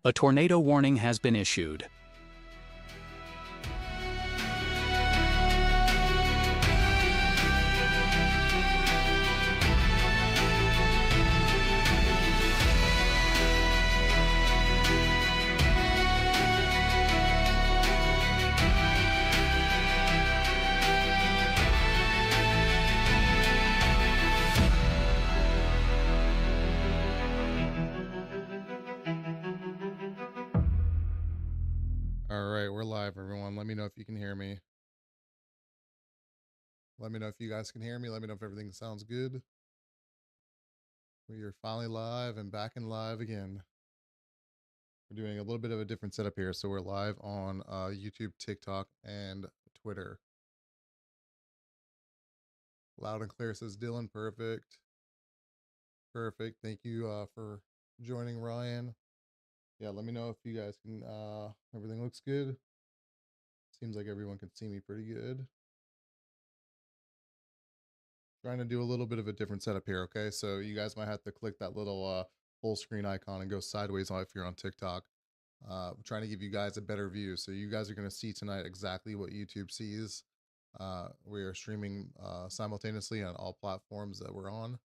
A tornado warning has been issued. All right, we're live, everyone. Let me know if you can hear me. Let me know if you guys can hear me. Let me know if everything sounds good. We are finally live and back in live again. We're doing a little bit of a different setup here. So we're live on YouTube, TikTok, and Twitter. Loud and clear, says Dylan. Perfect. Perfect. Thank you for joining, Ryan. Yeah, let me know if you guys can, everything looks good. Seems like everyone can see me pretty good. Trying to do a little bit of a different setup here, okay? So you guys might have to click that little full screen icon and go sideways if you're on TikTok. I'm trying to give you guys a better view. So you guys are going to see tonight exactly what YouTube sees. We are streaming simultaneously on all platforms that we're on.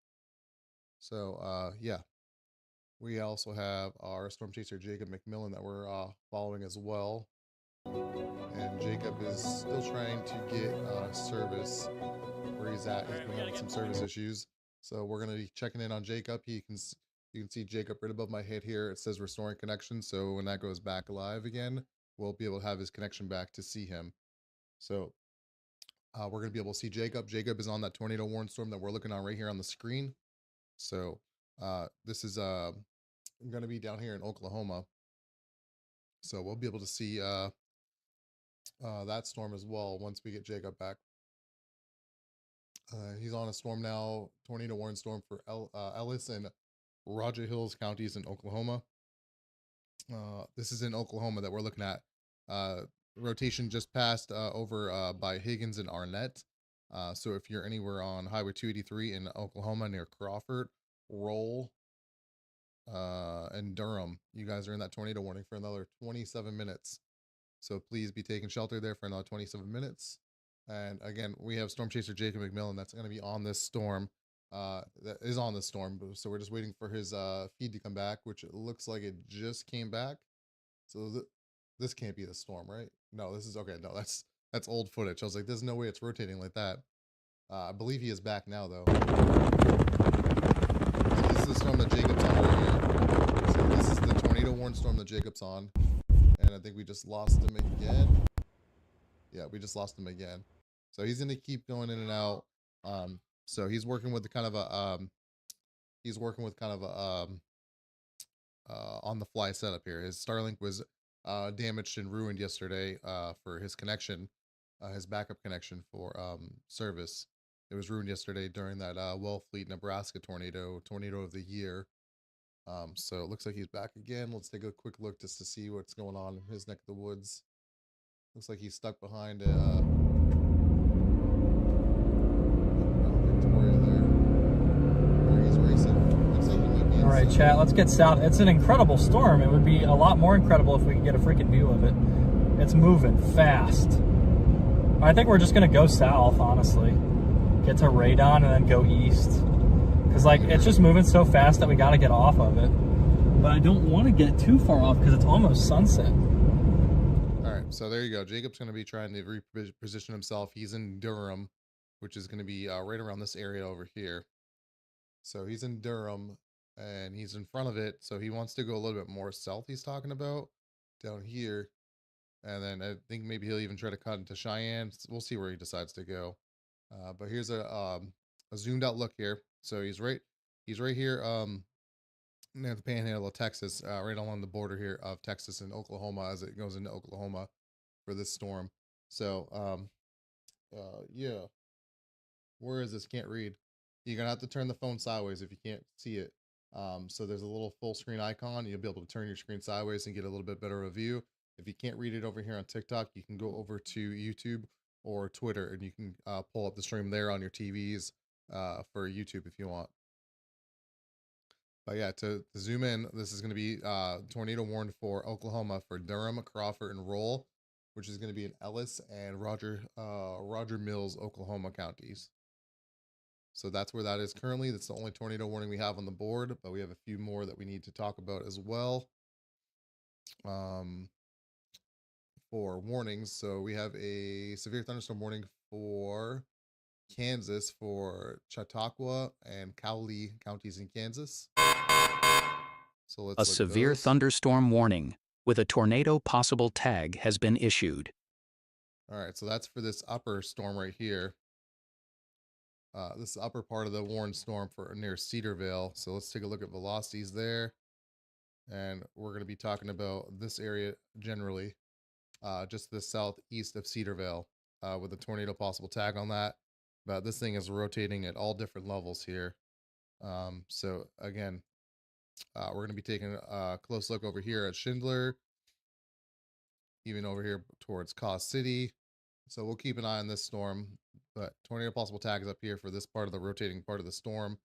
So yeah, we also have our storm chaser Jacob McMillan that we're following as well. And Jacob is still trying to get service where he's at. He's been having some service issues. So we're going to be checking in on Jacob. You can see Jacob right above my head here. It says restoring connection. So when that goes back live again, we'll be able to have his connection back to see him. So we're going to be able to see Jacob. Jacob is on that tornado warning storm that we're looking on right here on the screen. So this is going to be down here in Oklahoma. So we'll be able to see that storm as well once we get Jacob back. He's on a storm now, tornado warning storm for Ellis and Roger Hills counties in Oklahoma. This is in Oklahoma that we're looking at. Rotation just passed over by Higgins and Arnett. So if you're anywhere on Highway 283 in Oklahoma near Crawford, Roll, and Durham, you guys are in that tornado warning for another 27 minutes. So please be taking shelter there for another 27 minutes. And again, we have Storm Chaser Jacob McMillan that's going to be on this storm. That is on this storm. So we're just waiting for his feed to come back, which it looks like it just came back. So this can't be the storm, right? No, this is okay. No, that's old footage. I was like, there's no way it's rotating like that. I believe he is back now, though. So this is the storm that Jacob's on right here. So this is the tornado warning storm that Jacob's on. And I think we just lost him again. Yeah, we just lost him again. So he's going to keep going in and out. So he's working with the kind of a on the fly setup here. His Starlink was damaged and ruined yesterday for his connection, his backup connection for service. It was ruined yesterday during that Wellfleet, Nebraska tornado of the year. So it looks like he's back again. Let's take a quick look just to see what's going on in his neck of the woods. Looks like he's stuck behind a Victoria there. Where he's racing. Looks like he might be. All right, chat, let's get south. It's an incredible storm. It would be a lot more incredible if we could get a freaking view of it. It's moving fast. I think we're just going to go south, honestly. Get to Radon and then go east. Because, like, it's just moving so fast that we got to get off of it. But I don't want to get too far off because it's almost sunset. So there you go. Jacob's going to be trying to reposition himself. He's in Durham, which is going to be right around this area over here. So he's in Durham and he's in front of it. So he wants to go a little bit more south, he's talking about down here. And then I think maybe he'll even try to cut into Cheyenne. We'll see where he decides to go. But here's a zoomed out look here. So he's right here near the Panhandle of Texas, right along the border here of Texas and Oklahoma as it goes into Oklahoma for this storm. So yeah, where is this? Can't read. You're gonna have to turn the phone sideways if you can't see it. So there's a little full screen icon. You'll be able to turn your screen sideways and get a little bit better of a view. If you can't read it over here on TikTok, you can go over to YouTube or Twitter and you can pull up the stream there on your TVs for YouTube if you want. But yeah, to zoom in, this is going to be tornado warned for Oklahoma for Durham, Crawford, and Roll, which is going to be in Ellis and Roger Mills, Oklahoma counties. So that's where that is currently. That's the only tornado warning we have on the board, but we have a few more that we need to talk about as well. For warnings, so we have a severe thunderstorm warning for Kansas for Chautauqua and Cowley counties in Kansas. So let's A look at severe those. thunderstorm warning with a tornado possible tag has been issued. All right, so that's for this upper storm right here. This upper part of the warned storm for near Cedarvale. So let's take a look at velocities there. And we're going to be talking about this area generally, just the southeast of Cedarvale, with a tornado possible tag on that. But this thing is rotating at all different levels here. So again, we're going to be taking a close look over here at Schindler, even over here towards Cause City. So we'll keep an eye on this storm, but tornado possible tag is up here for this part of the rotating part of the storm,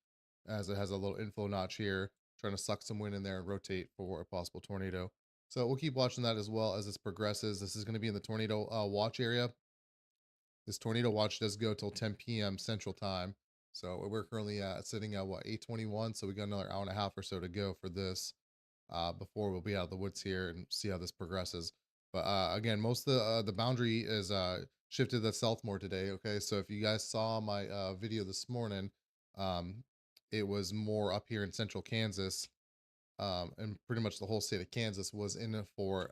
as it has a little inflow notch here, trying to suck some wind in there and rotate for a possible tornado. So we'll keep watching that as well as this progresses. This is going to be in the tornado watch area. This tornado watch does go till 10 p.m. Central Time. So we're currently sitting at what, 8:21. So we got another hour and a half or so to go for this before we'll be out of the woods here and see how this progresses. But again, most of the boundary is shifted to the south more today. Okay, so if you guys saw my video this morning, it was more up here in central Kansas, and pretty much the whole state of Kansas was in it for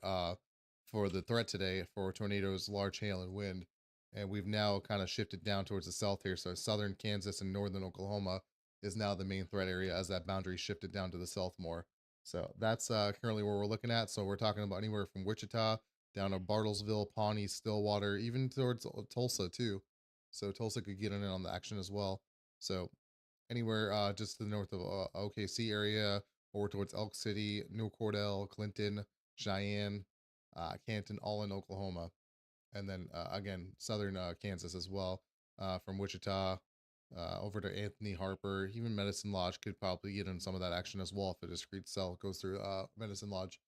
the threat today for tornadoes, large hail, and wind. And we've now kind of shifted down towards the south here. So southern Kansas and northern Oklahoma is now the main threat area as that boundary shifted down to the south more. So that's currently where we're looking at. So we're talking about anywhere from Wichita down to Bartlesville, Pawnee, Stillwater, even towards Tulsa too. So Tulsa could get in on the action as well. So anywhere just to the north of OKC area or towards Elk City, New Cordell, Clinton, Cheyenne, Canton, all in Oklahoma. And then again, southern Kansas as well, from Wichita over to Anthony, Harper, even Medicine Lodge could probably get in some of that action as well if a discrete cell goes through Medicine Lodge.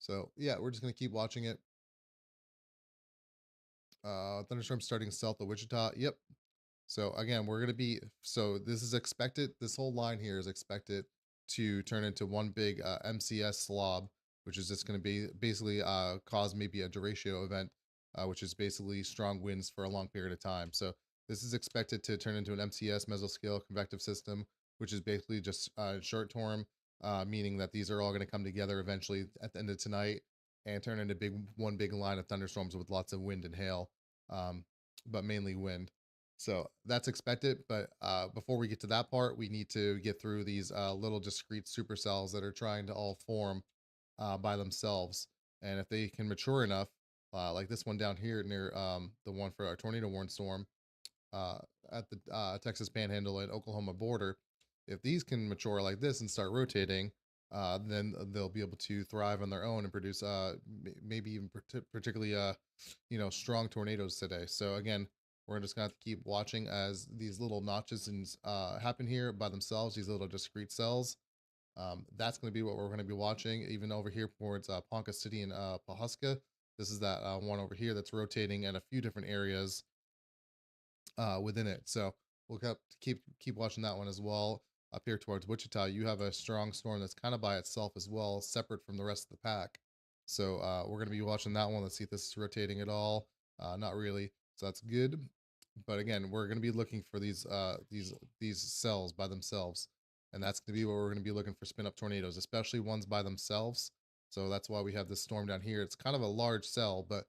So yeah, we're just gonna keep watching it. Thunderstorm starting south of Wichita. Yep. So again, we're gonna be, so this is expected. This whole line here is expected to turn into one big MCS slob, which is just gonna be basically cause maybe a derecho event. Which is basically strong winds for a long period of time. So this is expected to turn into an MCS, mesoscale convective system, which is basically just short term, meaning that these are all going to come together eventually at the end of tonight and turn into one big line of thunderstorms with lots of wind and hail, but mainly wind. So that's expected. But before we get to that part, we need to get through these little discrete supercells that are trying to all form by themselves. And if they can mature enough, like this one down here near the one for our tornado warned storm at the Texas Panhandle and Oklahoma border, if these can mature like this and start rotating, then they'll be able to thrive on their own and produce maybe even particularly strong tornadoes today. So again, we're just gonna have to keep watching as these little notches and happen here by themselves, these little discrete cells. That's going to be what we're going to be watching, even over here towards Ponca City and Pawhuska. This is that one over here that's rotating in a few different areas within it. So we'll have to keep watching that one as well. Up here towards Wichita, you have a strong storm that's kind of by itself as well, separate from the rest of the pack. So we're going to be watching that one. Let's see if this is rotating at all. Not really. So that's good. But again, we're going to be looking for these cells by themselves. And that's going to be what we're going to be looking for spin up tornadoes, especially ones by themselves. So that's why we have this storm down here. It's kind of a large cell, but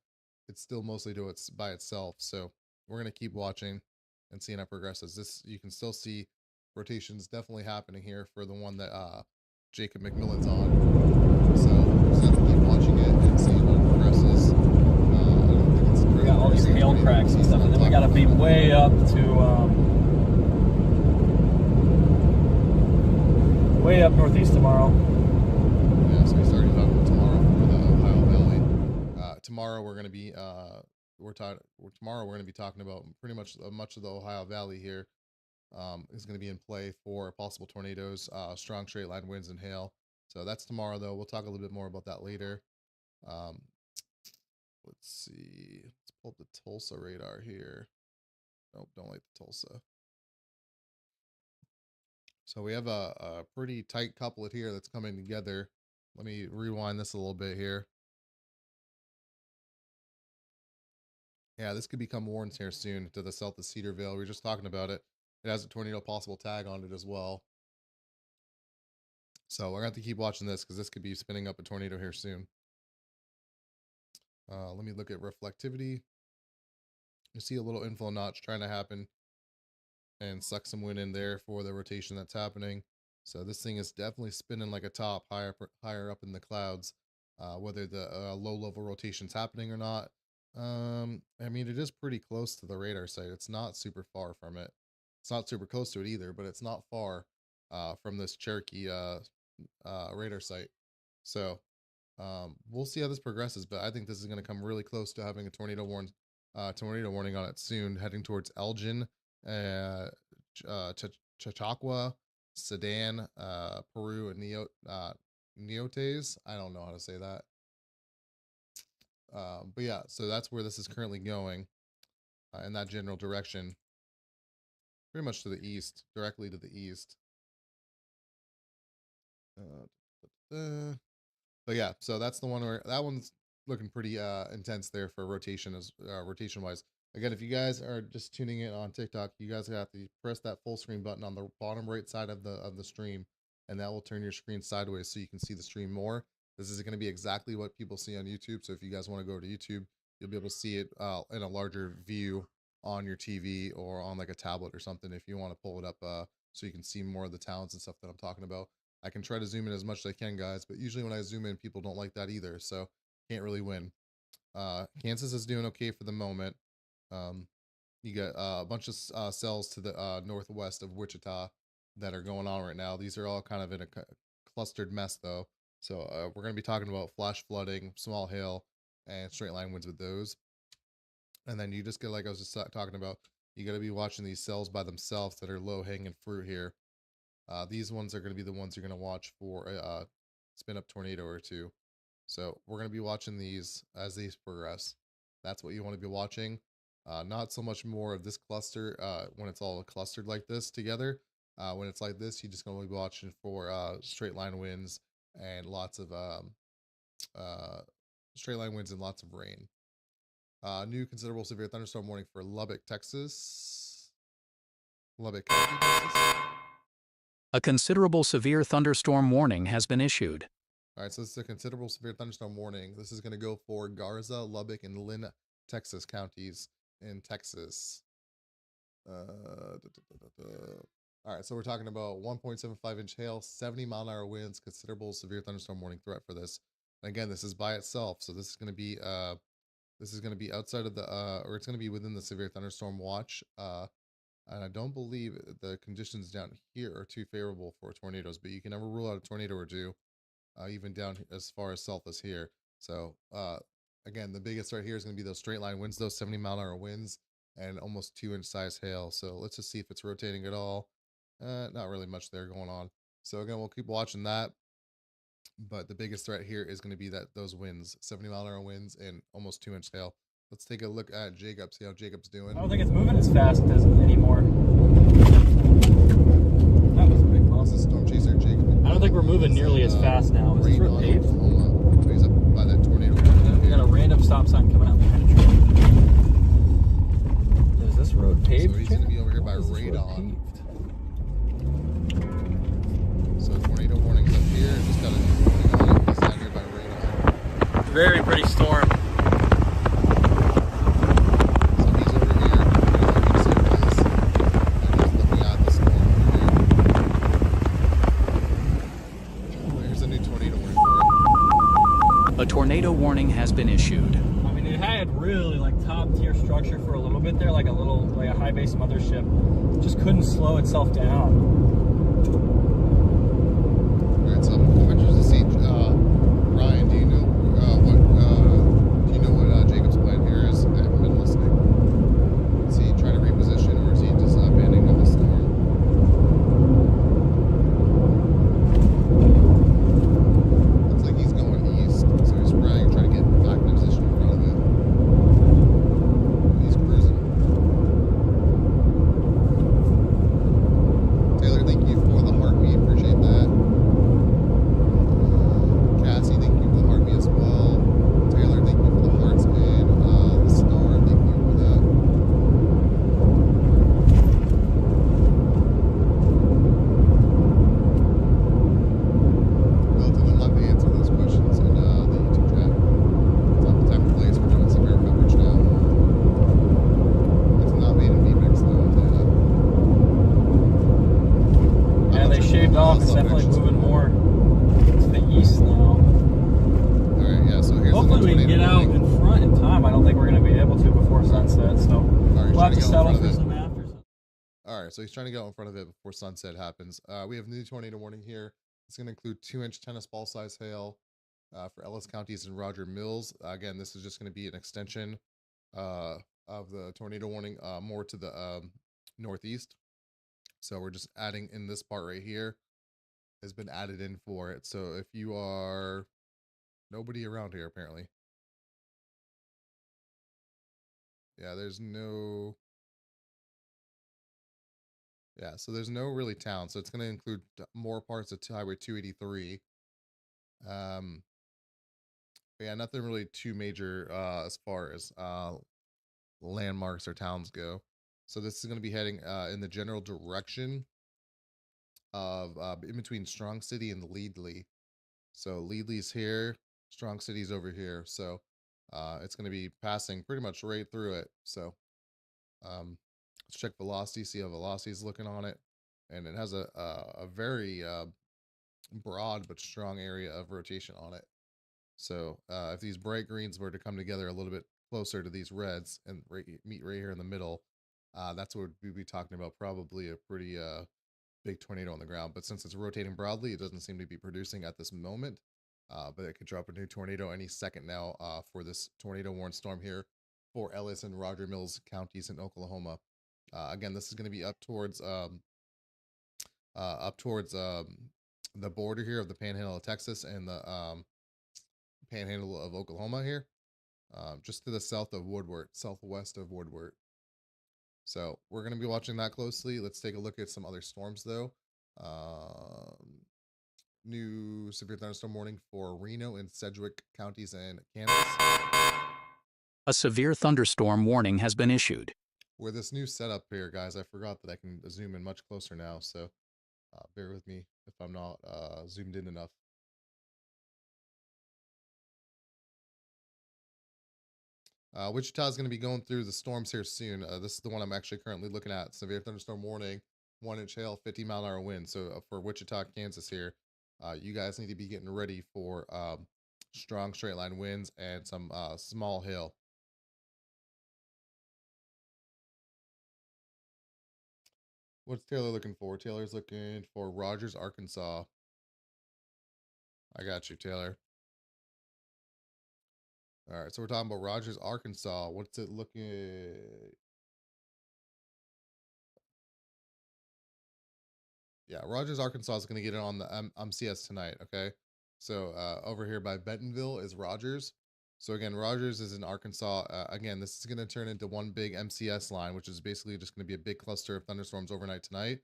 it's still mostly by itself. So we're going to keep watching and seeing how it progresses. This, you can still see rotations definitely happening here for the one that Jacob McMillan's on. So we'll just have to keep watching it and see how it progresses. I don't think it's we got all these hail cracks and stuff, and then we got to be way up way up northeast tomorrow. Yeah, so we started talking about tomorrow for the Ohio Valley. Tomorrow we're going to be tomorrow we're going to be talking about pretty much of the Ohio Valley here. is going to be in play for possible tornadoes, strong straight line winds, and hail. So that's tomorrow, though. We'll talk a little bit more about that later. Let's see. Let's pull up the Tulsa radar here. Nope, don't like the Tulsa. So we have a pretty tight couplet here that's coming together. Let me rewind this a little bit here. Yeah, this could become warrants here soon to the south of Cedarville. We were just talking about it. It has a tornado possible tag on it as well. So we're going to have to keep watching this because this could be spinning up a tornado here soon. Let me look at reflectivity. You see a little inflow notch trying to happen and suck some wind in there for the rotation that's happening. So this thing is definitely spinning like a top higher up in the clouds, whether the low level rotation's happening or not. I mean, it is pretty close to the radar site. It's not super far from it. It's not super close to it either, but it's not far from this Cherokee radar site. So we'll see how this progresses, but I think this is going to come really close to having a tornado warning on it soon, heading towards Elgin, Chautauqua, Sedan, Peru, and Neotes. I don't know how to say that. But yeah, so that's where this is currently going, in that general direction, pretty much to the east, directly to the east. But yeah, so that's the one where that one's looking pretty intense there for rotation wise. Again, if you guys are just tuning in on TikTok, you guys have to press that full screen button on the bottom right side of the stream, and that will turn your screen sideways so you can see the stream more. This is going to be exactly what people see on YouTube. So if you guys want to go to YouTube, you'll be able to see it in a larger view on your TV or on like a tablet or something. If you want to pull it up so you can see more of the towns and stuff that I'm talking about. I can try to zoom in as much as I can, guys, but usually when I zoom in, people don't like that either. So can't really win. Kansas is doing okay for the moment. You got a bunch of cells to the northwest of Wichita that are going on right now. These are all kind of in a clustered mess though. So we're going to be talking about flash flooding, small hail, and straight line winds with those. And then you just get, like I was just talking about, you got to be watching these cells by themselves that are low hanging fruit here. These ones are going to be the ones you're going to watch for a spin up tornado or two. So we're going to be watching these as these progress. That's what you want to be watching. Not so much more of this cluster when it's all clustered like this together. When it's like this, you just going to be watching for straight line winds and lots of straight line winds and lots of rain. New considerable severe thunderstorm warning for Lubbock, Texas. Lubbock County, Texas. A considerable severe thunderstorm warning has been issued. All right, so this is a considerable severe thunderstorm warning. This is going to go for Garza, Lubbock, and Lynn, Texas counties in Texas. All right, so we're talking about 1.75 inch hail, 70 mile an hour winds, considerable severe thunderstorm warning threat for this. And again, this is by itself, so this is going to be outside of the or it's going to be within the severe thunderstorm watch. And I don't believe the conditions down here are too favorable for tornadoes, but you can never rule out a tornado or two, even down as far as south as here. So again, the biggest right here is going to be those straight line winds, those 70 mile an hour winds, and almost 2-inch size hail. So let's just see if it's rotating at all. Not really much there going on. So again, we'll keep watching that. But the biggest threat here is going to be those winds, 70 mile an hour winds and almost 2-inch hail. Let's take a look at Jacob, see how Jacob's doing. I don't think it's moving as fast as anymore. That was a big bump. This is Storm Chaser Jacob. I don't think we're moving nearly as fast now. Is this road paved? So he's up by that tornado. We got a random stop sign coming out behind the tree. Is this road paved? So he's going to be over here by radon. So tornado warnings up here. Just got a new warning on it. He's down here by radon. Very pretty storm. So he's over here. You can see it is. And he's looking at the storm over here. Here's a new tornado warning for it. A tornado warning has been issued. I mean, it had really like top tier structure for a little bit there, like a high base mothership. Just couldn't slow itself down. Alright, so I'm interested to see, Ryan, do you know what Jacob's plan here is? I haven't been listening. Is he trying to reposition or is he just abandoning the storm? south. It's definitely moving more to the east now. Alright, yeah, so here's hopefully we can get out in front in time. I don't think we're going to be able to before sunset, so we'll have to settle for some after sunset. Alright, so he's trying to get out in front of it before sunset happens. We have new tornado warning here. It's going to include 2-inch tennis ball size hail for Ellis counties and Roger Mills. Again, this is just going to be an extension of the tornado warning more to the northeast. So we're just adding in this part right here has been added in for it. So if you are nobody around here apparently. Yeah, there's no Yeah, so there's no really town. So it's going to include more parts of Highway 283. But yeah, nothing really too major as far as landmarks or towns go. So this is going to be heading in the general direction of in between Strong City and Leadley. So Leadley's here, Strong City's over here. So it's going to be passing pretty much right through it. So let's check velocity, see how velocity is looking on it. And it has a very broad but strong area of rotation on it. So if these bright greens were to come together a little bit closer to these reds and meet right here in the middle, that's what we'd be talking about, probably a pretty big tornado on the ground. But since it's rotating broadly, it doesn't seem to be producing at this moment. But it could drop a new tornado any second now for this tornado warned storm here for Ellis and Roger Mills counties in Oklahoma. Again, this is going to be up towards the border here of the Panhandle of Texas and the Panhandle of Oklahoma here, just to the south of Woodward, southwest of Woodward. So we're going to be watching that closely. Let's take a look at some other storms though. New severe thunderstorm warning for Reno and Sedgwick counties and Kansas. A severe thunderstorm warning has been issued. With this new setup here, guys, I forgot that I can zoom in much closer now, so bear with me if I'm not zoomed in enough. Wichita is going to be going through the storms here soon. This is the one I'm actually currently looking at. Severe thunderstorm warning, 1-inch hail, 50-mile-an-hour wind. So for Wichita, Kansas here, you guys need to be getting ready for strong straight line winds and some small hail. What's Taylor looking for? Taylor's looking for Rogers, Arkansas. I got you, Taylor. All right, so we're talking about Rogers, Arkansas. What's it looking? Yeah, Rogers, Arkansas is going to get it on the MCS tonight. Okay, so over here by Bentonville is Rogers. So again, Rogers is in Arkansas. Again, this is going to turn into one big MCS line, which is basically just going to be a big cluster of thunderstorms overnight tonight,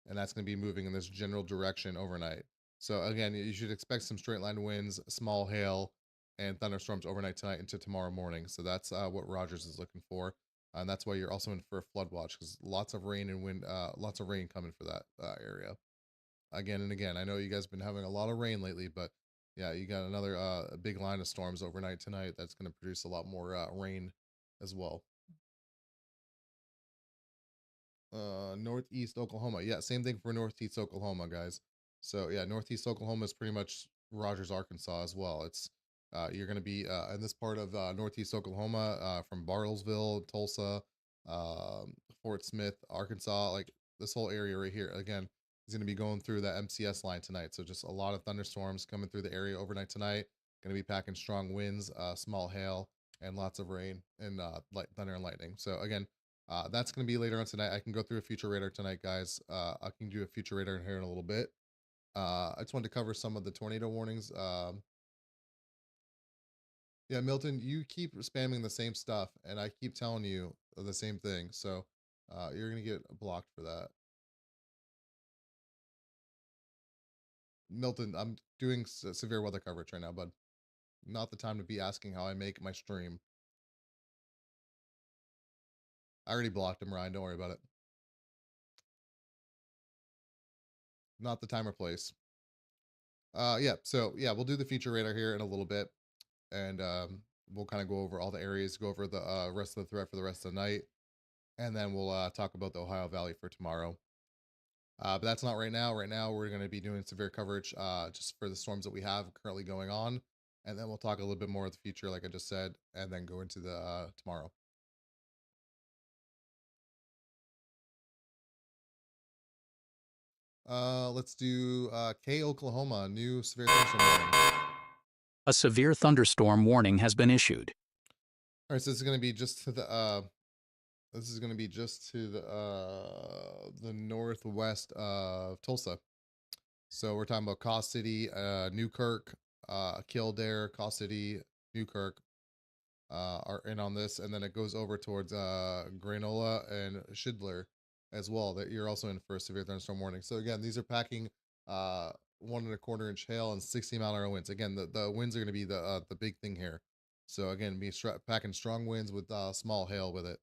and that's going to be moving in this general direction overnight. So again, you should expect some straight line winds, small hail, and thunderstorms overnight tonight into tomorrow morning. So that's what Rogers is looking for. And that's why you're also in for a flood watch, because lots of rain and wind, lots of rain coming for that area. Again and again, I know you guys have been having a lot of rain lately, but yeah, you got another big line of storms overnight tonight that's going to produce a lot more rain as well. Northeast Oklahoma. Yeah, same thing for Northeast Oklahoma, guys. So yeah, Northeast Oklahoma is pretty much Rogers, Arkansas as well. It's you're going to be in this part of Northeast Oklahoma from Bartlesville, Tulsa, Fort Smith, Arkansas, like this whole area right here. Again, is going to be going through that MCS line tonight. So just a lot of thunderstorms coming through the area overnight tonight. Going to be packing strong winds, small hail, and lots of rain and light thunder and lightning. So again, that's going to be later on tonight. I can go through a future radar tonight, guys. I can do a future radar in here in a little bit. I just wanted to cover some of the tornado warnings. Yeah, Milton, you keep spamming the same stuff, and I keep telling you the same thing. So you're going to get blocked for that. Milton, I'm doing severe weather coverage right now, bud. Not the time to be asking how I make my stream. I already blocked him, Ryan. Don't worry about it. Not the time or place. Yeah, so yeah, we'll do the feature radar here in a little bit, and we'll kind of go over all the areas, go over the rest of the threat for the rest of the night, and then we'll talk about the Ohio Valley for tomorrow. But that's not right now. Right now, we're going to be doing severe coverage just for the storms that we have currently going on. And then we'll talk a little bit more of the future, like I just said, and then go into the tomorrow. Let's do K, Oklahoma, new severe thunderstorm warning. A severe thunderstorm warning has been issued. All right, so this is going to be just to the the northwest of Tulsa. So we're talking about Caw City, Newkirk, Kildare, Caw City, Newkirk are in on this, and then it goes over towards Granola and Shidler as well. That you're also in for a severe thunderstorm warning. So again, these are packing 1.25 inch hail and 60-mile-an-hour winds. Again, the winds are going to be the big thing here. So again, packing strong winds with small hail with it,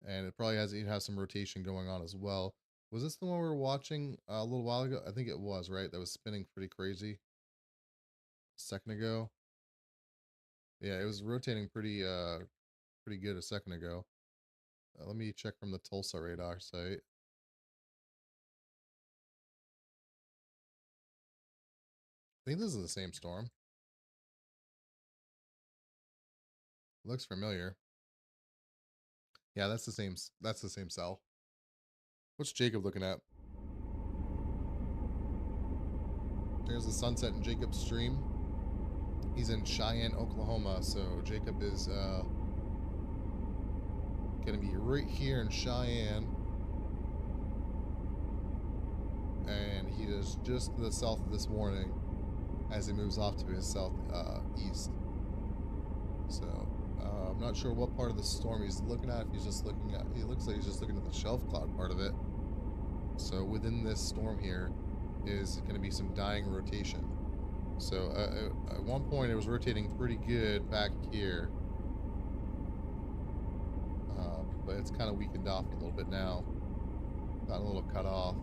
and it probably has some rotation going on as well. Was this the one we were watching a little while ago? I think it was, right? That was spinning pretty crazy a second ago. Yeah, it was rotating pretty good a second ago. Let me check from the Tulsa radar site. I think this is the same storm. Looks familiar. Yeah, that's the same. That's the same cell. What's Jacob looking at? There's the sunset in Jacob's stream. He's in Cheyenne, Oklahoma. So Jacob is gonna be right here in Cheyenne, and he is just to the south of this warning as he moves off to his southeast. So I'm not sure what part of the storm he's looking at. If he's just looking at, he looks like he's just looking at the shelf cloud part of it. So within this storm here is going to be some dying rotation. So at one point it was rotating pretty good back here, but it's kind of weakened off a little bit now. Got a little cut off.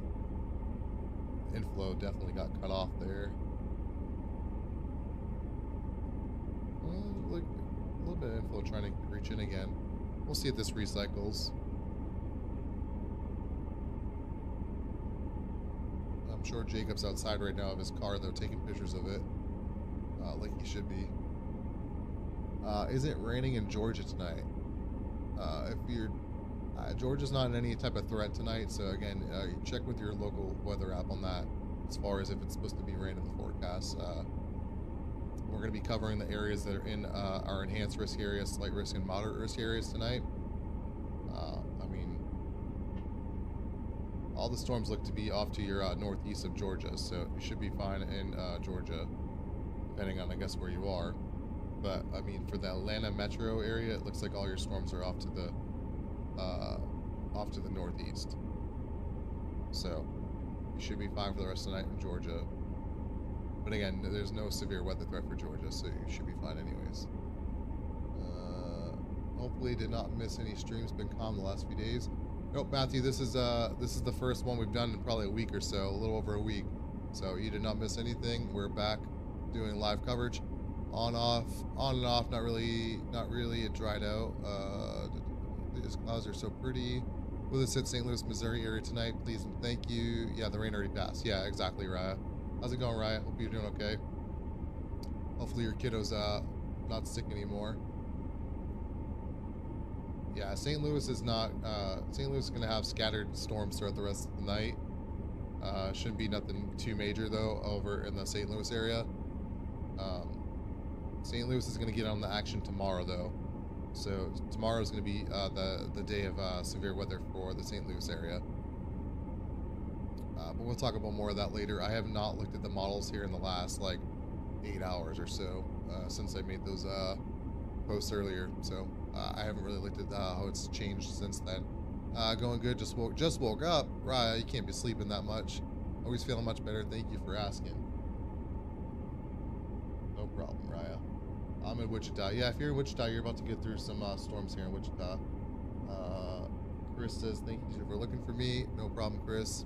Inflow definitely got cut off there. Like a little bit of inflow trying to reach in again. We'll see if this recycles. I'm sure Jacob's outside right now of his car though, taking pictures of it, like he should be. Is it raining in Georgia tonight? If you're Georgia's not in any type of threat tonight, so again, check with your local weather app on that as far as if it's supposed to be rain in the forecast. We're going to be covering the areas that are in our enhanced risk areas, slight risk, and moderate risk areas tonight. I mean, all the storms look to be off to your northeast of Georgia, so you should be fine in Georgia, depending on, I guess, where you are. But, I mean, for the Atlanta metro area, it looks like all your storms are off to the northeast. So, you should be fine for the rest of the night in Georgia. But again, there's no severe weather threat for Georgia, so you should be fine anyways. Hopefully did not miss any streams, been calm the last few days. Nope, Matthew, this is the first one we've done in probably a week or so, a little over a week. So you did not miss anything. We're back doing live coverage. On and off, not really it dried out. These clouds are so pretty. Will this hit St. Louis, Missouri area tonight? Please and thank you. Yeah, the rain already passed. Yeah, exactly, Raya. How's it going, Ryan? Hope you're doing okay. Hopefully your kiddo's not sick anymore. Yeah, St. Louis is not. St. Louis is going to have scattered storms throughout the rest of the night. Shouldn't be nothing too major though over in the St. Louis area. St. Louis is going to get on the action tomorrow though. So tomorrow is going to be the day of severe weather for the St. Louis area. But we'll talk about more of that later. I have not looked at the models here in the last like 8 hours or so since I made those posts earlier. So I haven't really looked at how it's changed since then. Going good. Just woke up. Raya, you can't be sleeping that much. Always feeling much better. Thank you for asking. No problem, Raya. I'm in Wichita. Yeah, if you're in Wichita, you're about to get through some storms here in Wichita. Chris says, thank you for looking for me. No problem, Chris.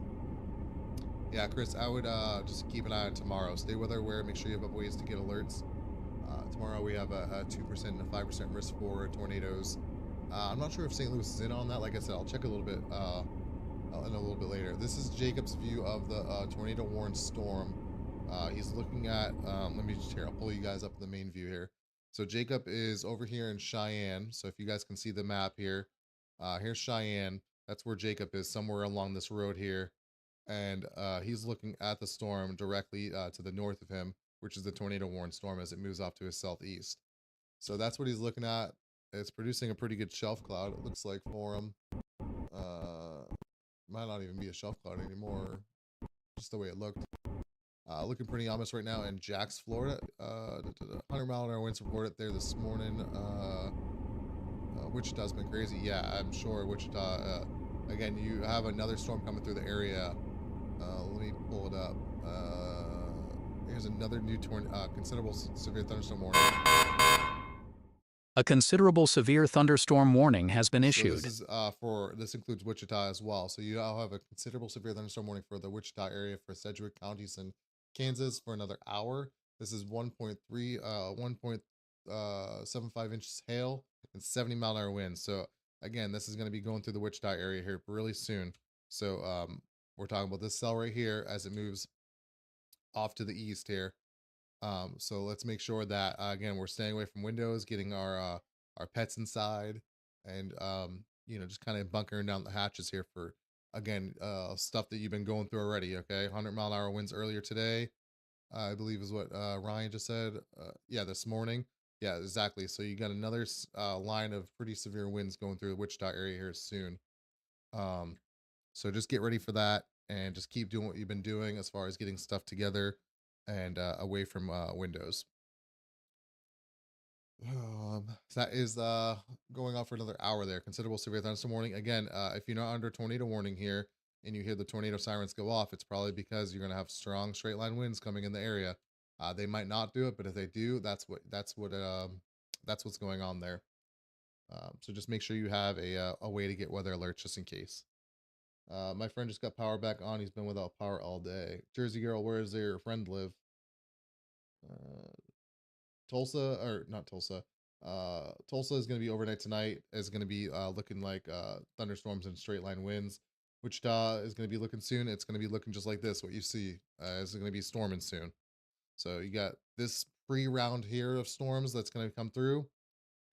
Yeah, Chris, I would just keep an eye on tomorrow. Stay weather aware. Make sure you have ways to get alerts. Tomorrow we have a 2% and a 5% risk for tornadoes. I'm not sure if St. Louis is in on that. Like I said, I'll check a little bit and a little bit later. This is Jacob's view of the tornado warned storm. He's looking at, let me just here, I'll pull you guys up in the main view here. So Jacob is over here in Cheyenne. So if you guys can see the map here, here's Cheyenne. That's where Jacob is, somewhere along this road here. And he's looking at the storm directly to the north of him, which is the tornado warned storm as it moves off to his southeast. So that's what he's looking at. It's producing a pretty good shelf cloud, it looks like, for him. Might not even be a shelf cloud anymore, just the way it looked. Looking pretty ominous right now in Jax, Florida. 100-mile-an-hour winds reported there this morning. Wichita's been crazy. Yeah, I'm sure Wichita. Again, you have another storm coming through the area. Let me pull it up. Here's another new considerable severe thunderstorm warning. A considerable severe thunderstorm warning has been issued. So this includes Wichita as well. So you now have a considerable severe thunderstorm warning for the Wichita area, for Sedgwick counties and Kansas for another hour. This is 1.75 inches hail and 70-mile-an-hour winds. So again, this is going to be going through the Wichita area here really soon. So we're talking about this cell right here as it moves off to the east here. So let's make sure that again we're staying away from windows, getting our pets inside, and just kind of bunkering down the hatches here for again stuff that you've been going through already. Okay, 100-mile-an-hour winds earlier today, I believe is what Ryan just said. Yeah, this morning. Yeah, exactly. So you got another line of pretty severe winds going through the Wichita area here soon. So just get ready for that and just keep doing what you've been doing as far as getting stuff together and away from windows. That is going on for another hour there. Considerable severe thunderstorm warning. Again, if you're not under tornado warning here and you hear the tornado sirens go off, it's probably because you're going to have strong straight line winds coming in the area. They might not do it, but if they do, that's what's going on there. So just make sure you have a way to get weather alerts just in case. My friend just got power back on. He's been without power all day. Jersey girl, where does your friend live? Tulsa, or not Tulsa. Tulsa is going to be overnight tonight. Is going to be looking like thunderstorms and straight line winds. Wichita is going to be looking soon. It's going to be looking just like this. What you see is going to be storming soon. So you got this pre-round here of storms that's going to come through.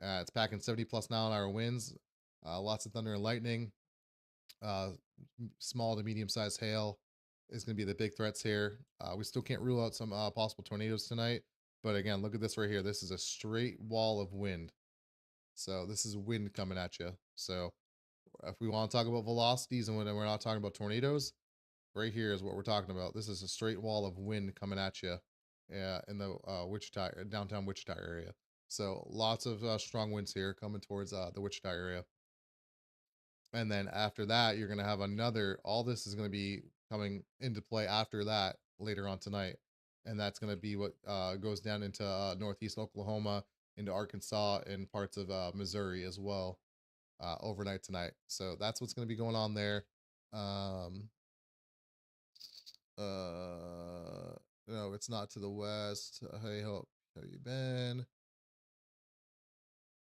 It's packing 70-plus-mile-an-hour winds. Lots of thunder and lightning. Small to medium-sized hail is going to be the big threats here. We still can't rule out some possible tornadoes tonight. But again, look at this right here. This is a straight wall of wind. So this is wind coming at you. So if we want to talk about velocities and when we're not talking about tornadoes, right here is what we're talking about. This is a straight wall of wind coming at you in the downtown Wichita area. So lots of strong winds here coming towards the Wichita area. And then after that, you're going to have all this is going to be coming into play after that later on tonight. And that's going to be what goes down into northeast Oklahoma, into Arkansas, and parts of Missouri as well overnight tonight. So that's what's going to be going on there. No, it's not to the west. Hey, how you been?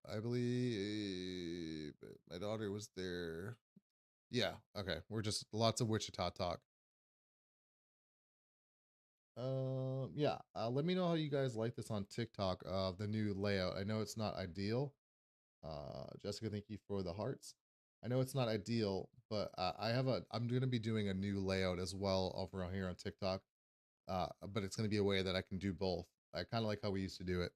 I believe my daughter was there. Yeah, okay. We're just lots of Wichita talk. Yeah. Let me know how you guys like this on TikTok. The new layout. I know it's not ideal. Jessica, thank you for the hearts. I know it's not ideal, but I'm gonna be doing a new layout as well over here on TikTok. But it's gonna be a way that I can do both. I kind of like how we used to do it.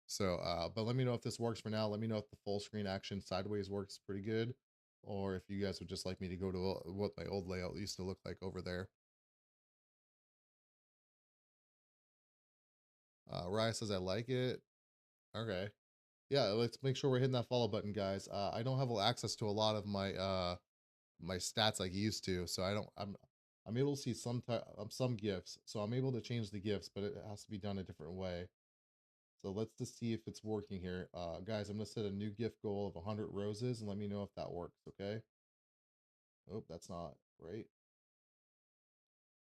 So, but let me know if this works for now. Let me know if the full screen action sideways works pretty good, or if you guys would just like me to go to what my old layout used to look like over there. Raya says I like it. Okay. Yeah, let's make sure we're hitting that follow button, guys. I don't have access to a lot of my stats like I used to, so I'm able to see some gifts, so I'm able to change the gifts, but it has to be done a different way. So let's just see if it's working here. Guys, I'm gonna set a new gift goal of 100 roses and let me know if that works, okay? Oh, that's not right.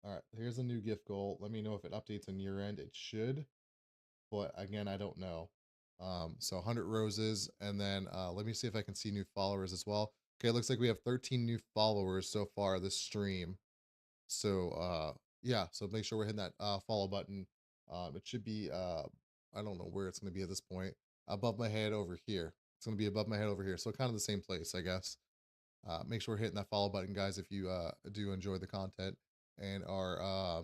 All right, here's a new gift goal. Let me know if it updates on your end. It should, but again, I don't know. So 100 roses, and then let me see if I can see new followers as well. Okay, looks like we have 13 new followers so far this stream. So yeah, so make sure we're hitting that follow button. It should be I don't know where it's gonna be at this point. Above my head over here. It's gonna be above my head over here. So kind of the same place, I guess. Make sure we're hitting that follow button, guys, if you do enjoy the content and are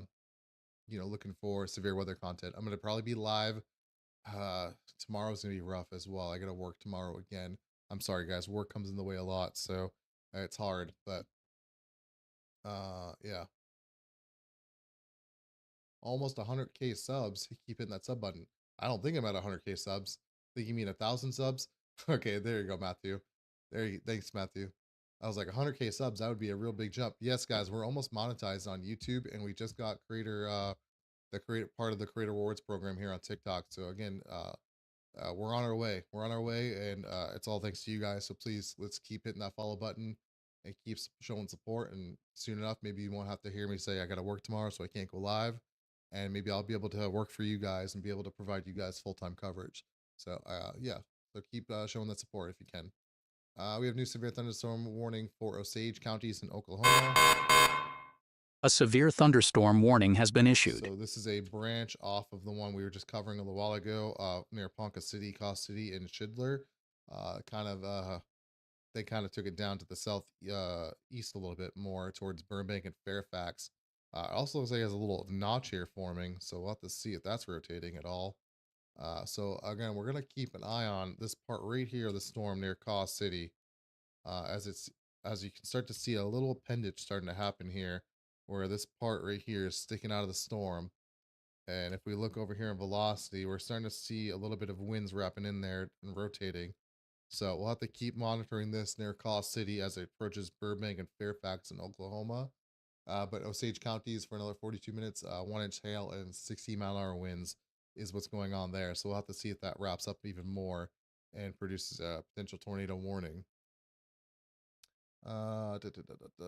looking for severe weather content. I'm gonna probably be live. Tomorrow's gonna be rough as well. I gotta work tomorrow again. I'm sorry, guys. Work comes in the way a lot, so it's hard. But yeah, almost 100K subs. Keep hitting that sub button. I don't think I'm at 100K subs. Think you mean 1,000 subs? Okay, there you go, Matthew. Thanks, Matthew. I was like 100K subs. That would be a real big jump. Yes, guys, we're almost monetized on YouTube, and we just got the creator part of the creator rewards program here on TikTok. So again, we're on our way. We're on our way, and it's all thanks to you guys. So please, let's keep hitting that follow button and keep showing support. And soon enough, maybe you won't have to hear me say I got to work tomorrow, so I can't go live. And maybe I'll be able to work for you guys and be able to provide you guys full-time coverage. So yeah, so keep showing that support if you can. We have new severe thunderstorm warning for Osage counties in Oklahoma. A severe thunderstorm warning has been issued. So this is a branch off of the one we were just covering a little while ago, near Ponca City, Cost City, and Schindler. They kind of took it down to the south east a little bit more towards Burbank and Fairfax. It also looks like it has a little notch here forming, so we'll have to see if that's rotating at all. So again, we're gonna keep an eye on this part right here of the storm near Cost City, as you can start to see a little appendage starting to happen here, where this part right here is sticking out of the storm. And if we look over here in velocity, we're starting to see a little bit of winds wrapping in there and rotating. So we'll have to keep monitoring this near Cost City as it approaches Burbank and Fairfax in Oklahoma. But Osage counties for another 42 minutes, 1 inch hail and 60-mile-an-hour winds is what's going on there. So we'll have to see if that wraps up even more and produces a potential tornado warning. Uh, da, da, da, da, da.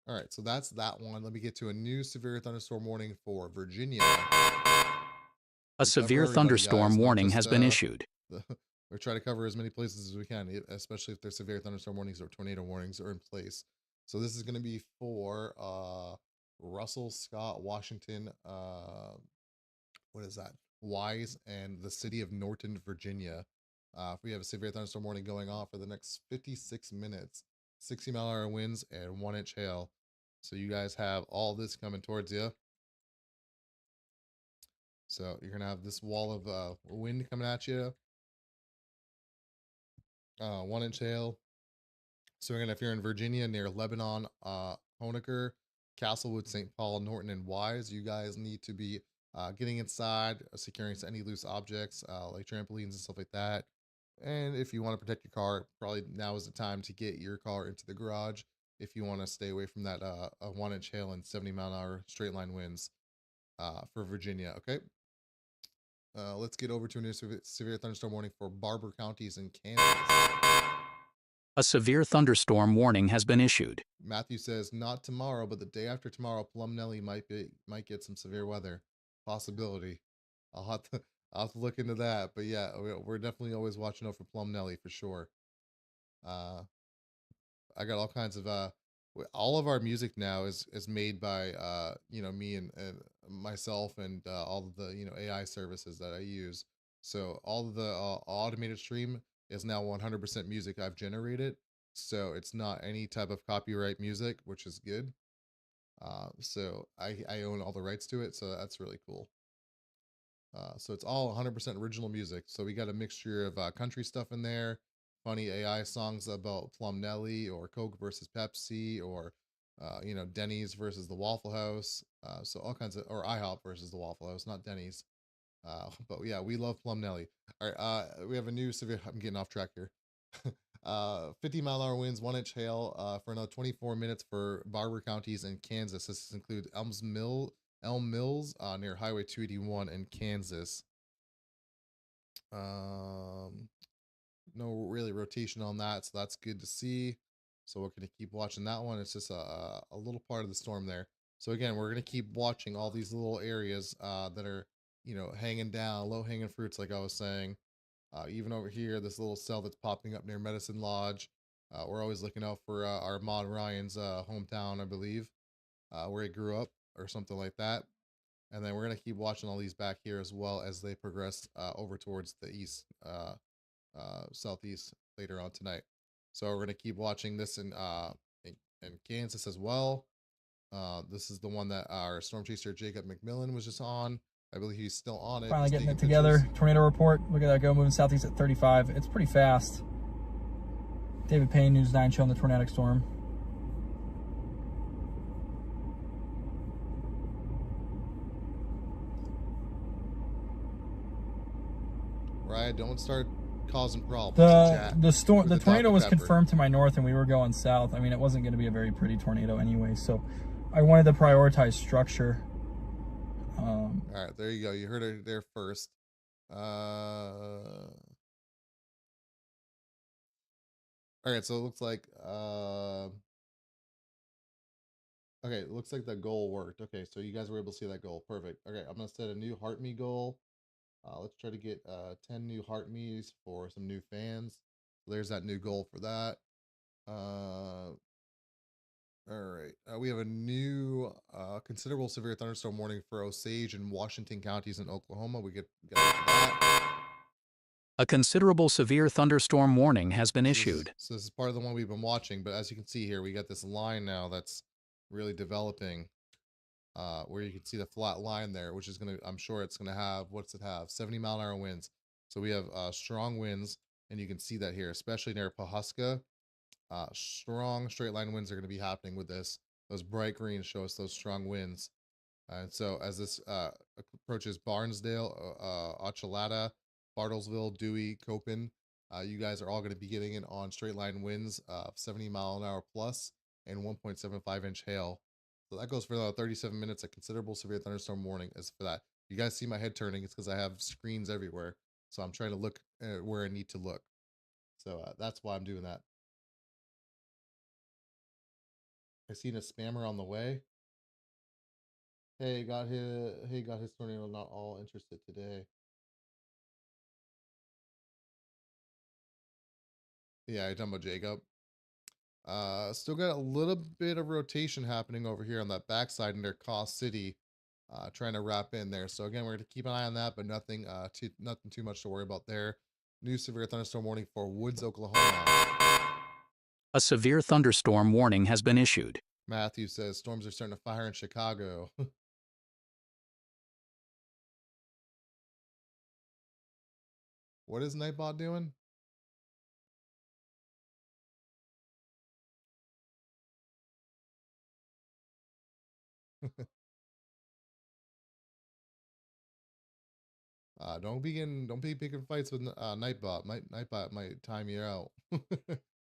All right, so that's that one. Let me get to a new severe thunderstorm warning for Virginia. A We cover severe everybody, thunderstorm guys, not warning just has been issued. we try to cover as many places as we can, especially if there's severe thunderstorm warnings or tornado warnings are in place. So this is going to be for Russell, Scott, Washington, what is that? Wise, and the city of Norton, Virginia. We have a severe thunderstorm warning going on for the next 56 minutes, 60-mile-an-hour winds and 1 inch hail. So you guys have all this coming towards you. So you're gonna have this wall of wind coming at you. 1 inch hail. So we're gonna, if you're in Virginia near Lebanon, Honaker, Castlewood, St. Paul, Norton, and Wise, you guys need to be getting inside, securing any loose objects like trampolines and stuff like that. And if you want to protect your car, probably now is the time to get your car into the garage if you want to stay away from that 1 inch hail and 70-mile-an-hour straight line winds for Virginia. Okay. Let's get over to a new severe thunderstorm warning for Barber counties in Kansas. A severe thunderstorm warning has been issued. Matthew says not tomorrow, but the day after tomorrow, Plum Nelly might get some severe weather possibility. I'll have to look into that. But yeah, we're definitely always watching out for Plum Nelly for sure. I got all kinds of all of our music now is made by me and myself and all of the AI services that I use. So all of the automated stream is now 100% music I've generated. So it's not any type of copyright music, which is good. So I own all the rights to it, so that's really cool. So it's all 100% original music. So we got a mixture of country stuff in there, funny AI songs about Plum Nelly or Coke versus Pepsi or Denny's versus the Waffle House. So all kinds of, or IHOP versus the Waffle House, not Denny's. But yeah, we love Plum Nelly. All right, we have a new severe. I'm getting off track here. 50-mile-an-hour winds, 1 inch hail for another 24 minutes for Barber counties and Kansas. This includes Elm Mills near Highway 281 in Kansas. No really rotation on that, so that's good to see. So we're going to keep watching that one. It's just a little part of the storm there. So again, we're going to keep watching all these little areas that are, hanging down, low hanging fruits, like I was saying. Even over here, this little cell that's popping up near Medicine Lodge. We're always looking out for our mod Ryan's hometown, I believe, where he grew up or something like that. And then we're going to keep watching all these back here as well as they progress over towards the east, southeast later on tonight. So we're going to keep watching this in Kansas as well. This is the one that our storm chaser Jacob McMillan was just on. I believe he's still on it. Finally getting it together. Tornado report. Look at that go, moving southeast at 35. It's pretty fast. David Payne, News 9, showing the tornadic storm. Right, don't start causing problems. The tornado was confirmed to my north, and we were going south. I mean, it wasn't going to be a very pretty tornado anyway, so I wanted to prioritize structure. All right, there you go. You heard it there first. All right, so it looks like okay, it looks like the goal worked. Okay, so you guys were able to see that goal. Perfect. Okay, I'm gonna set a new heart me goal. Let's try to get 10 new heart me's for some new fans. So there's that new goal for that. All right, we have a new considerable severe thunderstorm warning for Osage and Washington counties in Oklahoma. We get that. A considerable severe thunderstorm warning has been issued. So this is part of the one we've been watching, but as you can see here, we got this line now that's really developing, where you can see the flat line there, which is gonna, I'm sure it's gonna have, what's it have? 70-mile-an-hour winds. So we have strong winds, and you can see that here, especially near Pawhuska. Strong straight line winds are going to be happening with this. Those bright greens show us those strong winds. And so as this approaches Barnesdale, Ochalata, Bartlesville, Dewey, Copen, you guys are all going to be getting in on straight line winds of 70-mile-an-hour plus and 1.75-inch hail. So that goes for 37 minutes. A considerable severe thunderstorm warning is for that. You guys see my head turning. It's because I have screens everywhere. So I'm trying to look where I need to look. So that's why I'm doing that. I seen a spammer on the way. Hey, got his tornado. Not all interested today. Yeah, you're talking about Jacob. Still got a little bit of rotation happening over here on that backside near Cost City. Trying to wrap in there. So again, we're going to keep an eye on that, but nothing too much to worry about there. New severe thunderstorm warning for Woods, Oklahoma. A severe thunderstorm warning has been issued. Matthew says storms are starting to fire in Chicago. What is Nightbot doing? Don't be picking fights with Nightbot. Nightbot might time you out.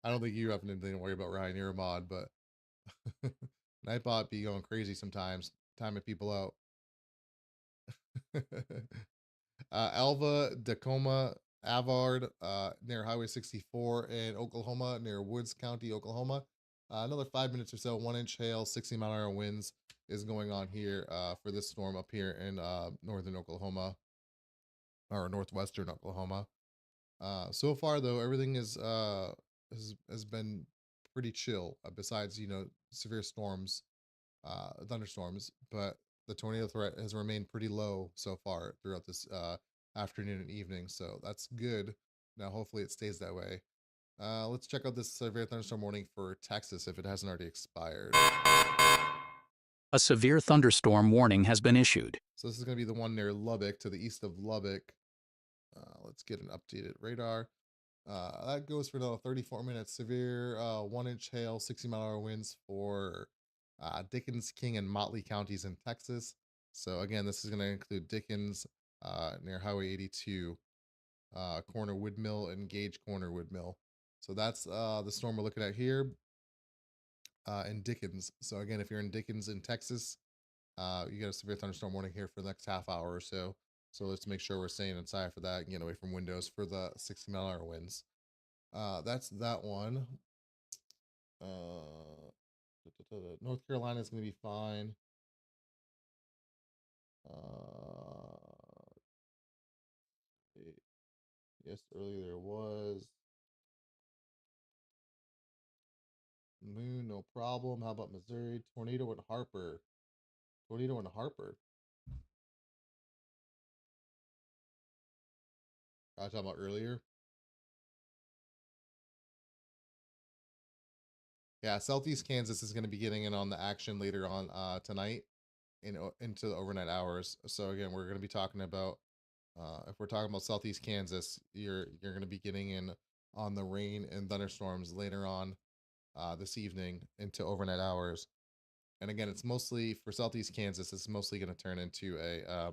I don't think you have anything to worry about, Ryan. You're a mod, but Nightbot be going crazy sometimes, timing people out. Alva, Tacoma, Avard, near Highway 64 in Oklahoma, near Woods County, Oklahoma. Another 5 minutes or so, 1-inch hail, 60-mile-an-hour winds is going on here for this storm up here in northern Oklahoma or northwestern Oklahoma. So far though, everything has been pretty chill. Besides, severe storms, thunderstorms, but the tornado threat has remained pretty low so far throughout this afternoon and evening. So that's good. Now, hopefully it stays that way. Let's check out this severe thunderstorm warning for Texas if it hasn't already expired. A severe thunderstorm warning has been issued. So this is going to be the one near Lubbock, to the east of Lubbock. Let's get an updated radar. That goes for another 34 minutes. Severe 1-inch hail, 60-mile-an-hour winds for Dickens, King, and Motley counties in Texas. So again, this is going to include Dickens near Highway 82, Corner Woodmill, and Gage Corner Woodmill. So that's the storm we're looking at here in Dickens. So again, if you're in Dickens in Texas, you got a severe thunderstorm warning here for the next half hour or so. So let's make sure we're staying inside for that and get away from windows for the 60-mile-an-hour winds. That's that one. North Carolina is going to be fine. Yes, earlier there was. Moon, no problem. How about Missouri? Tornado and Harper. Tornado and Harper. I was talking about earlier. Yeah, Southeast Kansas is going to be getting in on the action later on tonight into the overnight hours. So again, we're going to be talking about if we're talking about Southeast Kansas, you're going to be getting in on the rain and thunderstorms later on this evening into overnight hours. And again, it's mostly for Southeast Kansas. It's mostly going to turn into a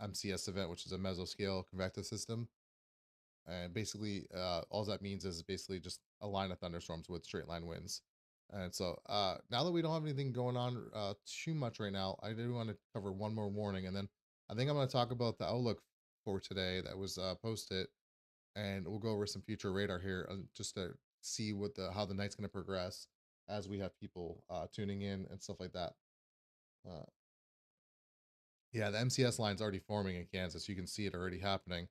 MCS event, which is a mesoscale convective system. And basically, all that means is basically just a line of thunderstorms with straight line winds. And so now that we don't have anything going on too much right now, I do want to cover one more warning. And then I think I'm going to talk about the outlook for today that was posted. And we'll go over some future radar here just to see what how the night's going to progress as we have people tuning in and stuff like that. Yeah, the MCS line's already forming in Kansas. You can see it already happening.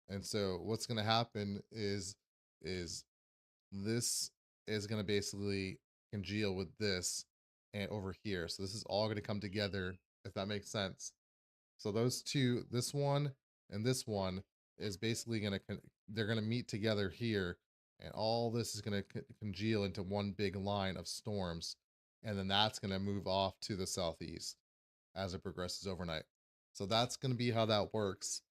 And so what's going to happen is this is going to basically congeal with this and over here. So this is all going to come together, if that makes sense. So those two, this one and this one, is basically going to they're going to meet together here, and all this is going to congeal into one big line of storms, and then that's going to move off to the southeast as it progresses overnight. So that's going to be how that works.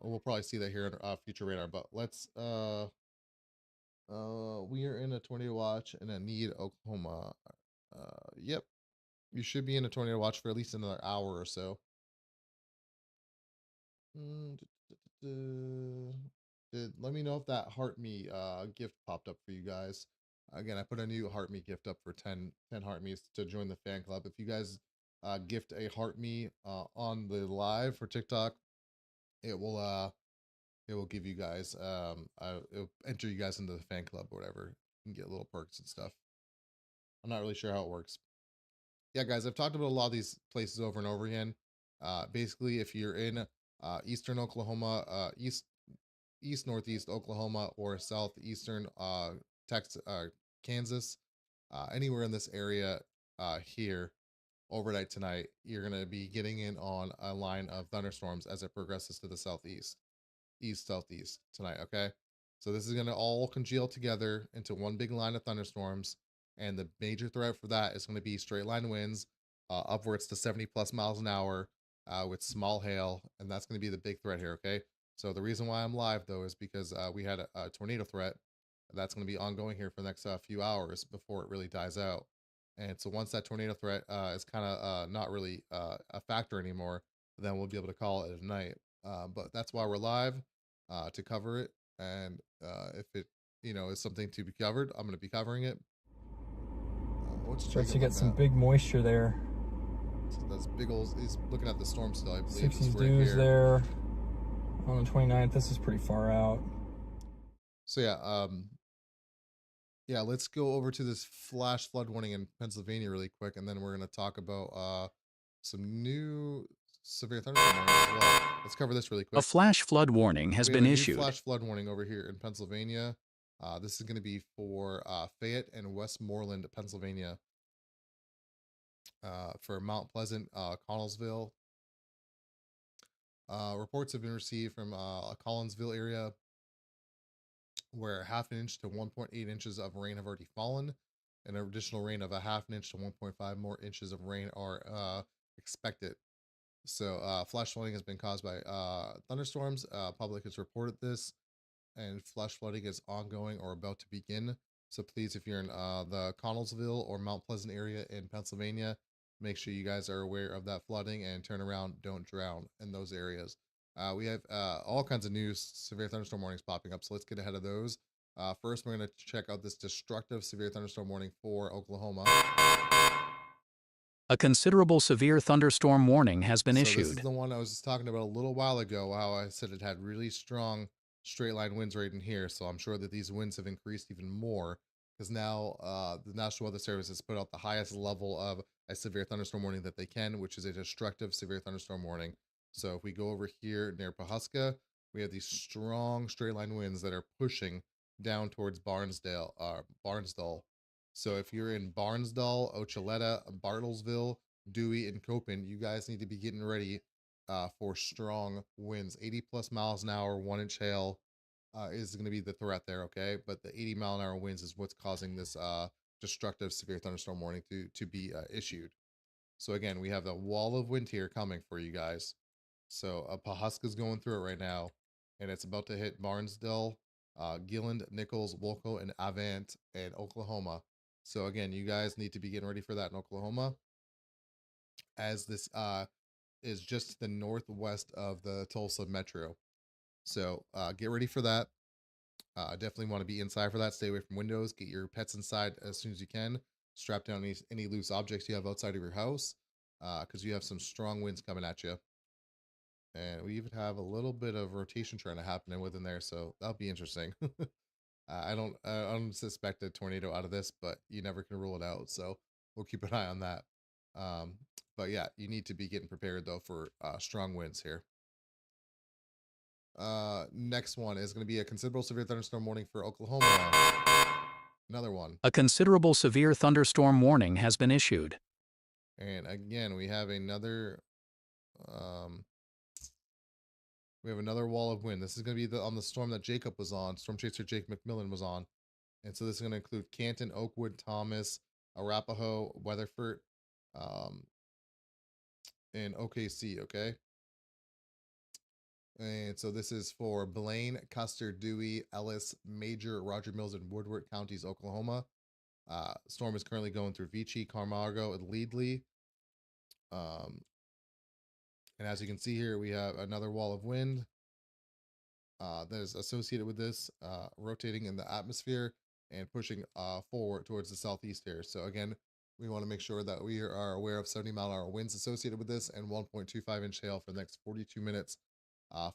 We'll probably see that here in future radar, but let's we are in a tornado watch in Need, Oklahoma. Yep, you should be in a tornado watch for at least another hour or so. Let me know if that Heart Me gift popped up for you guys. Again, I put a new Heart Me gift up for 10 Heart Me's to join the fan club. If you guys gift a Heart Me on the live for TikTok, it will give you guys it'll enter you guys into the fan club or whatever. You can get little perks and stuff. I'm not really sure how it works. Yeah, guys, I've talked about a lot of these places over and over again. Basically, if you're in eastern Oklahoma, east northeast Oklahoma, or southeastern Texas, Kansas, anywhere in this area here overnight tonight, you're going to be getting in on a line of thunderstorms as it progresses to the southeast, southeast tonight. Okay, so this is going to all congeal together into one big line of thunderstorms, and the major threat for that is going to be straight line winds upwards to 70 plus miles an hour with small hail, and that's going to be the big threat here. Okay, so the reason why I'm live though is because we had a tornado threat that's going to be ongoing here for the next few hours before it really dies out. And so once that tornado threat is kind of not really a factor anymore, then we'll be able to call it at night. But that's why we're live to cover it. And if it is something to be covered, I'm going to be covering it. Let's check. Starts to get some big moisture there. So that's big old. He's looking at the storm still, I believe. 60s dews there on the 29th. This is pretty far out. So yeah, let's go over to this flash flood warning in Pennsylvania really quick, and then we're going to talk about some new severe thunderstorm warnings as well. Let's cover this really quick. A flash flood warning has been issued. Flash flood warning over here in Pennsylvania. This is going to be for Fayette and Westmoreland, Pennsylvania. For Mount Pleasant, Connellsville. Reports have been received from Collinsville area, where 1/2 inch to 1.8 inches of rain have already fallen, and an additional rain of 1/2 inch to 1.5 more inches of rain are expected. So flash flooding has been caused by thunderstorms. Public has reported this, and flash flooding is ongoing or about to begin. So please, if you're in the Connellsville or Mount Pleasant area in Pennsylvania, make sure you guys are aware of that flooding and turn around, don't drown in those areas. We have all kinds of new severe thunderstorm warnings popping up, so let's get ahead of those. First, we're going to check out this destructive severe thunderstorm warning for Oklahoma. A considerable severe thunderstorm warning has been issued. This is the one I was just talking about a little while ago, how I said it had really strong straight line winds right in here. So I'm sure that these winds have increased even more because now the National Weather Service has put out the highest level of a severe thunderstorm warning that they can, which is a destructive severe thunderstorm warning. So if we go over here near Pawhuska, we have these strong straight line winds that are pushing down towards Barnsdall. So if you're in Barnsdall, Ochaleta, Bartlesville, Dewey, and Copen, you guys need to be getting ready for strong winds. 80 plus miles an hour, 1-inch hail is going to be the threat there, okay? But the 80-mile-an-hour winds is what's causing this destructive severe thunderstorm warning to be issued. So again, we have the wall of wind here coming for you guys. So Pawhuska's going through it right now, and it's about to hit Barnsdall, Gilland, Nichols, Wolco, and Avant, and Oklahoma. So again, you guys need to be getting ready for that in Oklahoma, as this is just to the northwest of the Tulsa metro. So get ready for that. Definitely want to be inside for that. Stay away from windows. Get your pets inside as soon as you can. Strap down any loose objects you have outside of your house, because you have some strong winds coming at you. And we even have a little bit of rotation trying to happen within there, so that'll be interesting. I don't suspect a tornado out of this, but you never can rule it out. So we'll keep an eye on that. But yeah, you need to be getting prepared though for strong winds here. Next one is going to be a considerable severe thunderstorm warning for Oklahoma. Another one. A considerable severe thunderstorm warning has been issued. And again, we have another wall of wind. This is going to be on the storm that Jacob was on. Storm chaser Jake McMillan was on. And so this is going to include Canton, Oakwood, Thomas, Arapahoe, Weatherford, and OKC, okay? And so this is for Blaine, Custer, Dewey, Ellis, Major, Roger Mills, and Woodward counties, Oklahoma. Storm is currently going through Vichy, Camargo, and Leadley. And as you can see here, we have another wall of wind that is associated with this, rotating in the atmosphere and pushing forward towards the southeast here. So again, we want to make sure that we are aware of 70-mile-an-hour winds associated with this, and 1.25-inch hail for the next 42 minutes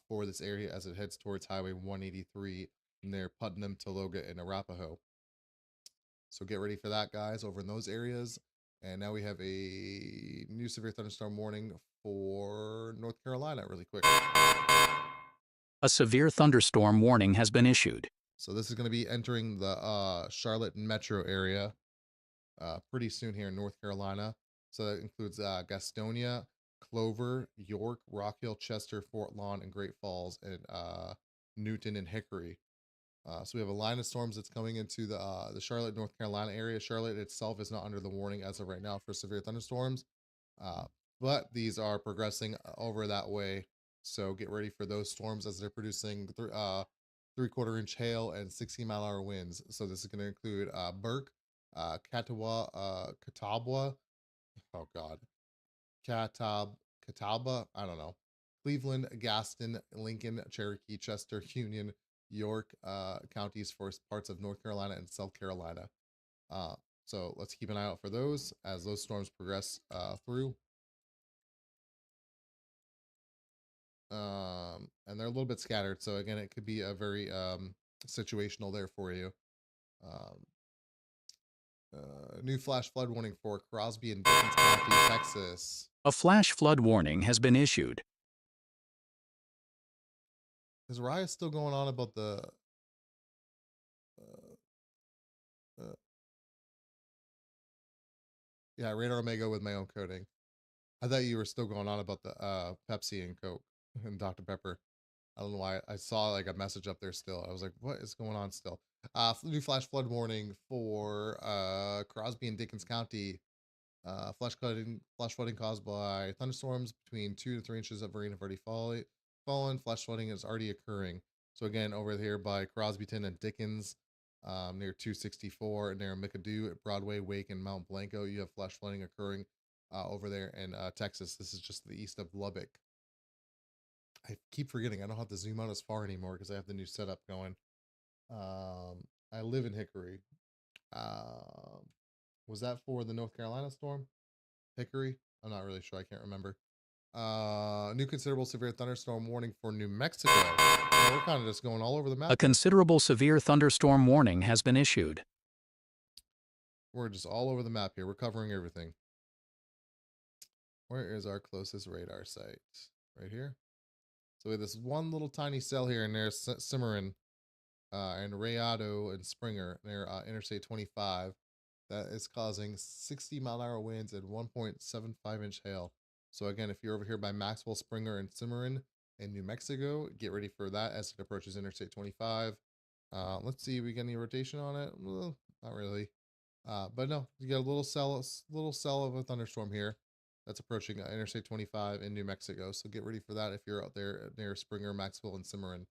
for this area as it heads towards Highway 183 near Putnam, Tologa, and Arapahoe. So get ready for that, guys, over in those areas. And now we have a new severe thunderstorm warning for North Carolina really quick. A severe thunderstorm warning has been issued. So this is going to be entering the Charlotte metro area pretty soon here in North Carolina. So that includes Gastonia, Clover, York, Rock Hill, Chester, Fort Lawn, and Great Falls, and Newton and Hickory. So we have a line of storms that's coming into the Charlotte, North Carolina area. Charlotte itself is not under the warning as of right now for severe thunderstorms, but these are progressing over that way. So get ready for those storms as they're producing 3/4-inch hail and 60-mile-an-hour winds. So this is going to include Burke, Catawba, oh God, Catawba, I don't know, Cleveland, Gaston, Lincoln, Cherokee, Chester, Union, York counties for parts of North Carolina and South Carolina. So let's keep an eye out for those as those storms progress through. And they're a little bit scattered, so again, it could be a very situational there for you. New flash flood warning for Crosby and Dickens County, Texas. A flash flood warning has been issued. Is Raya still going on about the yeah, Radar Omega with my own coding? I thought you were still going on about the Pepsi and Coke and Dr. Pepper. I don't know why. I saw like a message up there still. I was like, what is going on still? New flash flood warning for Crosby and Dickens County. Flash flooding caused by thunderstorms between 2 to 3 inches of rain have already fallen. Flash flooding is already occurring. So again, over here by Crosbyton and Dickens, near 264, near McAdoo at Broadway, Wake, and Mount Blanco, you have flash flooding occurring over there in Texas. This is just to the east of Lubbock. I keep forgetting I don't have to zoom out as far anymore because I have the new setup going. I live in Hickory. Was that for the North Carolina storm? Hickory? I'm not really sure. I can't remember. New considerable severe thunderstorm warning for New Mexico. We're kind of just going all over the map. A considerable severe thunderstorm warning has been issued. we're just all over the map here. We're covering everything. Where is our closest radar site? Right here. So we have this one little tiny cell here, and there's Cimarron and Rayado and Springer near Interstate 25 that is causing 60-mile-an-hour winds and 1.75-inch hail. So again, if you're over here by Maxwell, Springer, and Cimarron in New Mexico, get ready for that as it approaches Interstate 25. Let's see if we get any rotation on it. Well, not really. But no, you got a little cell of a thunderstorm here that's approaching Interstate 25 in New Mexico. So get ready for that if you're out there near Springer, Maxwell, and Cimarron.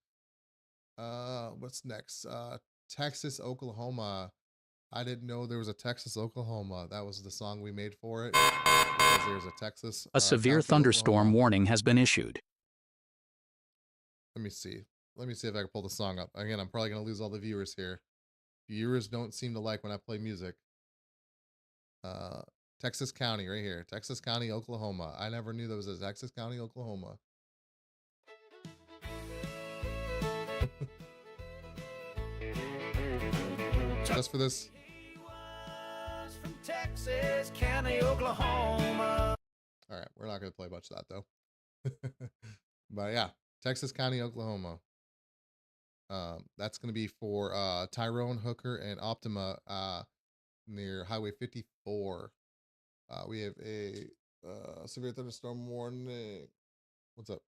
What's next? Texas, Oklahoma. I didn't know there was a Texas, Oklahoma. That was the song we made for it. Because there's a Texas. A severe county, thunderstorm Oklahoma. warning has been issued. Let me see. Let me see if I can pull the song up. Again, I'm probably going to lose all the viewers here. Viewers don't seem to like when I play music. Texas County right here. Texas County, Oklahoma. I never knew there was a Texas County, Oklahoma. Just for this. From Texas County, Oklahoma. All right, we're not going to play much of that though. But yeah, Texas County, Oklahoma. That's going to be for Tyrone, Hooker, and Optima near Highway 54. We have a severe thunderstorm warning. What's up?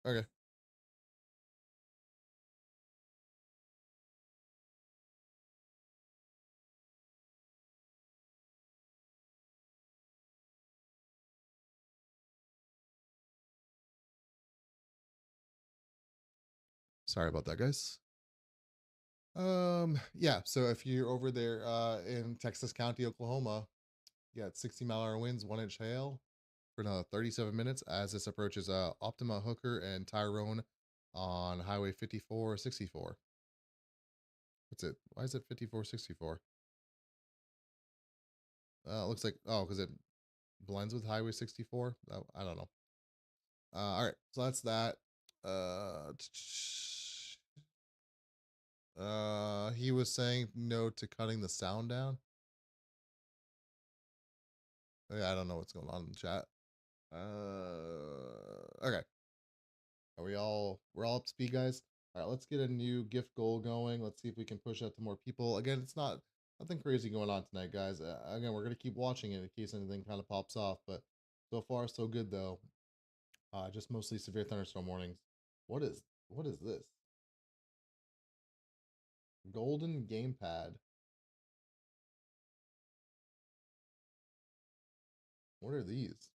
Okay. Sorry about that, guys. Yeah, so if you're over there in Texas County, Oklahoma, you got 60-mile-an-hour winds, 1-inch hail for another 37 minutes as this approaches Optima, Hooker, and Tyrone on Highway 5464. What's it? Why is it 5464? It looks like, oh, because it blends with Highway 64. I don't know. All right, so that's that. He was saying no to cutting the sound down. Yeah, I don't know what's going on in the chat. Okay. We're all up to speed, guys? All right, let's get a new gift goal going. Let's see if we can push out to more people. Again, it's nothing crazy going on tonight, guys. Again, we're gonna keep watching it in case anything kind of pops off, but so far so good though. Just mostly severe thunderstorm warnings. What is this? Golden gamepad. What are these?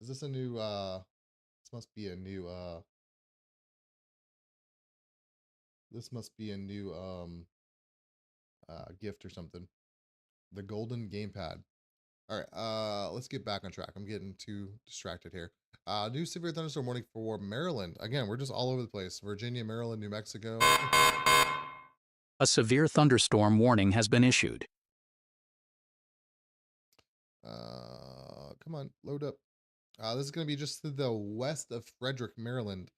Is this a new this must be a new gift or something. The golden gamepad. All right, let's get back on track. I'm getting too distracted here. New severe thunderstorm warning for Maryland. Again, we're just all over the place. Virginia, Maryland, New Mexico. A severe thunderstorm warning has been issued. Come on, load up. This is going to be just to the west of Frederick, Maryland.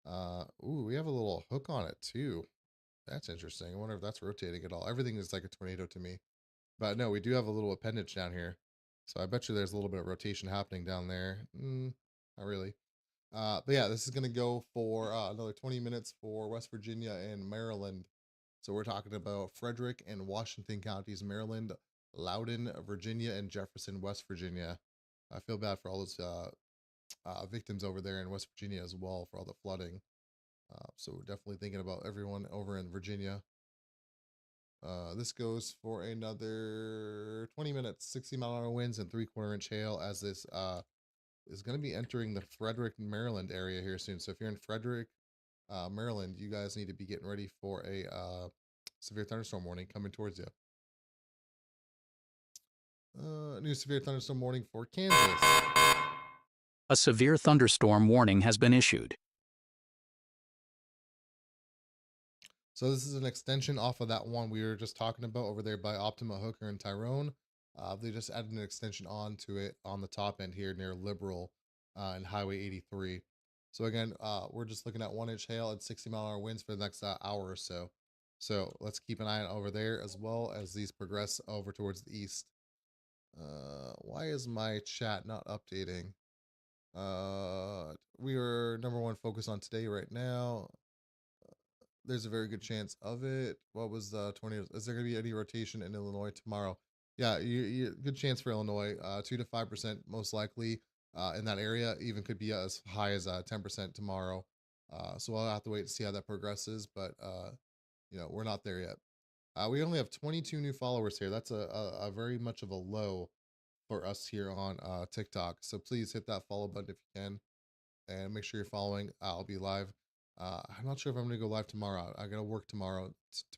Ooh, we have a little hook on it too. That's interesting. I wonder if that's rotating at all. Everything is like a tornado to me. But no, we do have a little appendage down here. So I bet you there's a little bit of rotation happening down there. Not really. But yeah, this is going to go for another 20 minutes for West Virginia and Maryland. So we're talking about Frederick and Washington counties, Maryland, Loudoun, Virginia, and Jefferson, West Virginia. I feel bad for all those victims over there in West Virginia as well for all the flooding. So we're definitely thinking about everyone over in Virginia. This goes for another 20 minutes, 60-mile-an-hour winds and 3/4-inch hail as this is going to be entering the Frederick, Maryland area here soon. So if you're in Frederick, Maryland, you guys need to be getting ready for a severe thunderstorm warning coming towards you. New severe thunderstorm warning for Kansas. A severe thunderstorm warning has been issued. So this is an extension off of that one we were just talking about over there by Optima, Hooker, and Tyrone. They just added an extension onto it on the top end here near Liberal and Highway 83. So again, we're just looking at 1-inch hail and 60-mile-an-hour winds for the next hour or so. So let's keep an eye on over there as well as these progress over towards the east. Why is my chat not updating? We are number one focus on today right now. There's a very good chance of it. What was the 20? Is there going to be any rotation in Illinois tomorrow? Yeah, good chance for Illinois. 2 to 5% most likely in that area. Even could be as high as 10% tomorrow. So I'll have to wait to see how that progresses. But we're not there yet. We only have 22 new followers here. That's a very much of a low for us here on TikTok. So please hit that follow button if you can, and make sure you're following. I'll be live. I'm not sure if I'm gonna go live tomorrow. I gotta work tomorrow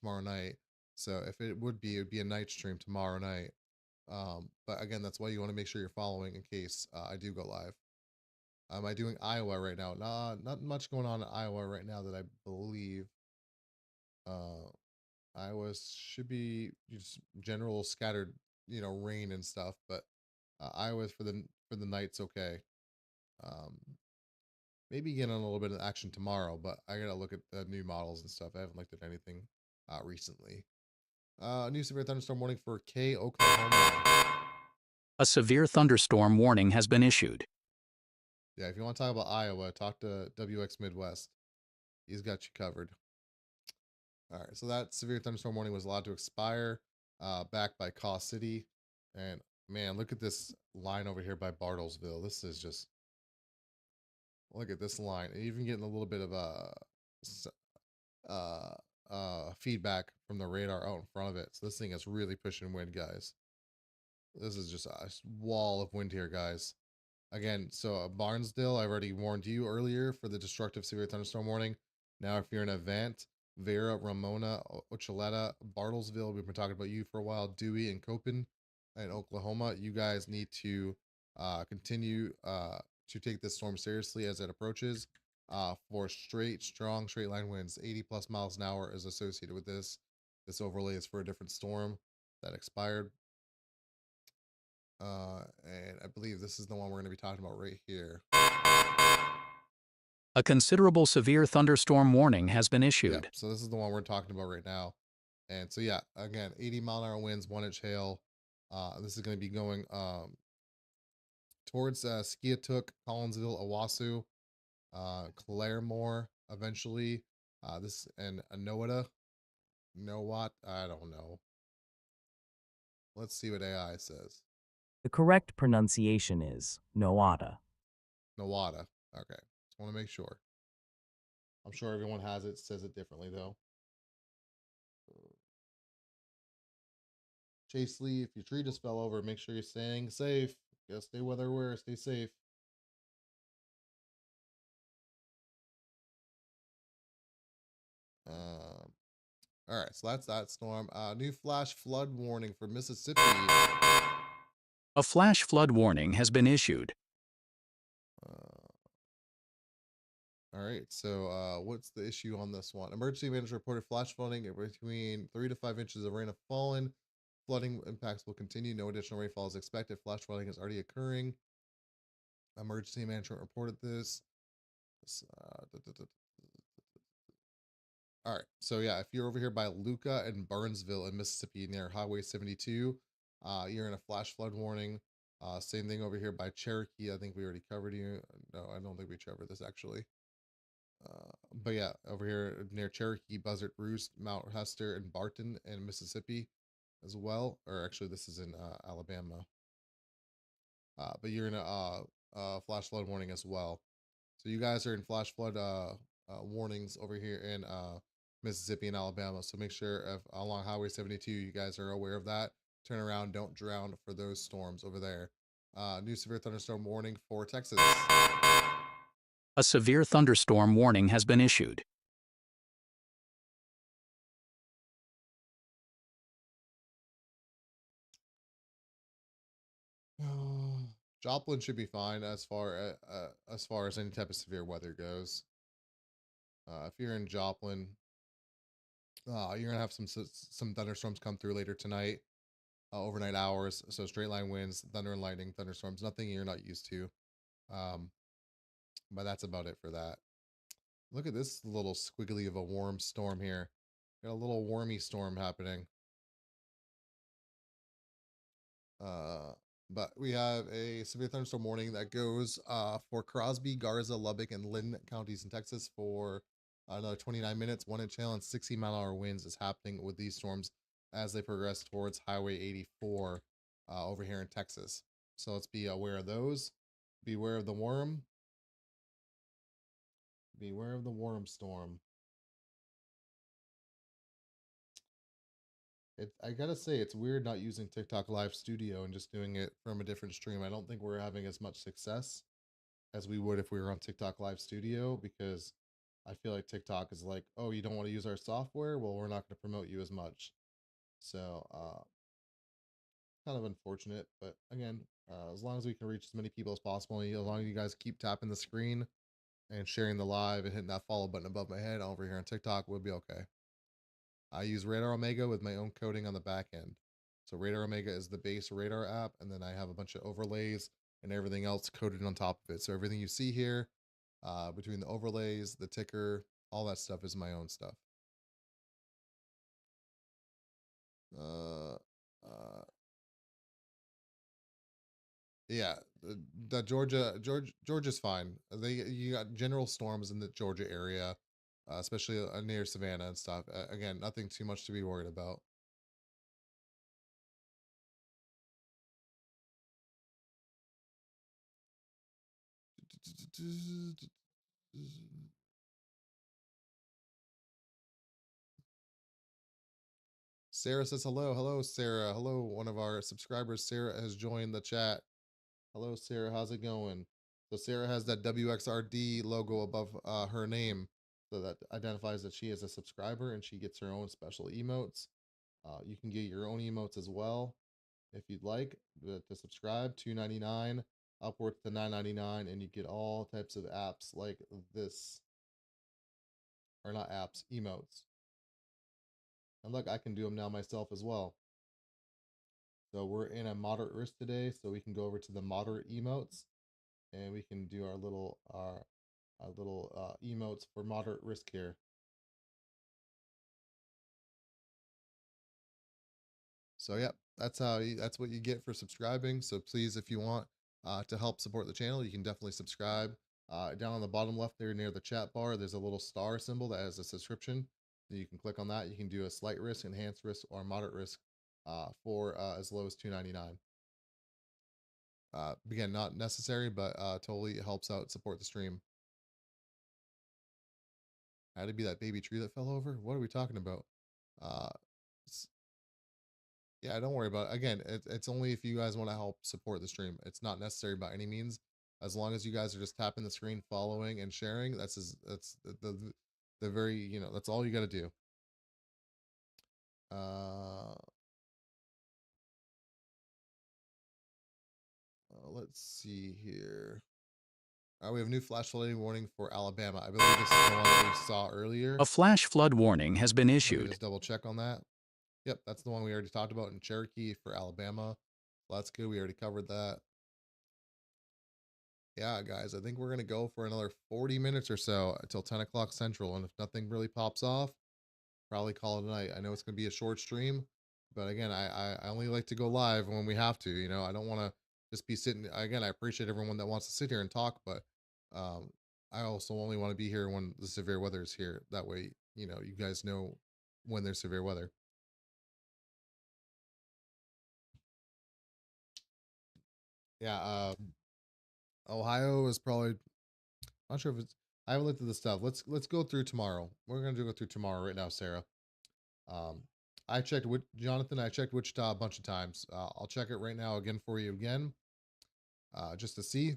night. So if it would be a night stream tomorrow night. But again, that's why you want to make sure you're following in case I do go live. Am I doing Iowa right now? Nah, not much going on in Iowa right now that I believe. Iowa should be just general scattered, rain and stuff. But Iowa for the night's okay. Maybe get on a little bit of action tomorrow, but I gotta look at the new models and stuff. I haven't looked at anything recently. New severe thunderstorm warning for K, Oklahoma. A severe thunderstorm warning has been issued. Yeah, if you want to talk about Iowa, talk to WX Midwest. He's got you covered. All right, so that severe thunderstorm warning was allowed to expire, backed by Caw City. And man, look at this line over here by Bartlesville. This is just, look at this line. Even getting a little bit of feedback from the radar out in front of it. So this thing is really pushing wind, guys. This is just a wall of wind here, guys. Again, so Barnesdale, I already warned you earlier for the destructive severe thunderstorm warning. Now, if you're in Avant, Vera, Ramona, Ochaleta, Bartlesville, we've been talking about you for a while, Dewey and Copen and Oklahoma, you guys need to continue to take this storm seriously as it approaches. For strong straight line winds, 80 plus miles an hour is associated with this. This overlay is for a different storm that expired. And I believe this is the one we're going to be talking about right here. A considerable severe thunderstorm warning has been issued. Yeah, so this is the one we're talking about right now. And so, yeah, again, 80 mile an hour winds, 1-inch hail. This is going to be going towards Skiatook, Collinsville, Owasso, Claremore, eventually. This and Nowata. Nowat, I don't know. Let's see what AI says. The correct pronunciation is Noata. Nowata. Okay. Just want to make sure. I'm sure everyone has it, says it differently though. Chase Lee, if your tree just fell over, make sure you're staying safe. Gotta stay weather-aware, stay safe. All right, so that's that storm. New flash flood warning for Mississippi. A flash flood warning has been issued. All right, so what's the issue on this one? Emergency manager reported flash flooding between 3 to 5 inches of rain have fallen. Flooding impacts will continue. No additional rainfall is expected. Flash flooding is already occurring. Emergency management reported this. All right, so yeah, if you're over here by Luca and Burnsville in Mississippi near Highway 72, you're in a flash flood warning. Same thing over here by Cherokee. I think we already covered you. No, I don't think we covered this actually. But yeah, over here near Cherokee, Buzzard Roost, Mount Hester, and Barton in Mississippi as well. Or actually, this is in Alabama. But you're in a flash flood warning as well. So you guys are in flash flood warnings over here in Mississippi and Alabama. So make sure if along Highway 72, you guys are aware of that. Turn around, don't drown for those storms over there. New severe thunderstorm warning for Texas. A severe thunderstorm warning has been issued. Joplin should be fine as far as any type of severe weather goes. If you're in Joplin, you're gonna have some thunderstorms come through later tonight, overnight hours. So straight line winds, thunder and lightning, thunderstorms, nothing you're not used to. But that's about it for that. Look at this little squiggly of a warm storm here. Got a little warmy storm happening. But we have a severe thunderstorm warning that goes for Crosby, Garza, Lubbock, and Lynn counties in Texas for another 29 minutes. 1-inch hail and 60-mile-an-hour winds is happening with these storms as they progress towards Highway 84 over here in Texas. So let's be aware of those. Beware of the worm. Beware of the worm storm. I gotta say, it's weird not using TikTok Live Studio and just doing it from a different stream. I don't think we're having as much success as we would if we were on TikTok Live Studio, because I feel like TikTok is like, oh, you don't want to use our software? Well, we're not going to promote you as much. So, kind of unfortunate, but again, as long as we can reach as many people as possible, and as long as you guys keep tapping the screen and sharing the live and hitting that follow button above my head over here on TikTok, we'll be okay. I use Radar Omega with my own coding on the back end. So Radar Omega is the base radar app, and then I have a bunch of overlays and everything else coded on top of it. So everything you see here, between the overlays, the ticker, all that stuff is my own stuff. Yeah, the Georgia's fine. You got general storms in the Georgia area, especially near Savannah and stuff. Again, nothing too much to be worried about. Sarah says hello. Hello, Sarah. Hello, one of our subscribers. Sarah has joined the chat. Hello, Sarah. How's it going? So Sarah has that WXRD logo above her name, so that identifies that she is a subscriber and she gets her own special emotes. You can get your own emotes as well if you'd like to subscribe. $2.99 upwards to $9.99, and you get all types of apps like this, or not apps, emotes. And look, I can do them now myself as well. So we're in a moderate risk today, so we can go over to the moderate emotes, and we can do our little emotes for moderate risk here. So yeah, that's what you get for subscribing. So please, if you want to help support the channel, you can definitely subscribe. Down on the bottom left there near the chat bar, there's a little star symbol that has a subscription. You can click on that. You can do a slight risk, enhanced risk, or moderate risk for as low as $2.99. Again, not necessary, but totally helps out support the stream. Had to be that baby tree that fell over. What are we talking about? Yeah, don't worry about it. Again, it's only if you guys want to help support the stream. It's not necessary by any means. As long as you guys are just tapping the screen, following and sharing, that's the very, that's all you got to do. Let's see here. We have new flash flooding warning for Alabama. I believe this is the one that we saw earlier. A flash flood warning has been Let me issued. just double check on that. Yep, that's the one we already talked about in Cherokee for Alabama. Well, that's good. We already covered that. Yeah, guys, I think we're going to go for another 40 minutes or so until 10 o'clock Central. And if nothing really pops off, probably call it a night. I know it's going to be a short stream, but again, I only like to go live when we have to. I don't want to just be sitting. Again, I appreciate everyone that wants to sit here and talk, but I also only want to be here when the severe weather is here. That way, you guys know when there's severe weather. Yeah, Ohio is probably, not sure if it's, I haven't looked at the stuff. Let's go through tomorrow. We're gonna go through tomorrow right now, Sarah. I checked with Jonathan. I checked Wichita a bunch of times. I'll check it right now again for you again, just to see.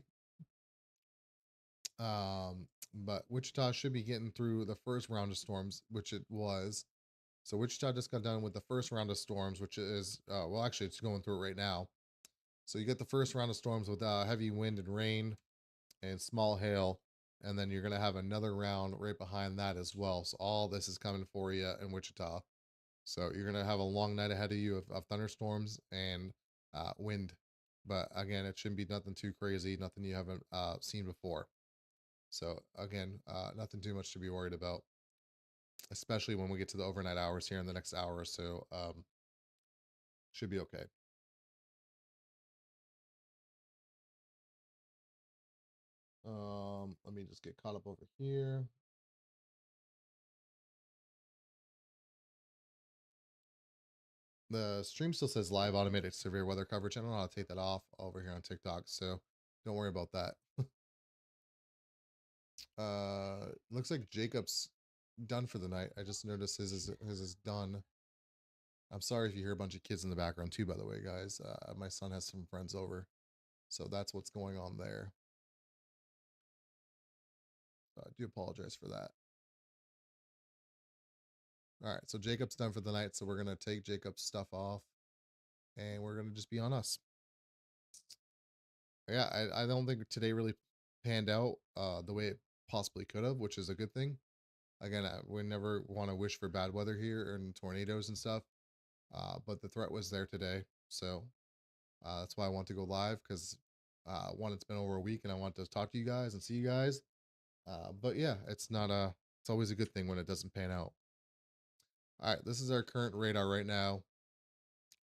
But Wichita should be getting through the first round of storms, which it was. So Wichita just got done with the first round of storms, which is well, actually, it's going through it right now. So you get the first round of storms with heavy wind and rain and small hail, and then you're going to have another round right behind that as well. So all this is coming for you in Wichita. So you're going to have a long night ahead of you of thunderstorms and wind. But again, it shouldn't be nothing too crazy, nothing you haven't seen before. So again, nothing too much to be worried about. especially when we get to the overnight hours here in the next hour or so. Should be okay. Let me just get caught up over here. The stream still says live automated severe weather coverage. I don't know how to take that off over here on TikTok, so don't worry about that. Looks like Jacob's done for the night. I just noticed his is done. I'm sorry if you hear a bunch of kids in the background too, by the way, guys. My son has some friends over, so that's what's going on there. I do apologize for that. All right, so Jacob's done for the night, so we're gonna take Jacob's stuff off, and we're gonna just be on us. Yeah, I don't think today really panned out the way it possibly could have, which is a good thing. Again, we never want to wish for bad weather here and tornadoes and stuff, but the threat was there today, so that's why I want to go live, because one, it's been over a week, and I want to talk to you guys and see you guys. But yeah, it's always a good thing when it doesn't pan out. All right, this is our current radar right now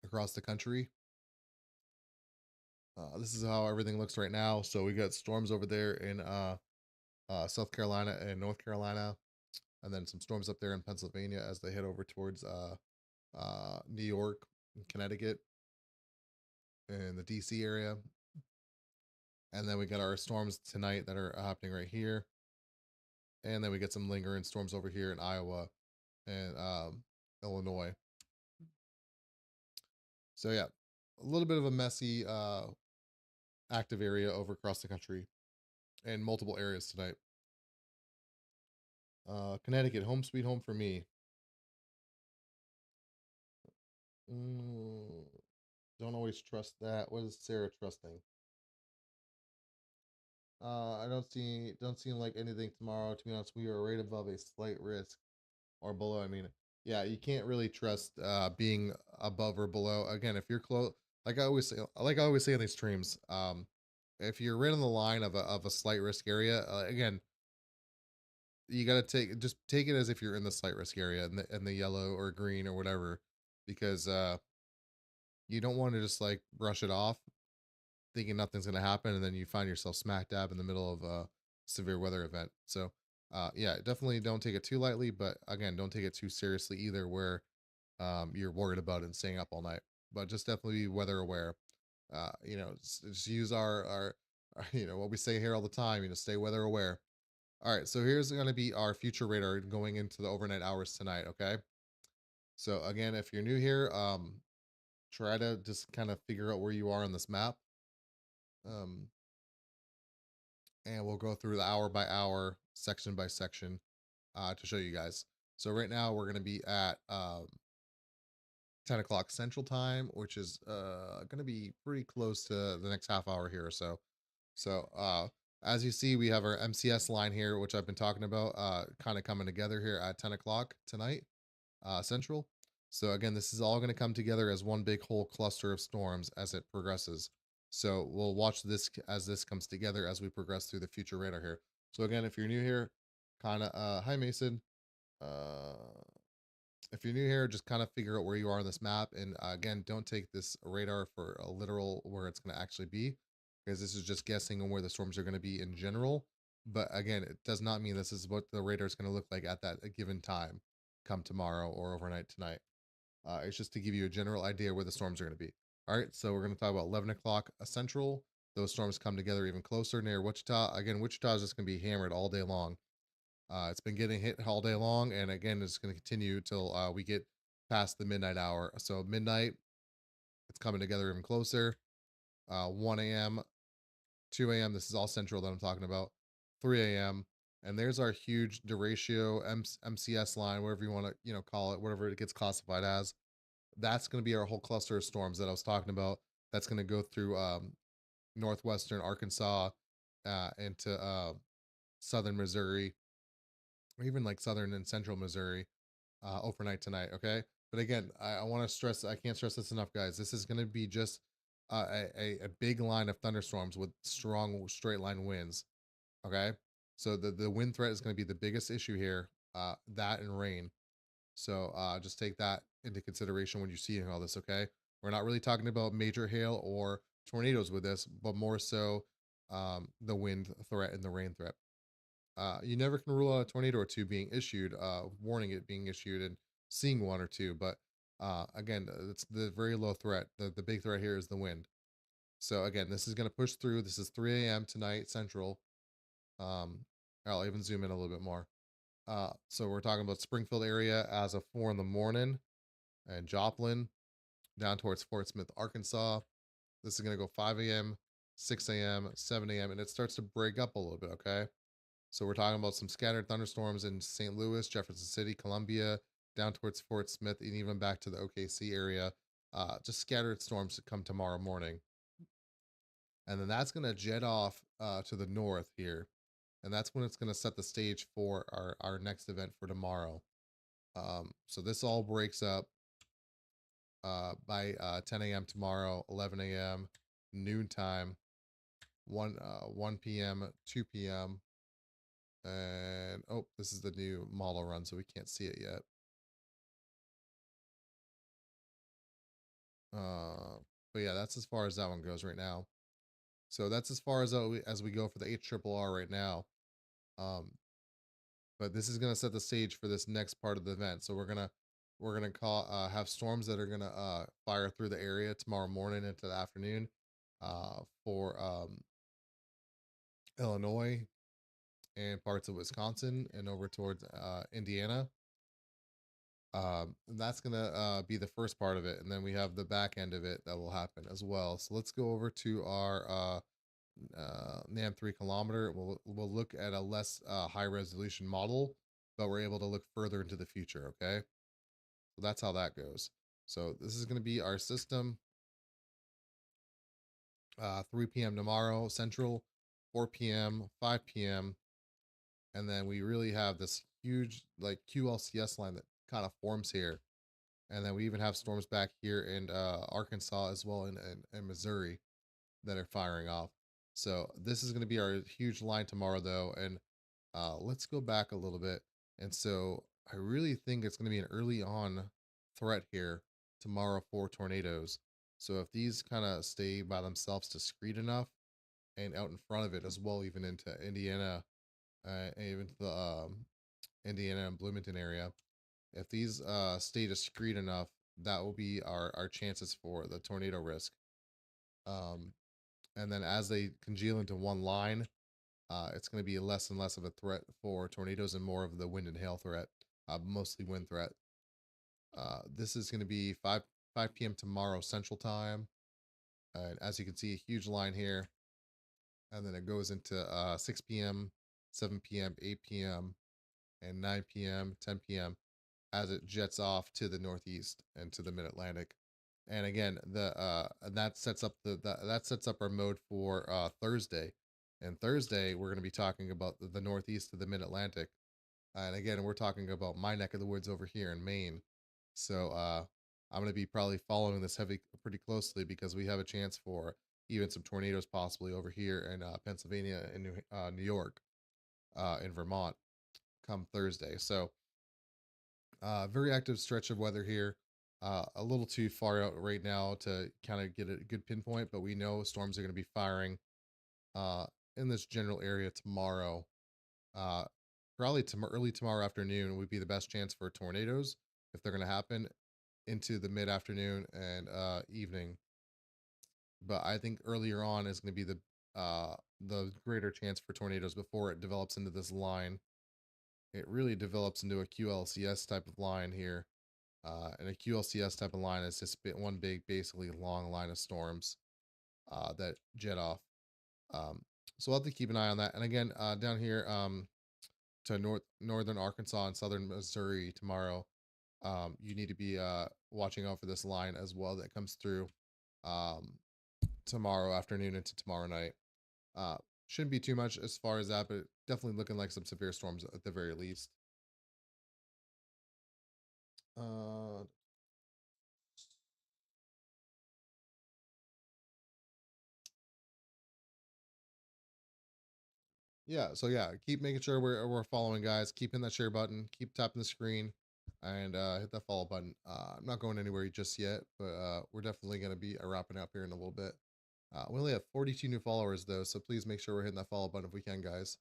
across the country. This is how everything looks right now. So we got storms over there in South Carolina and North Carolina, and then some storms up there in Pennsylvania as they head over towards New York, and Connecticut, and the DC area. And then we got our storms tonight that are happening right here. And then we get some lingering storms over here in Iowa and Illinois. So yeah, a little bit of a messy active area over across the country and multiple areas tonight. Connecticut, home sweet home for me. Don't always trust that. What is Sarah trusting? I don't seem like anything tomorrow. To be honest, we are right above a slight risk or below. I mean, yeah, you can't really trust being above or below. Again, if you're close, like I always say in these streams, if you're right on the line of a slight risk area, again, you got to take it as if you're in the slight risk area in the yellow or green or whatever, because you don't want to just like brush it off thinking nothing's going to happen, and then you find yourself smack dab in the middle of a severe weather event. So yeah, definitely don't take it too lightly, but again, don't take it too seriously either, where you're worried about it and staying up all night. But just definitely be weather aware. Just use our what we say here all the time, stay weather aware. All right, so here's going to be our future radar going into the overnight hours tonight. Okay, so again, if you're new here, try to just kind of figure out where you are on this map. And we'll go through the hour by hour, section by section, to show you guys. So right now we're going to be at 10 o'clock Central Time, which is going to be pretty close to the next half hour here or so. So as you see, we have our MCS line here, which I've been talking about, kind of coming together here at 10 o'clock tonight, Central. So again, this is all going to come together as one big whole cluster of storms as it progresses. So we'll watch this as this comes together as we progress through the future radar here. So again, if you're new here, hi Mason. If you're new here, just kind of figure out where you are on this map. And again, don't take this radar for a literal where it's going to actually be, because this is just guessing on where the storms are going to be in general. But again, it does not mean this is what the radar is going to look like at that given time, come tomorrow or overnight tonight. It's just to give you a general idea where the storms are going to be. All right, so we're going to talk about 11 o'clock Central. Those storms come together even closer near Wichita. Again, Wichita is just going to be hammered all day long. It's been getting hit all day long, and again, it's going to continue till we get past the midnight hour. So midnight, it's coming together even closer. 1 a.m., 2 a.m., this is all Central that I'm talking about. 3 a.m., and there's our huge derecho MCS line, whatever you want to call it, whatever it gets classified as. That's going to be our whole cluster of storms that I was talking about. That's going to go through northwestern Arkansas into southern Missouri, or even like southern and central Missouri overnight tonight. Okay, but again, I want to stress, I can't stress this enough, guys. This is going to be just a big line of thunderstorms with strong straight line winds. Okay, so the wind threat is going to be the biggest issue here. that and rain. So just take that into consideration when you're seeing all this. Okay, we're not really talking about major hail or tornadoes with this, but more so the wind threat and the rain threat. You never can rule out a tornado or two being issued, warning it being issued, and seeing one or two. But again, it's the very low threat. The big threat here is the wind. So again, this is going to push through. This is 3 a.m. tonight Central. Um, I'll even zoom in a little bit more. So we're talking about Springfield area as of 4 in the morning, and Joplin down towards Fort Smith, Arkansas. This is going to go 5 a.m., 6 a.m., 7 a.m., and it starts to break up a little bit. Okay. So we're talking about some scattered thunderstorms in St. Louis, Jefferson City, Columbia, down towards Fort Smith, and even back to the OKC area. Just scattered storms to come tomorrow morning. And then that's going to jet off to the north here. And that's when it's going to set the stage for our next event for tomorrow. So this all breaks up by 10 a.m. tomorrow, 11 a.m., noontime, 1 p.m., 2 p.m., and oh, this is the new model run, so we can't see it yet. But yeah, that's as far as that one goes right now. So that's as far as we go for the HRRR right now. But this is gonna set the stage for this next part of the event. So we're gonna have storms that are gonna fire through the area tomorrow morning into the afternoon for Illinois and parts of Wisconsin and over towards Indiana. And that's gonna be the first part of it, and then we have the back end of it that will happen as well. So let's go over to our NAM 3 kilometer. We'll look at a less high resolution model, but we're able to look further into the future. Okay, so that's how that goes. So this is going to be our system. 3 p.m. tomorrow Central, 4 p.m., 5 p.m., and then we really have this huge like QLCS line that kind of forms here. And then we even have storms back here in Arkansas as well, in Missouri, that are firing off. So this is going to be our huge line tomorrow, though. And let's go back a little bit. And so I really think it's going to be an early on threat here tomorrow for tornadoes. So if these kind of stay by themselves discreet enough and out in front of it as well, even into Indiana, and even to the Indiana and Bloomington area, if these stay discreet enough, that will be our chances for the tornado risk. Um, and then as they congeal into one line, it's going to be less and less of a threat for tornadoes and more of the wind and hail threat, mostly wind threat. This is going to be 5 p.m. tomorrow Central Time. And as you can see, a huge line here. And then it goes into 6 p.m., 7 p.m., 8 p.m., and 9 p.m., 10 p.m. as it jets off to the northeast and to the mid-Atlantic. And again, that sets up that sets up our mode for Thursday. And Thursday, we're going to be talking about the northeast of the mid-Atlantic. And again, we're talking about my neck of the woods over here in Maine. So I'm going to be probably following this pretty closely, because we have a chance for even some tornadoes possibly over here in Pennsylvania and New York, in Vermont come Thursday. So very active stretch of weather here. A little too far out right now to kind of get a good pinpoint, but we know storms are going to be firing uh, in this general area tomorrow. Uh, Probably early tomorrow afternoon would be the best chance for tornadoes, if they're going to happen, into the mid afternoon and evening. But I think earlier on is going to be the greater chance for tornadoes before it develops into this line. It really develops into a QLCS type of line here. And a QLCS type of line is just one big, basically long line of storms that jet off. So we'll have to keep an eye on that. And again, down here to northern Arkansas and southern Missouri tomorrow, you need to be watching out for this line as well that comes through tomorrow afternoon into tomorrow night. Shouldn't be too much as far as that, but definitely looking like some severe storms at the very least. Yeah, so yeah, keep making sure we're following, guys. Keep hitting that share button, keep tapping the screen, and hit that follow button. I'm not going anywhere just yet, but we're definitely gonna be wrapping up here in a little bit. We only have 42 new followers though, so please make sure we're hitting that follow button if we can, guys.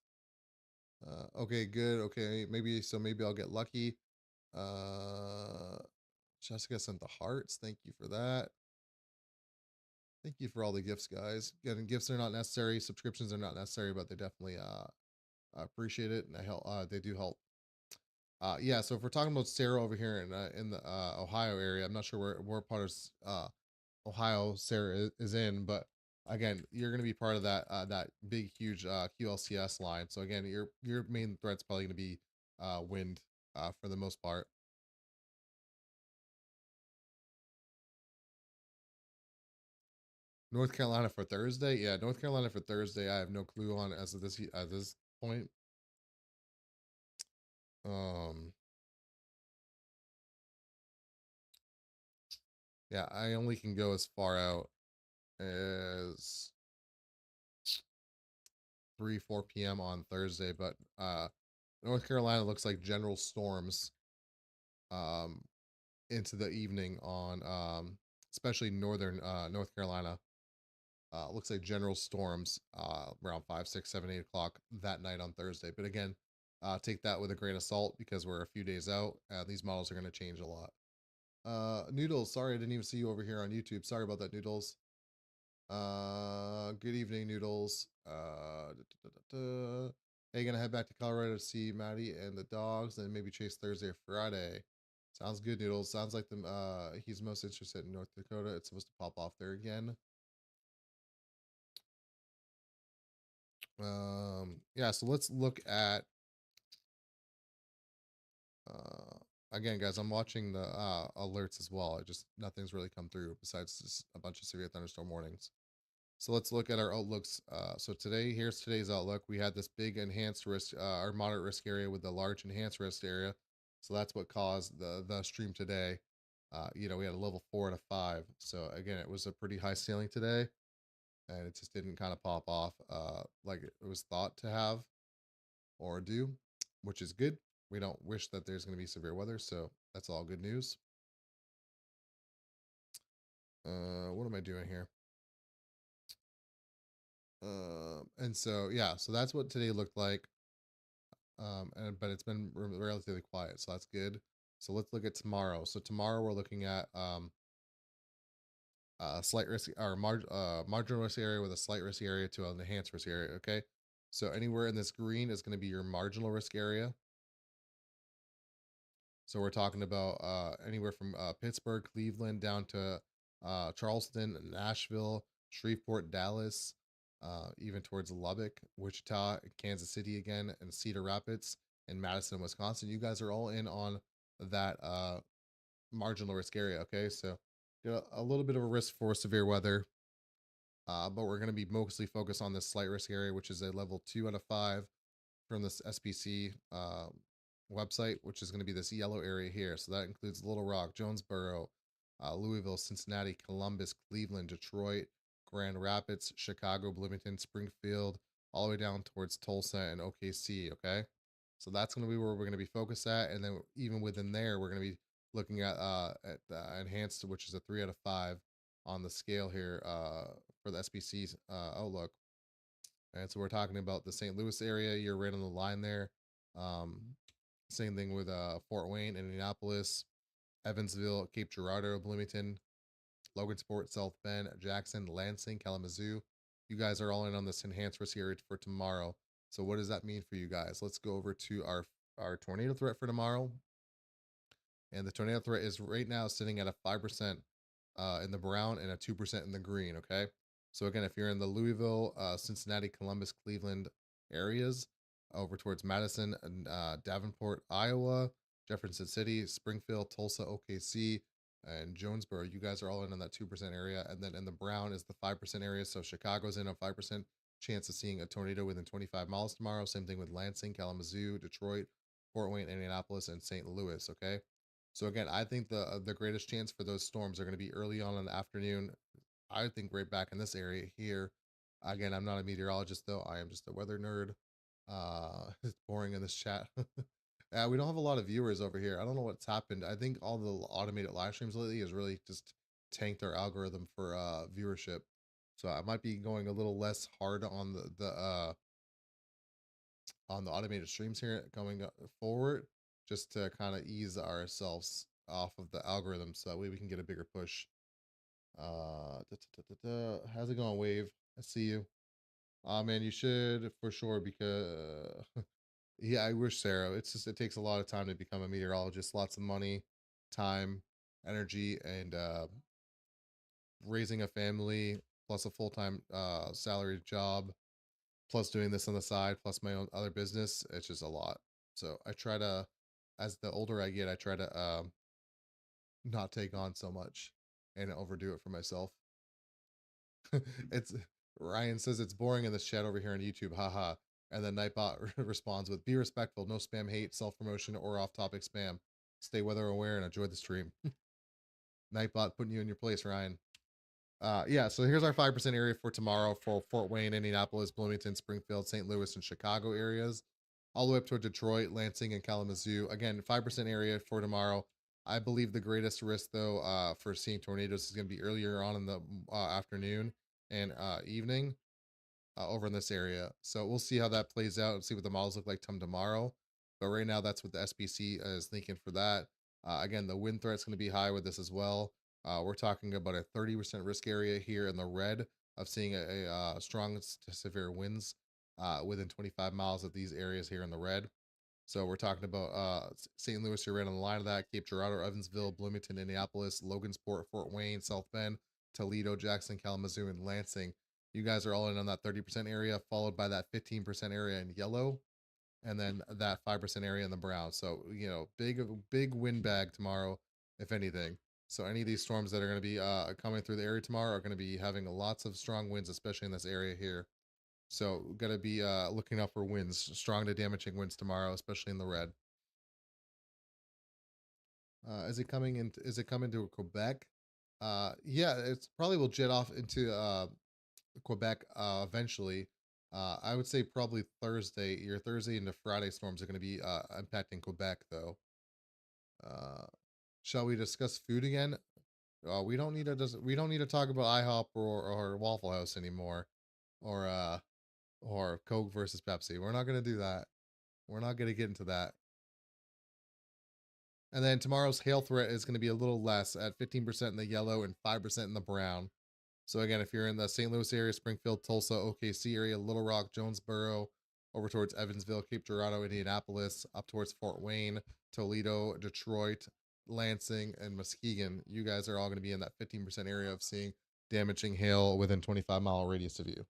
Okay, good. Okay, maybe I'll get lucky. Uh, Jessica sent the hearts. Thank you for that. Thank you for all the gifts, guys. Getting gifts are not necessary. Subscriptions are not necessary, but they definitely I appreciate it, and they do help. Yeah. So if we're talking about Sarah over here in the Ohio area, I'm not sure where part of Ohio Sarah is in, but again, you're going to be part of that big huge QLCS line. So again, your main threat's probably going to be wind for the most part. North Carolina for Thursday, yeah, North Carolina for Thursday. I have no clue on as of this at this point. Um, yeah, I only can go as far out as 3 4 p.m. on Thursday, but North Carolina looks like general storms um into the evening on especially northern North Carolina. Looks like general storms around 5 6 7 8 o'clock that night on Thursday. But again, take that with a grain of salt because we're a few days out and these models are going to change a lot. Noodles, sorry I didn't even see you over here on YouTube. Sorry about that, Noodles. Good evening, Noodles. Hey, gonna head back to Colorado to see Maddie and the dogs, and maybe chase Thursday or Friday. Sounds good, Noodles. Sounds like he's most interested in North Dakota. It's supposed to pop off there again. Yeah, so let's look at uh again, guys. I'm watching the alerts as well. I just nothing's really come through besides just a bunch of severe thunderstorm warnings. So let's look at our outlooks. So here's today's outlook. We had this big enhanced risk, or moderate risk area with the large enhanced risk area. So that's what caused the stream today. We had a level 4 and a 5. So again, it was a pretty high ceiling today, and it just didn't kind of pop off like it was thought to have or do, which is good. We don't wish that there's going to be severe weather, so that's all good news. What am I doing here? And so yeah, so that's what today looked like. But it's been relatively quiet, so that's good. So let's look at tomorrow. So tomorrow we're looking at slight risk or marginal risk area with a slight risk area to an enhanced risk area. Okay, so anywhere in this green is going to be your marginal risk area. So we're talking about anywhere from Pittsburgh, Cleveland, down to Charleston, Nashville, Shreveport, Dallas, even towards Lubbock, Wichita, Kansas City again, and Cedar Rapids and Madison, Wisconsin. You guys are all in on that marginal risk area. Okay, so a little bit of a risk for severe weather, but we're going to be mostly focused on this slight risk area, which is a level 2 out of 5 from this SPC website, which is going to be this yellow area here. So that includes Little Rock, Jonesboro, Louisville, Cincinnati, Columbus, Cleveland, Detroit, Grand Rapids, Chicago, Bloomington, Springfield, all the way down towards Tulsa and OKC. Okay, so that's going to be where we're going to be focused at, and then even within there, we're going to be looking at enhanced, which is a 3 out of 5 on the scale here for the SPC outlook. And so we're talking about the St. Louis area. You're right on the line there. Um, Same thing with Fort Wayne, Indianapolis, Evansville, Cape Girardeau, Bloomington, Logansport, South Bend, Jackson, Lansing, Kalamazoo. You guys are all in on this enhanced risk area for tomorrow. So what does that mean for you guys? Let's go over to our tornado threat for tomorrow. And the tornado threat is right now sitting at a 5% in the brown and a 2% in the green. Okay. So again, if you're in the Louisville, Cincinnati, Columbus, Cleveland areas, over towards Madison and Davenport, Iowa, Jefferson City, Springfield, Tulsa, OKC, and Jonesboro, you guys are all in on that 2% area. And then in the brown is the 5% area. So Chicago's in a 5% chance of seeing a tornado within 25 miles tomorrow. Same thing with Lansing, Kalamazoo, Detroit, Fort Wayne, Indianapolis, and St. Louis. Okay. So again, I think the greatest chance for those storms are going to be early on in the afternoon. I think right back in this area here. Again, I'm not a meteorologist though. I am just a weather nerd. It's boring in this chat. Yeah, we don't have a lot of viewers over here. I don't know what's happened. I think all the automated live streams lately has really just tanked our algorithm for viewership. So I might be going a little less hard on the automated streams here going forward, just to kind of ease ourselves off of the algorithm, so that way we can get a bigger push. How's it going, Wave? I see you. Man, you should for sure, because yeah, I wish, Sarah. It's just, it takes a lot of time to become a meteorologist. Lots of money, time, energy, and raising a family, plus a full-time salaried job, plus doing this on the side, plus my own other business. It's just a lot. So I try to, as the older I get, I try to not take on so much and overdo it for myself. It's Ryan says it's boring in this chat over here on YouTube. Haha. And then Nightbot responds with, be respectful, no spam, hate, self-promotion, or off-topic spam. Stay weather aware and enjoy the stream. Nightbot putting you in your place, Ryan. Yeah, so here's our 5% area for tomorrow for Fort Wayne, Indianapolis, Bloomington, Springfield, St. Louis, and Chicago areas, all the way up to Detroit, Lansing, and Kalamazoo. Again, 5% area for tomorrow. I believe the greatest risk, though, for seeing tornadoes is going to be earlier on in the afternoon and evening over in this area. So we'll see how that plays out and see what the models look like tomorrow. But right now, that's what the SPC is thinking for that. Again, the wind threat's going to be high with this as well. We're talking about a 30% risk area here in the red of seeing a strong to severe winds within 25 miles of these areas here in the red. So we're talking about St. Louis, you're right on the line of that, Cape Girardeau, Evansville, Bloomington, Indianapolis, Logansport, Fort Wayne, South Bend, Toledo, Jackson, Kalamazoo, and Lansing. You guys are all in on that 30% area, followed by that 15% area in yellow, and then that 5% area in the brown. So, you know, big wind bag tomorrow, if anything. So any of these storms that are going to be coming through the area tomorrow are going to be having lots of strong winds, especially in this area here. So got to be looking out for winds, strong to damaging winds tomorrow, especially in the red. Is it coming in? Is it coming to Quebec? Yeah, it's probably will jet off into Quebec eventually. I would say probably Thursday. Your Thursday into Friday storms are going to be impacting Quebec, though. Uh, shall we discuss food again? We don't need to. We don't need to talk about IHOP or Waffle House anymore, or Coke versus Pepsi. We're not going to do that. We're not going to get into that. And then tomorrow's hail threat is going to be a little less at 15% in the yellow and 5% in the brown. So again, if you're in the St. Louis area, Springfield, Tulsa, OKC area, Little Rock, Jonesboro, over towards Evansville, Cape Girardeau, Indianapolis, up towards Fort Wayne, Toledo, Detroit, Lansing, and Muskegon, you guys are all going to be in that 15% area of seeing damaging hail within 25-mile radius of you.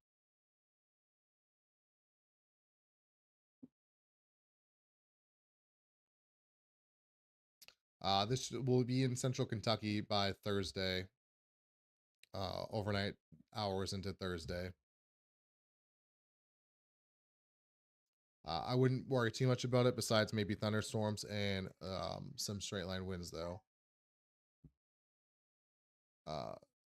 This will be in central Kentucky by Thursday, overnight hours into Thursday. I wouldn't worry too much about it, besides maybe thunderstorms and some straight line winds, though.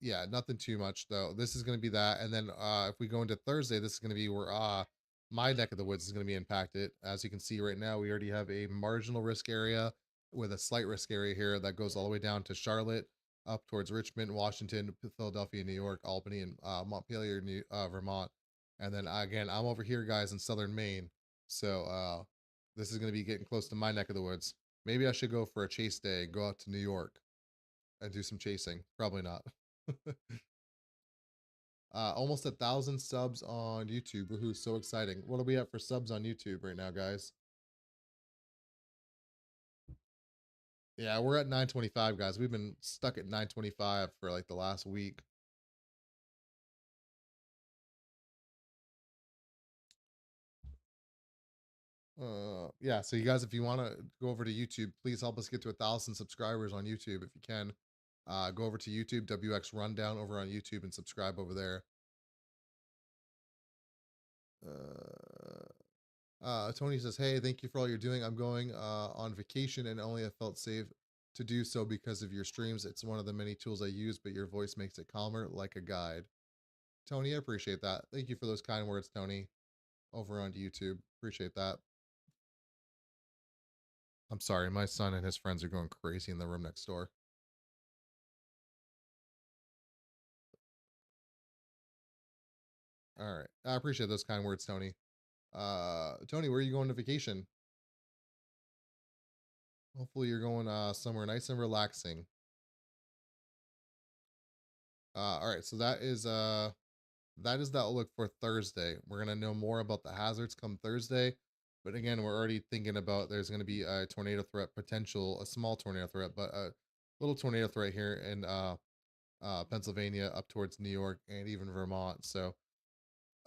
Yeah, nothing too much, though. This is going to be that. And then if we go into Thursday, this is going to be where my neck of the woods is going to be impacted. As you can see right now, we already have a marginal risk area with a slight risk area here that goes all the way down to Charlotte, up towards Richmond, Washington, Philadelphia, New York, Albany, and Montpelier, Vermont. And then again, I'm over here, guys, in southern Maine. So this is going to be getting close to my neck of the woods. Maybe I should go for a chase day, go out to New York and do some chasing. Probably not. Almost 1,000 subs on YouTube. Woohoo, so exciting. What are we at for subs on YouTube right now, guys? Yeah, we're at 925, guys. We've been stuck at 925 for like the last week. Yeah, so you guys, if you want to go over to YouTube, please help us get to 1,000 subscribers on YouTube if you can. Go over to YouTube, WX Rundown over on YouTube, and subscribe over there. Tony says, hey, thank you for all you're doing. I'm going on vacation and only have felt safe to do so because of your streams. It's one of the many tools I use, but your voice makes it calmer, like a guide. Tony, I appreciate that. Thank you for those kind words, Tony. over on YouTube. Appreciate that. I'm sorry, my son and his friends are going crazy in the room next door. All right. I appreciate those kind words, Tony. Tony, where are you going to vacation? Hopefully you're going somewhere nice and relaxing. All right, so that is the outlook for Thursday. We're gonna know more about the hazards come Thursday. But again, we're already thinking about there's gonna be a tornado threat potential, a small tornado threat, but a little tornado threat here in Pennsylvania up towards New York and even Vermont. So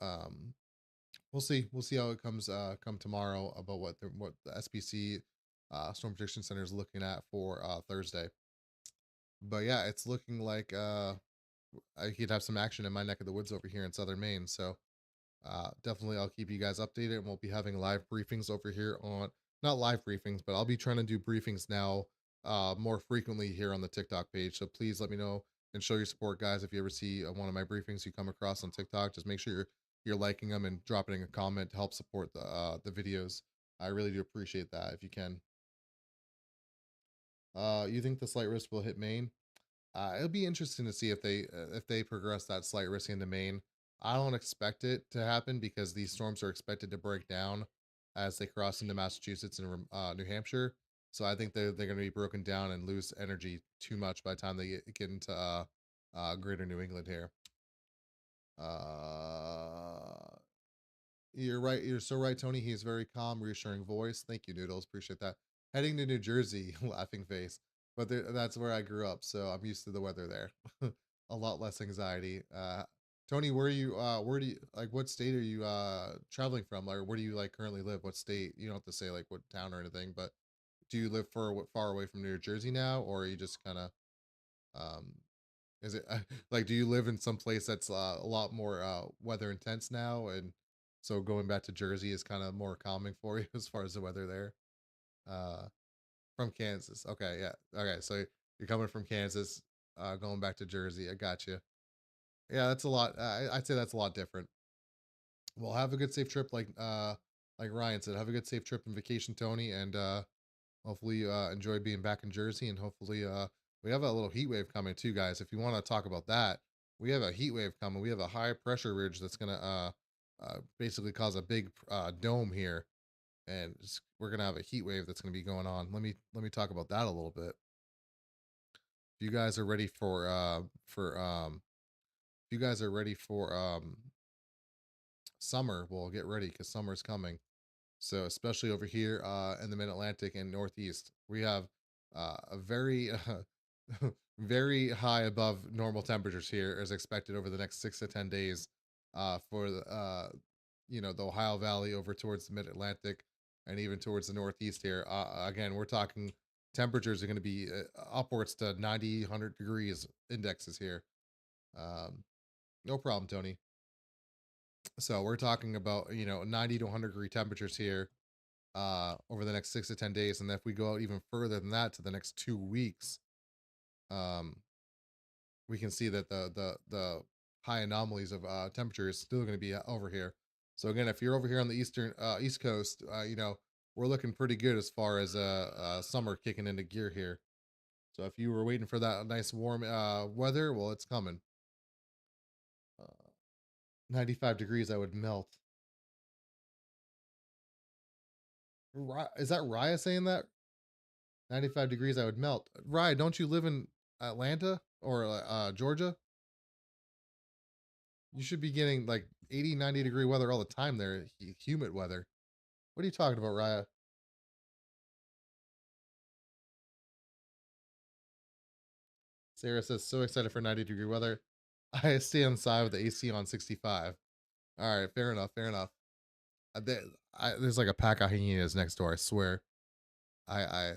um we'll see. We'll see how it comes come tomorrow about what the SPC Storm Prediction Center is looking at for Thursday. But yeah, it's looking like I could have some action in my neck of the woods over here in southern Maine. So definitely I'll keep you guys updated, and we'll be having live briefings over here on, not live briefings, but I'll be trying to do briefings now more frequently here on the TikTok page. So please let me know and show your support, guys. If you ever see one of my briefings you come across on TikTok, just make sure you're liking them and dropping a comment to help support the videos. I really do appreciate that if you can. You think the slight risk will hit Maine? It'll be interesting to see if they progress that slight risk into Maine. I don't expect it to happen because these storms are expected to break down as they cross into Massachusetts and New Hampshire. So I think they're going to be broken down and lose energy too much by the time they get into greater New England here. You're right. You're so right, Tony. He's very calm, reassuring voice. Thank you, Noodles. Appreciate that. Heading to New Jersey, laughing face. But that's where I grew up, so I'm used to the weather there. A lot less anxiety. Tony, where do you like? What state are you traveling from? Or where do you like currently live? What state? You don't have to say like what town or anything, but do you live far away from New Jersey now, or are you just kind of um? Is it like do you live in some place that's a lot more weather intense now, and so going back to Jersey is kind of more calming for you as far as the weather there? Uh, from Kansas. Okay, yeah. Okay, so you're coming from Kansas, going back to Jersey. I got you. Yeah, that's a lot. I'd say that's a lot different. Well, have a good safe trip, like Ryan said. Have a good safe trip and vacation, Tony, and hopefully you enjoy being back in Jersey, and hopefully we have a little heat wave coming too, guys. If you want to talk about that, we have a heat wave coming. We have a high pressure ridge that's gonna basically cause a big dome here, and we're gonna have a heat wave that's gonna be going on. Let me talk about that a little bit. If you guys are ready if you guys are ready for summer, well, get ready because summer's coming. So especially over here in the Mid-Atlantic and Northeast, we have a very very high above normal temperatures here is expected over the next 6 to 10 days for the the Ohio Valley over towards the Mid-Atlantic and even towards the Northeast here. Again, we're talking temperatures are going to be upwards to 90, 100 degrees indexes here. Um, no problem, Tony. So we're talking about 90 to 100 degree temperatures here over the next 6 to 10 days, and if we go out even further than that to the next 2 weeks, um, we can see that the high anomalies of temperature is still going to be over here. So again, if you're over here on the East Coast, we're looking pretty good as far as summer kicking into gear here. So if you were waiting for that nice warm weather, well, it's coming. 95 degrees, I would melt. Is that Raya saying that? 95 degrees, I would melt. Raya, don't you live in Atlanta or Georgia? You should be getting like 80, 90 degree weather all the time there, humid weather. What are you talking about, Raya? Sarah says, so excited for 90-degree weather. I stay inside with the AC on 65. All right, fair enough, fair enough. There's like a pack of hyenas next door, I swear. I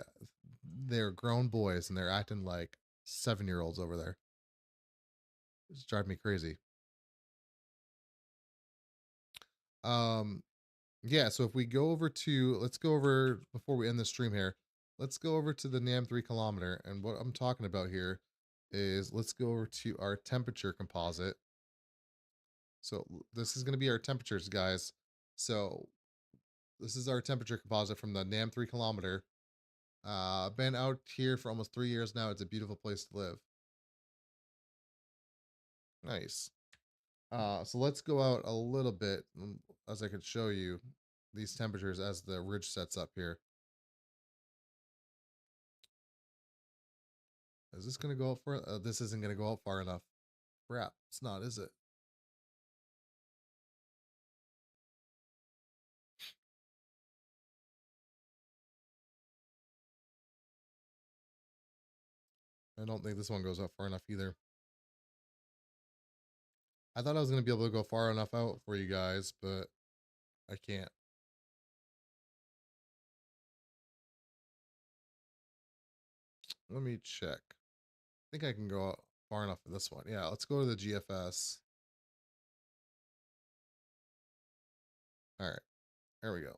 they're grown boys and they're acting like 7-year-olds over there. It's driving me crazy. Yeah, so if we go over to, let's go over, before we end the stream here, let's go over to the NAM 3 kilometer. And what I'm talking about here is let's go over to our temperature composite. So this is going to be our temperatures, guys, So this is our temperature composite from the NAM 3 kilometer. Been out here for almost 3 years now. It's a beautiful place to live. Nice. So let's go out a little bit as I could show you these temperatures as the ridge sets up here. Is this going to go up for? This isn't going to go up far enough. Crap, it's not, is it? I don't think this one goes up far enough either. I thought I was going to be able to go far enough out for you guys, but I can't. Let me check. I think I can go out far enough for this one. Yeah, let's go to the GFS. All right, there we go.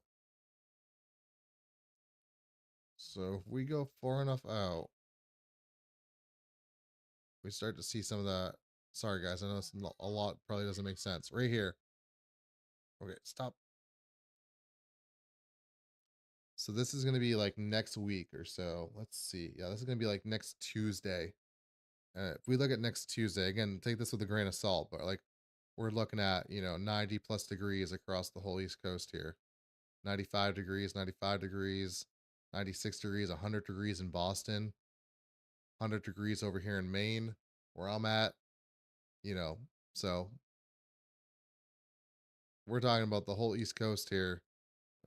So if we go far enough out, we start to see some of that. Sorry, guys. I know it's a lot probably doesn't make sense. Right here. Okay, stop. So this is going to be like next week or so. Let's see. Yeah, this is going to be like next Tuesday. If we look at next Tuesday, again, take this with a grain of salt, but like we're looking at, 90 plus degrees across the whole East Coast here. 95 degrees, 95 degrees, 96 degrees, 100 degrees in Boston, 100 degrees over here in Maine, where I'm at, so we're talking about the whole East Coast here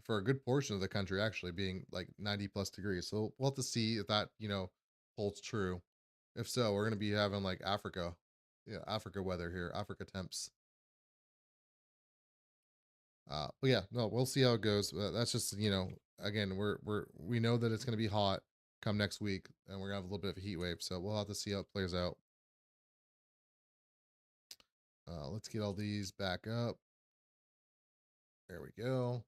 for a good portion of the country actually being like 90 plus degrees. So we'll have to see if that, holds true. If so, we're going to be having like Africa weather here, Africa temps. But yeah, no, we'll see how it goes. That's just, again, we know that it's going to be hot come next week and we're going to have a little bit of a heat wave. So we'll have to see how it plays out. Let's get all these back up. There we go.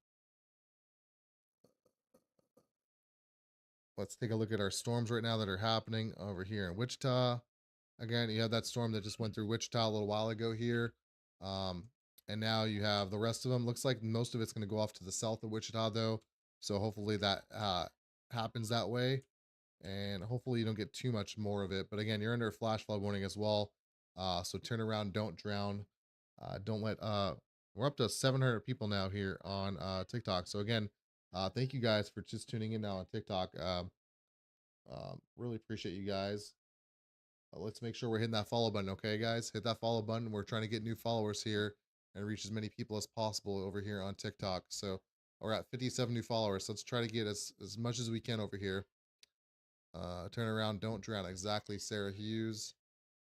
Let's take a look at our storms right now that are happening over here in Wichita. Again, you have that storm that just went through Wichita a little while ago here. And now you have the rest of them. Looks like most of it's going to go off to the south of Wichita, though. So hopefully that happens that way. And hopefully you don't get too much more of it. But again, you're under a flash flood warning as well. So turn around, don't drown. Don't let... we're up to 700 people now here on TikTok. So again, thank you guys for just tuning in now on TikTok. Really appreciate you guys. Let's make sure we're hitting that follow button, okay, guys? Hit that follow button. We're trying to get new followers here and reach as many people as possible over here on TikTok. So we're at 57 new followers. So let's try to get as much as we can over here. Turn around, don't drown. Exactly, Sarah Hughes.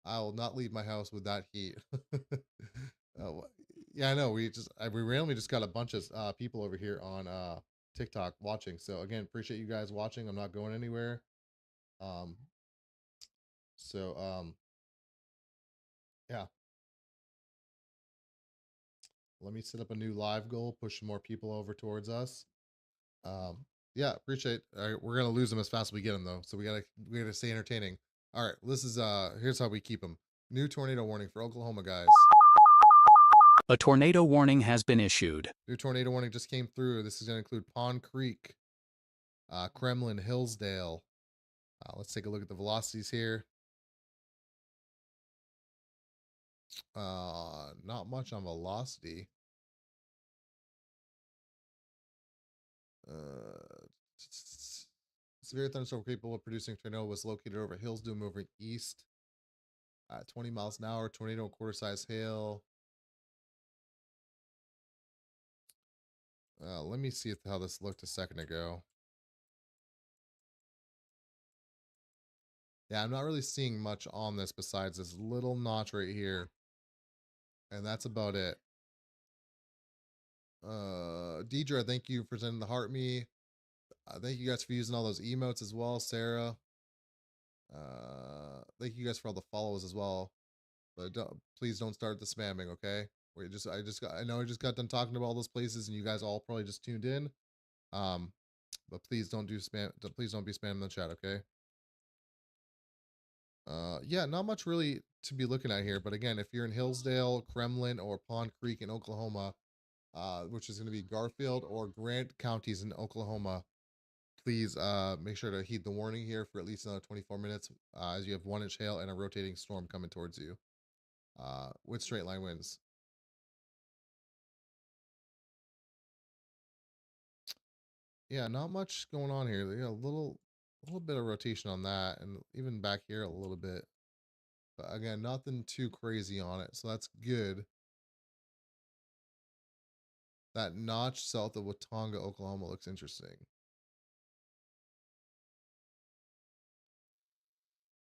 I will not leave my house with that heat. Yeah, I know. We randomly just got a bunch of people over here on TikTok watching. So again, appreciate you guys watching. I'm not going anywhere. Yeah. Let me set up a new live goal, push some more people over towards us. Yeah, appreciate. We're gonna lose them as fast as we get them though, so we gotta stay entertaining. All right, this is here's how we keep them. New tornado warning for Oklahoma, guys. A tornado warning has been issued. New tornado warning just came through. This is gonna include Pond Creek, Kremlin, Hillsdale. Let's take a look at the velocities here. Not much on velocity. Severe thunderstorm capable of producing tornado was located over Hillsdale moving east at 20 miles an hour. Tornado quarter size hail. Let me see how this looked a second ago. Yeah, I'm not really seeing much on this besides this little notch right here. And that's about it. Deidre, thank you for sending the heart me. Thank you guys for using all those emotes as well, Sarah. Thank you guys for all the follows as well. But please don't start the spamming, okay? I know I just got done talking about all those places and you guys all probably just tuned in. But please don't do spam. Please don't be spamming the chat, okay? Yeah, not much really to be looking at here. But again, if you're in Hillsdale, Kremlin, or Pond Creek in Oklahoma, which is going to be Garfield or Grant counties in Oklahoma. Please make sure to heed the warning here for at least another 24 minutes, as you have 1-inch hail and a rotating storm coming towards you with straight line winds. Yeah, not much going on here. A little bit of rotation on that, and even back here a little bit. But again, nothing too crazy on it, so that's good. That notch south of Watonga, Oklahoma looks interesting.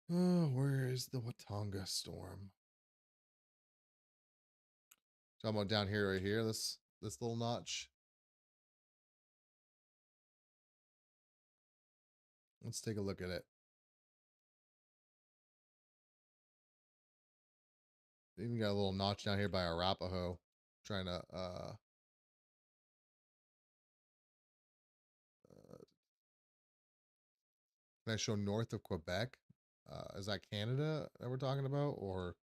Where is the Watonga storm? Talking about down here, right here, this little notch. Let's take a look at it. They even got a little notch down here by Arapahoe, trying to can I show north of Quebec? Is that Canada that we're talking about, or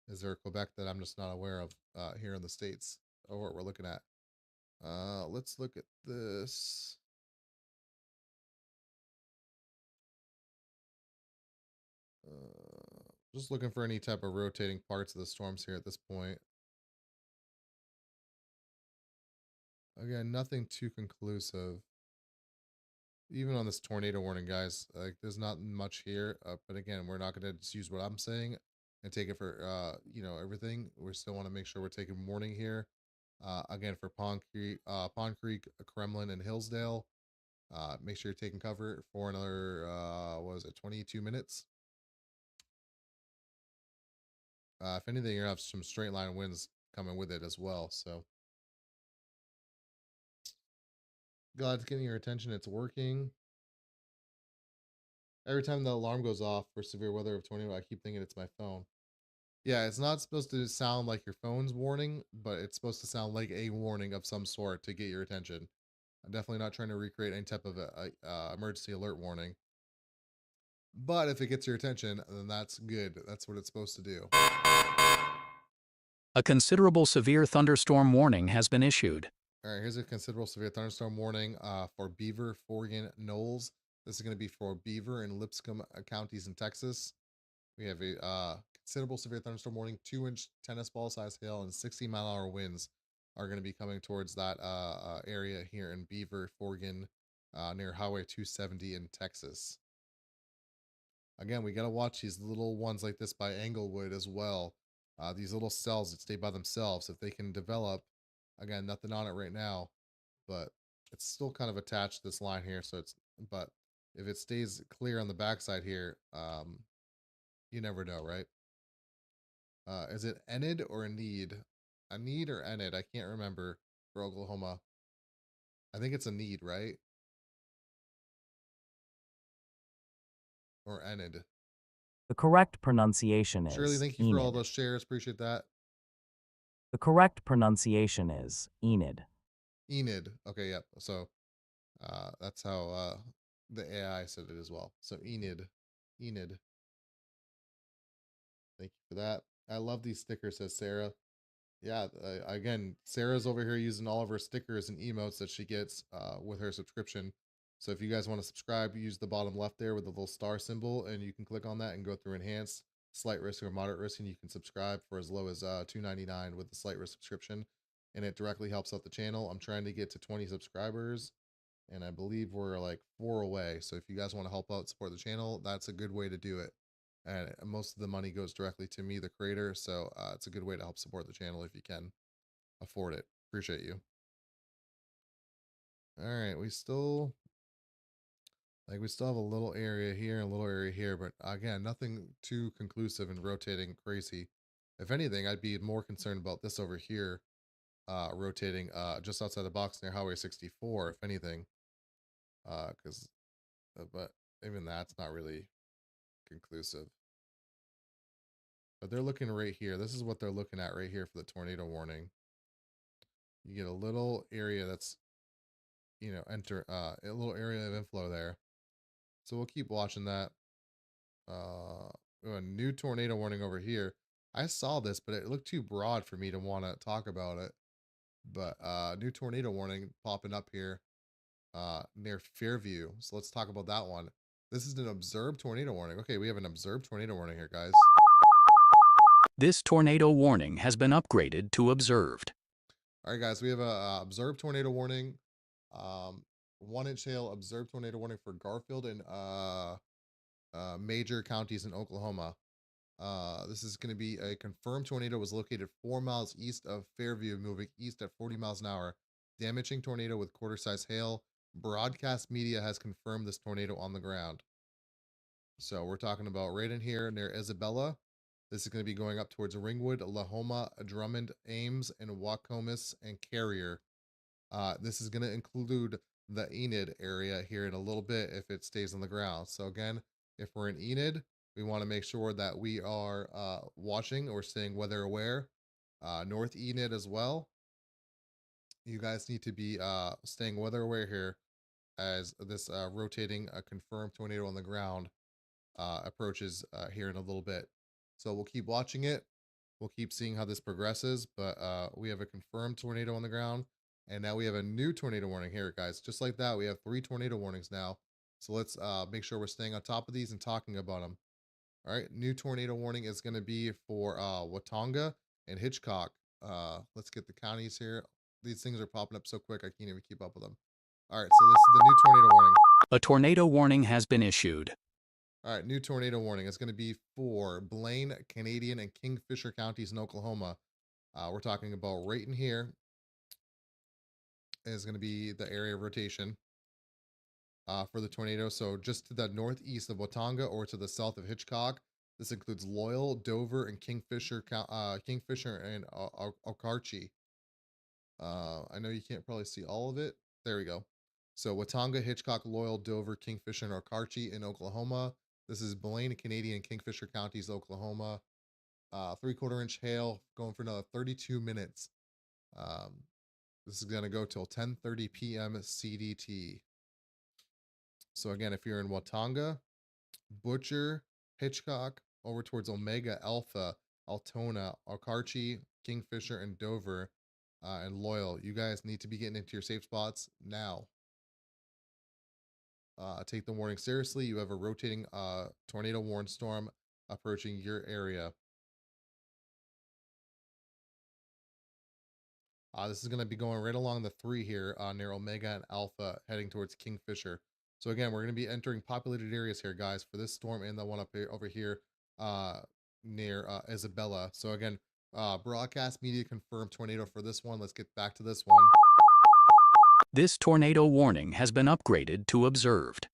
is there a Quebec that I'm just not aware of here in the States, or what we're looking at? Let's look at this. Just looking for any type of rotating parts of the storms here at this point. Again, nothing too conclusive. Even on this tornado warning, guys, like there's not much here. But again, we're not going to just use what I'm saying and take it for everything. We still want to make sure we're taking warning here. Again, for Pond Creek, Kremlin, and Hillsdale. Make sure you're taking cover for another 22 minutes. If anything, you're gonna have some straight line winds coming with it as well. So glad it's getting your attention. It's working. Every time the alarm goes off for severe weather of tornado, I keep thinking it's my phone. Yeah, it's not supposed to sound like your phone's warning, but it's supposed to sound like a warning of some sort to get your attention. I'm definitely not trying to recreate any type of emergency alert warning. But if it gets your attention, then that's good. That's what it's supposed to do. A considerable severe thunderstorm warning has been issued. All right, here's a considerable severe thunderstorm warning for Beaver, Forgan, Knowles. This is going to be for Beaver and Lipscomb counties in Texas. We have a considerable severe thunderstorm warning. 2-inch tennis ball size hail and 60-mile-an-hour winds are going to be coming towards that area here in Beaver, Forgan, near Highway 270 in Texas. Again, we got to watch these little ones like this by Englewood as well. These little cells that stay by themselves, if they can develop, again, nothing on it right now, but it's still kind of attached to this line here. So but if it stays clear on the backside here, you never know, right? Is it Enid or Enid? Enid or Enid? I can't remember for Oklahoma. I think it's Enid, right? Or Enid. The correct pronunciation is Shirley, thank you for all Enid. those shares. Appreciate that. The correct pronunciation is Enid. Enid. Okay, yep. So that's how the AI said it as well. So Enid. Enid. Thank you for that. I love these stickers, says Sarah. Yeah, again, Sarah's over here using all of her stickers and emotes that she gets with her subscription. So if you guys want to subscribe, use the bottom left there with the little star symbol, and you can click on that and go through enhanced, slight risk, or moderate risk, and you can subscribe for as low as $2.99 with the slight risk subscription, and it directly helps out the channel. I'm trying to get to 20 subscribers, and I believe we're like 4 away. So if you guys want to help out, support the channel, that's a good way to do it. And most of the money goes directly to me, the creator. So it's a good way to help support the channel if you can afford it. Appreciate you. All right, we still have a little area here and a little area here, but again, nothing too conclusive and rotating crazy. If anything, I'd be more concerned about this over here, rotating just outside the box near Highway 64, if anything. But even that's not really conclusive. But they're looking right here. This is what they're looking at right here for the tornado warning. You get a little area that's, a little area of inflow there. So we'll keep watching that. A new tornado warning over here. I saw this, but it looked too broad for me to want to talk about it. But new tornado warning popping up here near Fairview. So let's talk about that one. This is an observed tornado warning. Okay, we have an observed tornado warning here, guys. This tornado warning has been upgraded to observed. All right, guys, we have a observed tornado warning. 1-inch hail observed tornado warning for Garfield and major counties in Oklahoma. This is going to be a confirmed tornado was located 4 miles east of Fairview, moving east at 40 miles an hour. Damaging tornado with quarter-size hail. Broadcast media has confirmed this tornado on the ground. So we're talking about right in here near Isabella. This is going to be going up towards Ringwood, Lahoma, Drummond, Ames, and Wacomis and Carrier. This is going to include the Enid area here in a little bit if it stays on the ground. So again, if we're in Enid, we want to make sure that we are watching or staying weather aware. North Enid as well. You guys need to be staying weather aware here as this rotating confirmed tornado on the ground approaches here in a little bit. So we'll keep watching it. We'll keep seeing how this progresses, but we have a confirmed tornado on the ground. And now we have a new tornado warning here, guys. Just like that, we have 3 tornado warnings now. So let's make sure we're staying on top of these and talking about them. All right, new tornado warning is going to be for Watonga and Hitchcock. Let's get the counties here. These things are popping up so quick, I can't even keep up with them. All right, so this is the new tornado warning. A tornado warning has been issued. All right, new tornado warning. It's going to be for Blaine, Canadian, and Kingfisher counties in Oklahoma. We're talking about right in here is going to be the area of rotation for the tornado. So just to the northeast of Watonga or to the south of Hitchcock. This includes Loyal, Dover, and Kingfisher and Okarche. I know you can't probably see all of it. There we go. So Watonga, Hitchcock, Loyal, Dover, Kingfisher, and Okarche in Oklahoma. This is Blaine, Canadian, Kingfisher counties, Oklahoma. 3/4 inch hail going for another 32 minutes. This is going to go till 10:30 p.m. CDT. So again, if you're in Watonga, Butcher, Hitchcock, over towards Omega, Alpha, Altona, Okarche, Kingfisher, and Dover, and Loyal, you guys need to be getting into your safe spots now. Take the warning seriously. You have a rotating tornado warning storm approaching your area. This is going to be going right along the 3 here near Omega and Alpha, heading towards Kingfisher. So again, we're going to be entering populated areas here, guys, for this storm and the one up here, over here near Isabella. So again, broadcast media confirmed tornado for this one. Let's get back to this one. This tornado warning has been upgraded to observed.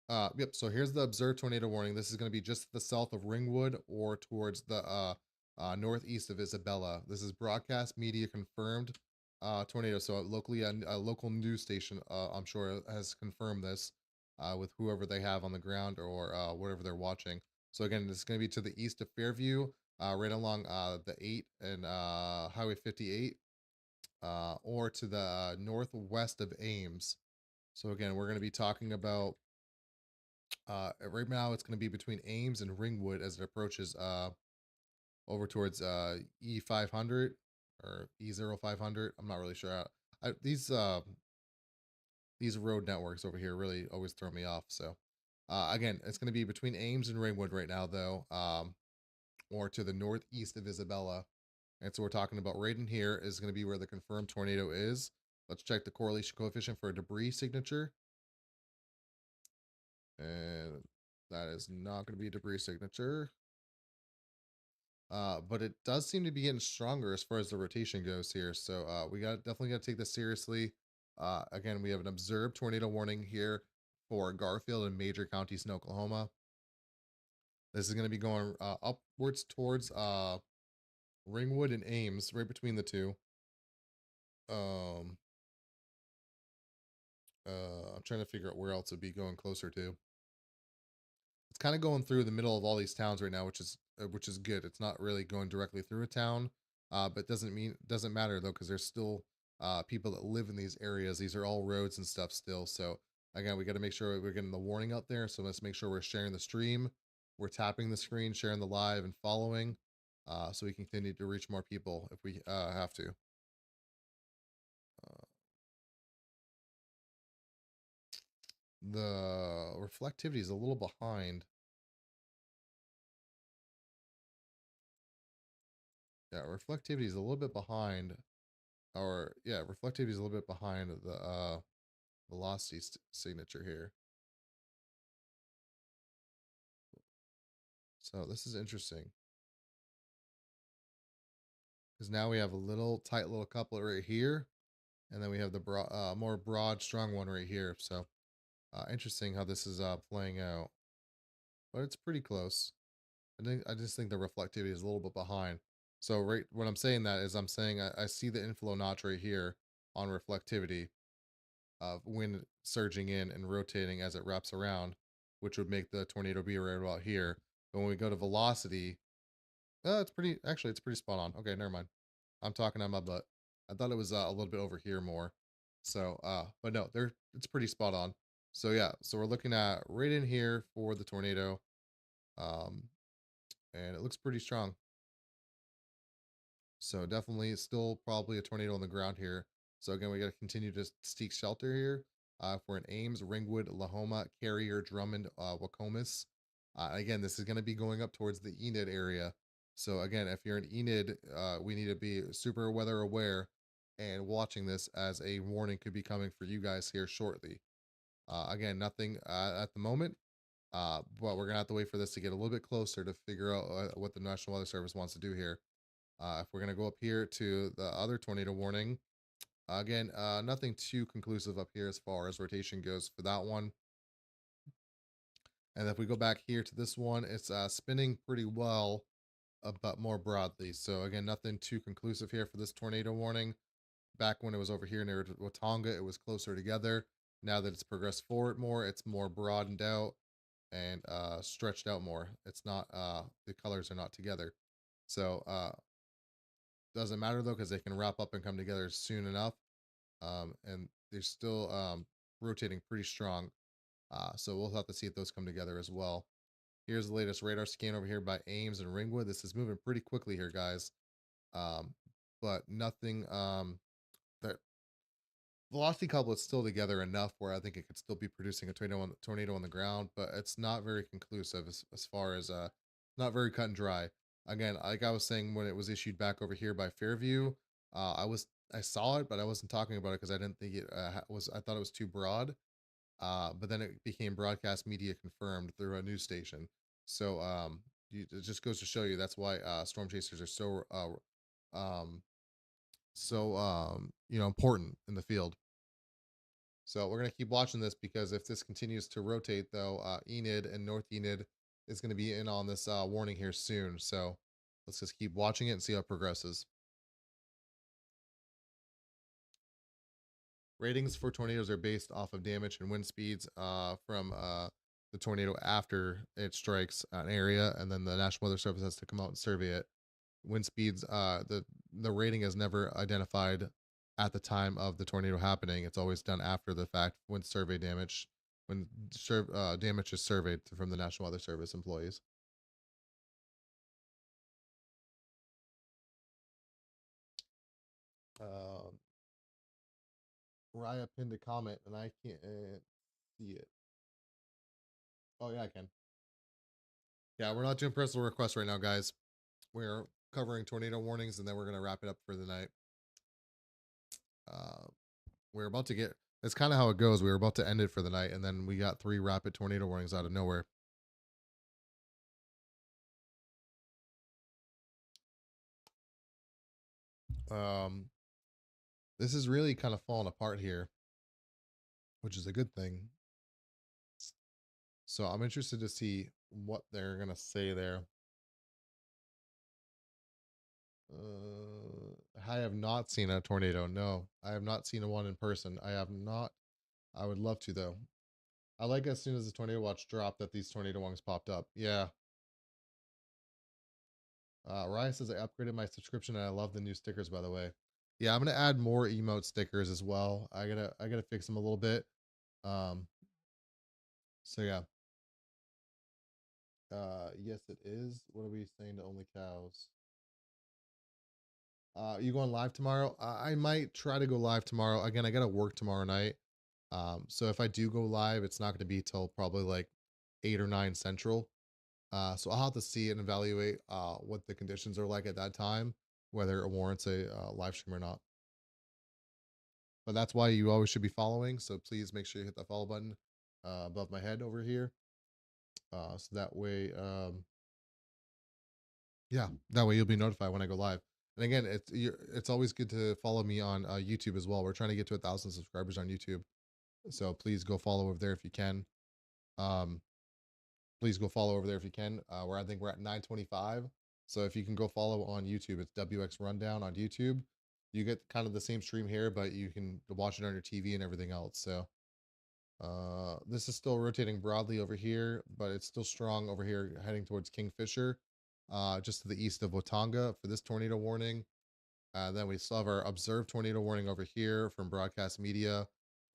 Yep, so here's the observed tornado warning. This is going to be just to the south of Ringwood or towards the northeast of Isabella. This is broadcast media confirmed tornado. So locally, a local news station, I'm sure, has confirmed this with whoever they have on the ground or whatever they're watching. So again, this is going to be to the east of Fairview, right along the 8 and Highway 58, or to the northwest of Ames. So again, we're going to be talking about right now it's going to be between Ames and Ringwood as it approaches over towards E500 or E0500. I'm not really sure. These road networks over here really always throw me off. So again, it's going to be between Ames and Ringwood right now, though, or to the northeast of Isabella. And so we're talking about right in here is going to be where the confirmed tornado is. Let's check the correlation coefficient for a debris signature. And that is not going to be a debris signature. But it does seem to be getting stronger as far as the rotation goes here. So we definitely got to take this seriously. Again, we have an observed tornado warning here for Garfield and major counties in Oklahoma. This is going to be going upwards towards Ringwood and Ames, right between the two. I'm trying to figure out where else it'd be going closer to. It's kind of going through the middle of all these towns right now, which is good. It's not really going directly through a town, but doesn't matter though, because there's still people that live in these areas. These are all roads and stuff still. So again, we got to make sure we're getting the warning out there. So let's make sure we're sharing the stream, we're tapping the screen, sharing the live, and following. so we can continue to reach more people if we have to. The reflectivity is a little behind. Yeah, reflectivity is a little bit behind, or yeah, reflectivity is a little bit behind the velocity signature here. So this is interesting because now we have a little tight little couplet right here, and then we have the more broad, strong one right here. So interesting how this is playing out, but it's pretty close. I just think the reflectivity is a little bit behind. So right when I'm saying that is I'm saying I see the inflow notch right here on reflectivity of wind surging in and rotating as it wraps around, which would make the tornado be right about here. But when we go to velocity, it's pretty spot on. Okay, never mind. I'm talking on my butt. I thought it was a little bit over here more. So, but no, it's pretty spot on. So yeah, so we're looking at right in here for the tornado. Um, and it looks pretty strong. So definitely still probably a tornado on the ground here. So again, we got to continue to seek shelter here. If we're in Ames, Ringwood, Lahoma, Carrier, Drummond, Wacomas. Again, this is going to be going up towards the Enid area. So again, if you're in Enid, we need to be super weather aware and watching this as a warning could be coming for you guys here shortly. Again, nothing at the moment, but we're going to have to wait for this to get a little bit closer to figure out what the National Weather Service wants to do here. If we're going to go up here to the other tornado warning, again, nothing too conclusive up here as far as rotation goes for that one. And if we go back here to this one, it's spinning pretty well, but more broadly. So again, nothing too conclusive here for this tornado warning. Back when it was over here near Watonga, it was closer together. Now that it's progressed forward more, it's more broadened out and stretched out more. It's not, the colors are not together. So doesn't matter though, because they can wrap up and come together soon enough. And they're still rotating pretty strong. So we'll have to see if those come together as well. Here's the latest radar scan over here by Ames and Ringwood. This is moving pretty quickly here, guys. But nothing that velocity couple is still together enough where I think it could still be producing a tornado on the ground, but it's not very conclusive as far as not very cut and dry. Again, like I was saying when it was issued back over here by Fairview, I saw it, but I wasn't talking about it because I didn't think it I thought it was too broad. But then it became broadcast media confirmed through a news station. So it just goes to show you that's why storm chasers are so important in the field. So we're going to keep watching this because if this continues to rotate, though, Enid and North Enid is going to be in on this warning here soon. So let's just keep watching it and see how it progresses. Ratings for tornadoes are based off of damage and wind speeds from the tornado after it strikes an area, and then the National Weather Service has to come out and survey it. Wind speeds, the rating is never identified at the time of the tornado happening. It's always done after the fact when survey damage, when damage is surveyed from the National Weather Service employees. Raya pinned a comment and I can't see it. Oh yeah, I can. Yeah, we're not doing personal requests right now, guys. We're covering tornado warnings and then we're gonna wrap it up for the night. We're about to get. That's kind of how it goes. We were about to end it for the night, and then we got 3 rapid tornado warnings out of nowhere. This is really kind of falling apart here, which is a good thing. So I'm interested to see what they're gonna say there. I have not seen a tornado. No, I have not seen one in person. I have not. I would love to though. I like as soon as the tornado watch dropped that these tornado warnings popped up. Yeah. Ryan says I upgraded my subscription and I love the new stickers, by the way. Yeah, I'm gonna add more emote stickers as well. I gotta fix them a little bit. Um, so yeah. Yes, it is. What are we saying to only cows? You going live tomorrow? I might try to go live tomorrow. Again, I gotta work tomorrow night. So if I do go live, it's not gonna be till probably like 8 or 9 central. So I'll have to see and evaluate what the conditions are like at that time, whether it warrants a live stream or not. But that's why you always should be following. So please make sure you hit that follow button above my head over here. So that way, yeah, that way you'll be notified when I go live. And again, it's always good to follow me on YouTube as well. We're trying to get to 1,000 subscribers on YouTube, so please go follow over there if you can. Please go follow over there if you can. I think we're at 925. So if you can go follow on YouTube, it's WX Rundown on YouTube. You get kind of the same stream here, but you can watch it on your TV and everything else. So this is still rotating broadly over here, but it's still strong over here heading towards Kingfisher, just to the east of Watanga for this tornado warning. Then we still have our observed tornado warning over here from broadcast media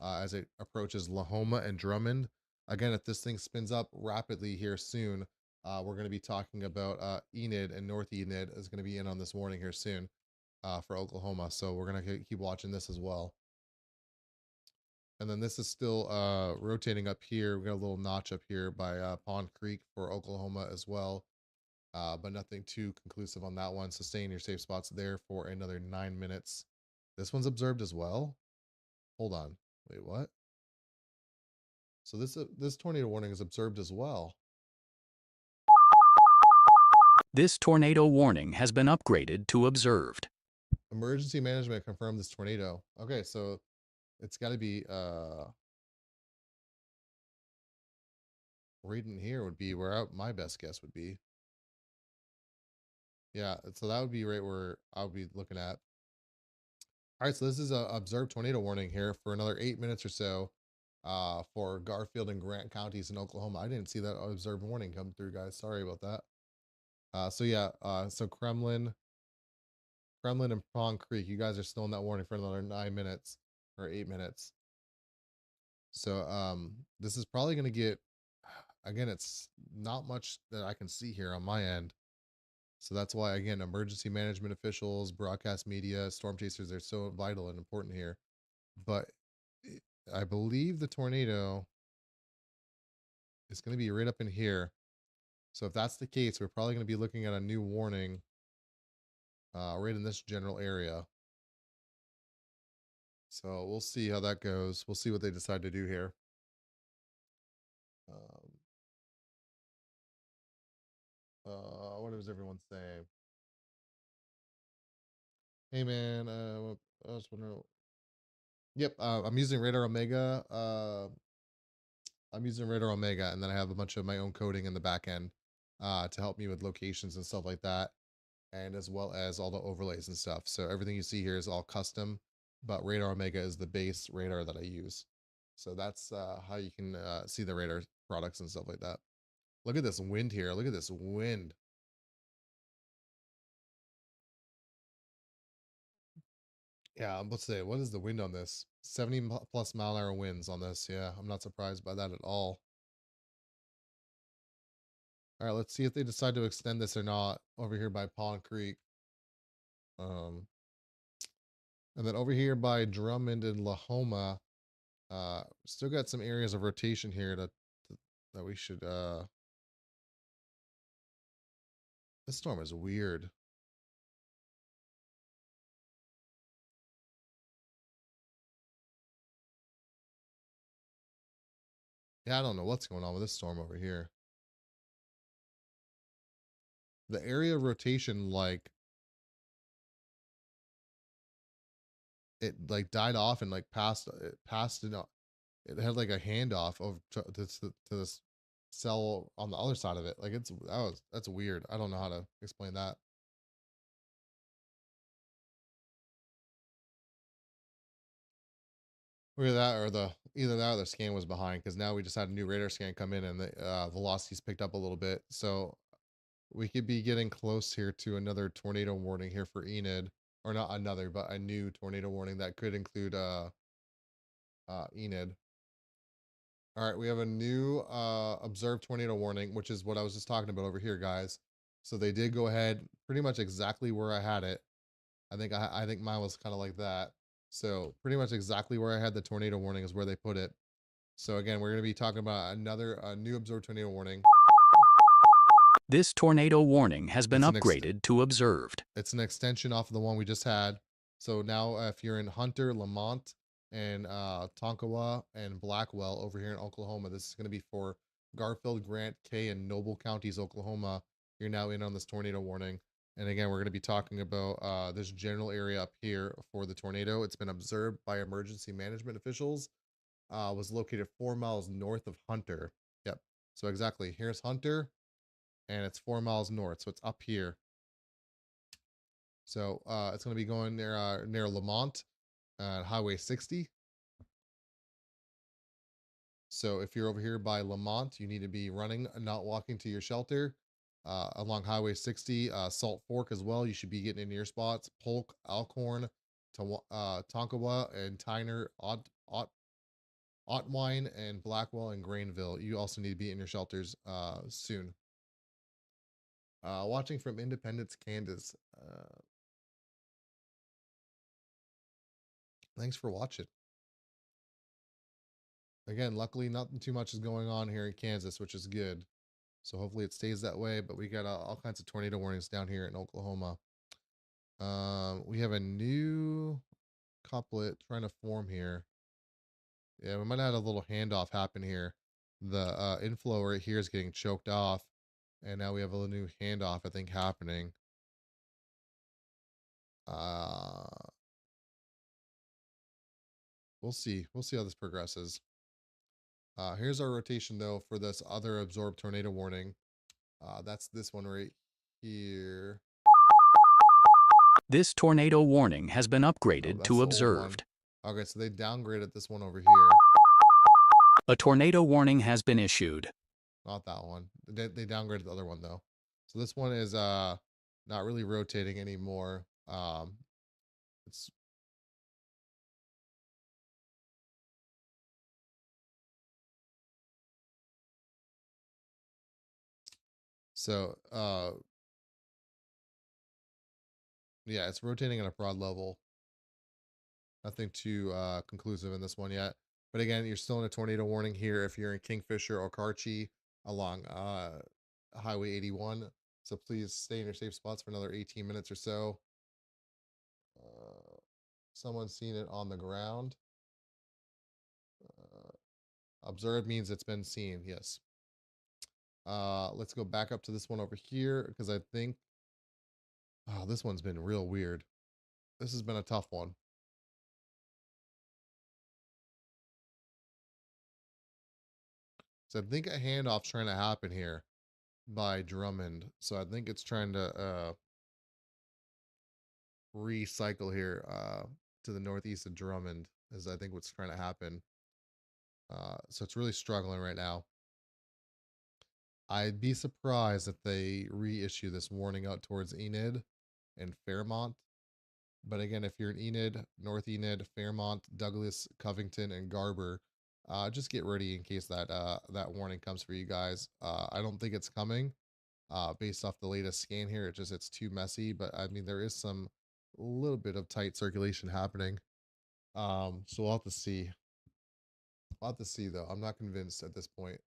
as it approaches Lahoma and Drummond. Again, if this thing spins up rapidly here soon, we're going to be talking about Enid, and North Enid is going to be in on this warning here soon for Oklahoma. So we're going to keep watching this as well. And then this is still rotating up here. We got a little notch up here by Pond Creek for Oklahoma as well. But nothing too conclusive on that one. So stay in your safe spots there for another 9 minutes. This one's observed as well. Hold on. Wait, what? So this tornado warning is observed as well. This tornado warning has been upgraded to observed. Emergency management confirmed this tornado. Okay, so it's got to be right in here would be where my best guess would be. Yeah, so that would be right where I would be looking at. All right, so this is a observed tornado warning here for another 8 minutes or so for Garfield and Grant counties in Oklahoma. I didn't see that observed warning come through, guys. Sorry about that. So yeah, so Kremlin and Pond Creek, you guys are still in that warning for another 9 minutes or 8 minutes. So this is probably going to get, again, it's not much that I can see here on my end. So that's why, again, emergency management officials, broadcast media, storm chasers, they're so vital and important here. But I believe the tornado is going to be right up in here. So if that's the case, we're probably going to be looking at a new warning right in this general area. So we'll see how that goes. We'll see what they decide to do here. What does everyone say? Hey man, I was wondering. Yep, I'm using Radar Omega. I'm using Radar Omega, and then I have a bunch of my own coding in the back end to help me with locations and stuff like that, and as well as all the overlays and stuff. So everything you see here is all custom, but Radar Omega is the base radar that I use. So that's how you can see the radar products and stuff like that. Look at this wind here. Look at this wind. Yeah, let's say, what is the wind on this? 70 plus mile an hour winds on this. Yeah, I'm not surprised by that at all. All right, let's see if they decide to extend this or not over here by Pond Creek. And then over here by Drummond and Lahoma, still got some areas of rotation here that we should. This storm is weird. Yeah, I don't know what's going on with this storm over here. The area of rotation, like, it like died off and like passed it it had like a handoff of to this cell on the other side of it. Like that's weird. I don't know how to explain that. Either that or the scan was behind, because now we just had a new radar scan come in and the velocities picked up a little bit. So we could be getting close here to another tornado warning here for Enid, or not another, but a new tornado warning that could include Enid. All right, we have a new observed tornado warning, which is what I was just talking about over here, guys. So they did go ahead pretty much exactly where I had it. I think mine was kind of like that. So pretty much exactly where I had the tornado warning is where they put it. So again, we're going to be talking about another new observed tornado warning. This tornado warning has been It's an upgraded to observed. It's an extension off of the one we just had. So now if you're in Hunter, Lamont, and Tonkawa and Blackwell over here in Oklahoma, this is going to be for Garfield, Grant, Kay, and Noble counties, Oklahoma. You're now in on this tornado warning. And again, we're going to be talking about this general area up here for the tornado. It's been observed by emergency management officials. Was located 4 miles north of Hunter. Yep. So exactly, here's Hunter, and it's 4 miles north. So it's up here. So it's going to be going near Lamont, Highway 60. So if you're over here by Lamont, you need to be running, not walking to your shelter. Along Highway 60, Salt Fork as well. You should be getting in your spots. Polk, Alcorn, Tonkawa, and Tyner, Otwine, and Blackwell, and Grainville. You also need to be in your shelters soon. Watching from Independence, Kansas. Thanks for watching. Again, luckily, nothing too much is going on here in Kansas, which is good. So hopefully it stays that way. But we got all kinds of tornado warnings down here in Oklahoma. We have a new couplet trying to form here. Yeah, we might have had a little handoff happen here. The inflow right here is getting choked off, and now we have a new handoff, I think, happening. We'll see. We'll see how this progresses. Here's our rotation though for this other absorbed tornado warning. That's this one right here. This tornado warning has been Oh, upgraded that's to the old one. observed. Okay, so they downgraded this one over here. A tornado warning has been issued. Not that one. They downgraded the other one though. So this one is not really rotating anymore. It's so yeah, it's rotating at a broad level. Nothing too conclusive in this one yet. But again, you're still in a tornado warning here if you're in Kingfisher or Karchi along Highway 81. So please stay in your safe spots for another 18 minutes or so. Someone's seen it on the ground. Observed means it's been seen. Yes. Let's go back up to this one over here because I think, oh, this one's been real weird. This has been a tough one. So I think a handoff's trying to happen here by Drummond. So I think it's trying to recycle here to the northeast of Drummond is I think what's trying to happen. So it's really struggling right now. I'd be surprised if they reissue this warning out towards Enid and Fairmont. But again, if you're in Enid, North Enid, Fairmont, Douglas, Covington, and Garber, just get ready in case that that warning comes for you guys. I don't think it's coming based off the latest scan here. It's too messy, but I mean there is some little bit of tight circulation happening. So we'll have to see. We'll have to see though. I'm not convinced at this point.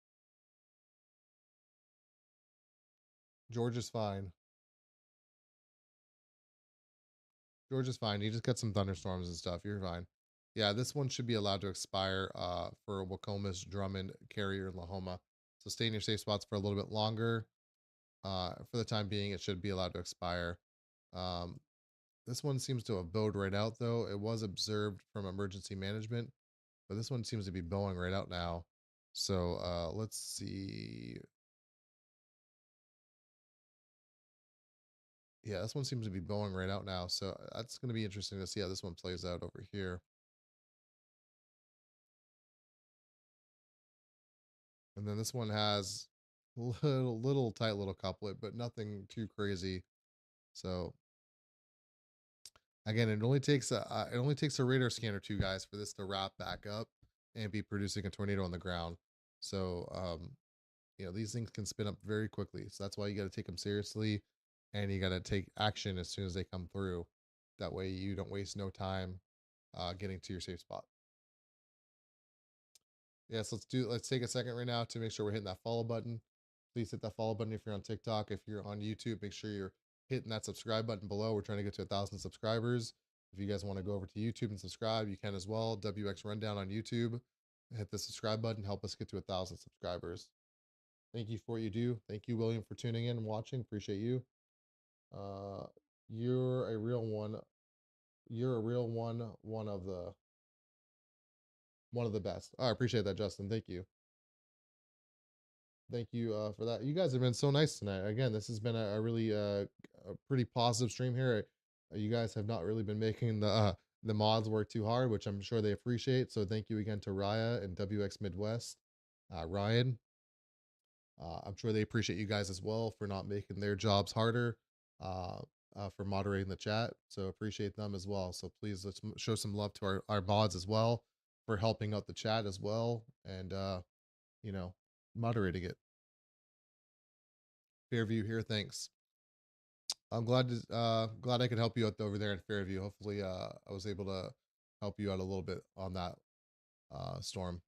George is fine. George is fine. You just got some thunderstorms and stuff. You're fine. Yeah, this one should be allowed to expire for Wacomas, Drummond, Carrier, and Lahoma. So stay in your safe spots for a little bit longer. For the time being, it should be allowed to expire. This one seems to have bowed right out, though. It was observed from emergency management, but this one seems to be bowing right out now. So let's see. Yeah, this one seems to be bowing right out now. So that's going to be interesting to see how this one plays out over here. And then this one has little tight little couplet, but nothing too crazy. So again, it only takes a radar scan or two, guys, for this to wrap back up and be producing a tornado on the ground. So you know, these things can spin up very quickly. So that's why you got to take them seriously and you got to take action as soon as they come through. That way you don't waste no time getting to your safe spot. Yes, let's take a second right now to make sure we're hitting that follow button. Please hit that follow button if you're on TikTok. If you're on YouTube, make sure you're hitting that subscribe button below. We're trying to get to 1,000 subscribers. If you guys want to go over to YouTube and subscribe, you can as well. WX Rundown on YouTube. Hit the subscribe button. Help us get to 1,000 subscribers. Thank you for what you do. Thank you, William, for tuning in and watching. Appreciate you. You're a real one. You're a real one. One of the best. I appreciate that, Justin. Thank you. Thank you for that. You guys have been so nice tonight. Again, this has been a really a pretty positive stream here. You guys have not really been making the mods work too hard, which I'm sure they appreciate. So thank you again to Raya and WX Midwest, Ryan. I'm sure they appreciate you guys as well for not making their jobs harder, for moderating the chat. So appreciate them as well. So please let's show some love to our mods as well for helping out the chat as well, and you know, moderating it. Fairview here, thanks. I'm glad I could help you out over there in Fairview. Hopefully I was able to help you out a little bit on that storm.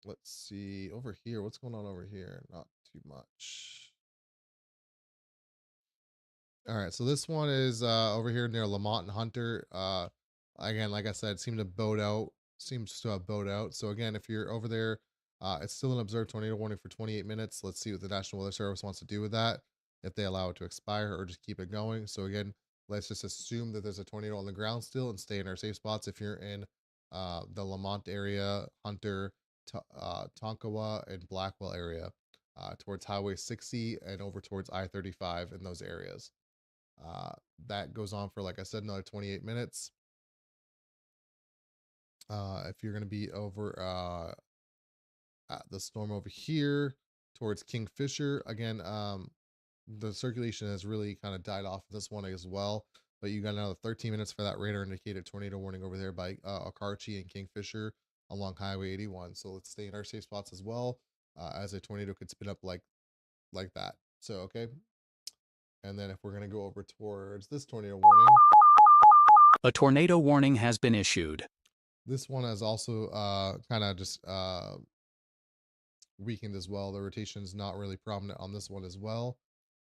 Let's see over here. What's going on over here? Not too much. All right, so this one is over here near Lamont and Hunter. Again, like I said, seems to have bowed out. So again, if you're over there, it's still an observed tornado warning for 28 minutes. Let's see what the National Weather Service wants to do with that, if they allow it to expire or just keep it going. So again, let's just assume that there's a tornado on the ground still and stay in our safe spots. If you're in the Lamont area, Hunter, Tonkawa, and Blackwell area, towards Highway 60 and over towards I-35 in those areas. That goes on for, like I said, another 28 minutes. If you're going to be over at the storm over here towards Kingfisher, again, the circulation has really kind of died off this one as well, but you got another 13 minutes for that radar indicated tornado warning over there by Akarchi and Kingfisher along Highway 81. So let's stay in our safe spots as well, as a tornado could spin up like that. So okay. And then if we're going to go over towards this tornado warning, A tornado warning has been issued. this one has also kind of just weakened as well. The rotation is not really prominent on this one as well.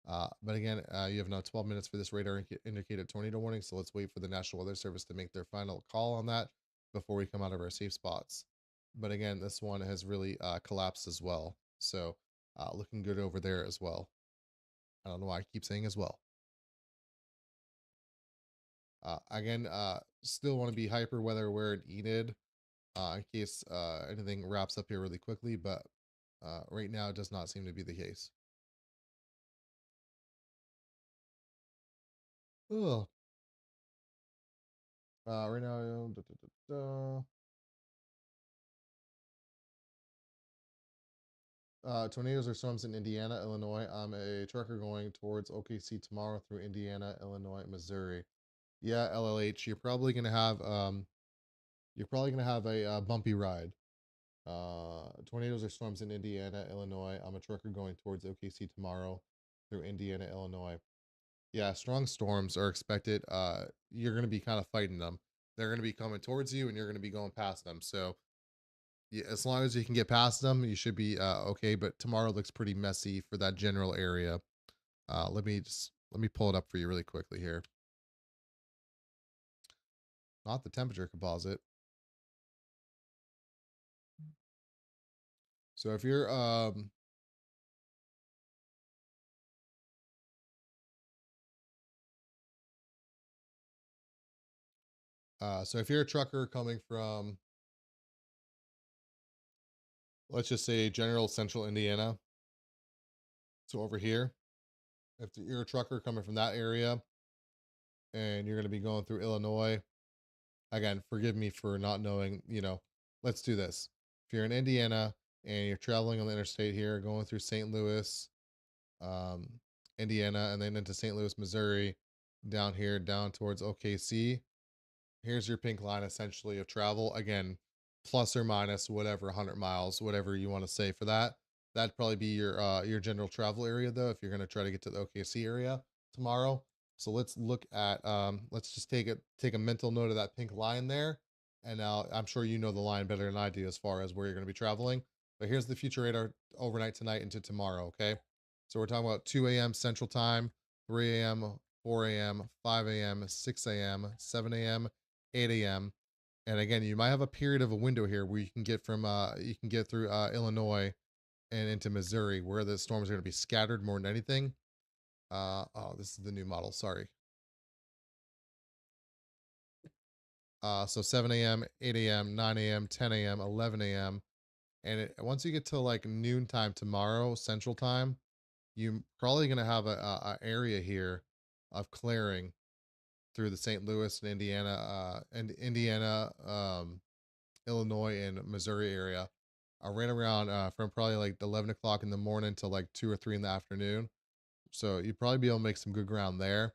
But again, you have now 12 minutes for this radar indicated tornado warning. So let's wait for the National Weather Service to make their final call on that before we come out of our safe spots. But again, this one has really collapsed as well. So looking good over there as well. I don't know why I keep saying as well. Again, still want to be hyper weather where needed, in case anything wraps up here really quickly, but right now it does not seem to be the case. Ugh. Right now, tornadoes or storms in Indiana, Illinois. I'm a trucker going towards OKC tomorrow through Indiana, Illinois, Missouri. Yeah, LLH, you're probably gonna have a bumpy ride. Tornadoes or storms in Indiana, Illinois. I'm a trucker going towards OKC tomorrow through Indiana, Illinois. Yeah, strong storms are expected. You're gonna be kind of fighting them. They're gonna be coming towards you, and you're gonna be going past them. So yeah, as long as you can get past them, you should be okay. But tomorrow looks pretty messy for that general area. Let me pull it up for you really quickly here. Not the temperature composite. So if you're if you're a trucker coming from, let's just say general central Indiana, so over here, if you're a trucker coming from that area and you're going to be going through Illinois, again, forgive me for not knowing, let's do this. If you're in Indiana and you're traveling on the interstate here, going through St. Louis, Indiana, and then into St. Louis, Missouri, down here, down towards OKC, here's your pink line essentially of travel. Again, plus or minus whatever, 100 miles, whatever you want to say for that. That'd probably be your general travel area though, if you're gonna try to get to the OKC area tomorrow. So let's look at let's just take a mental note of that pink line there. And now I'm sure you know the line better than I do as far as where you're gonna be traveling. But here's the future radar overnight tonight into tomorrow, okay? So we're talking about 2 a.m. Central Time, 3 a.m., 4 a.m., 5 a.m., 6 a.m., 7 a.m., 8 a.m. And again, you might have a period of a window here where you can get from you can get through Illinois and into Missouri where the storms are going to be scattered more than anything. Oh, this is the new model. Sorry. So 7 a.m., 8 a.m., 9 a.m., 10 a.m., 11 a.m. And once you get to like noontime tomorrow, Central Time, you're probably going to have a area here of clearing through the St. Louis and Indiana, Illinois, and Missouri area. I ran around from probably like 11 o'clock in the morning to like 2 or 3 in the afternoon. So you'd probably be able to make some good ground there.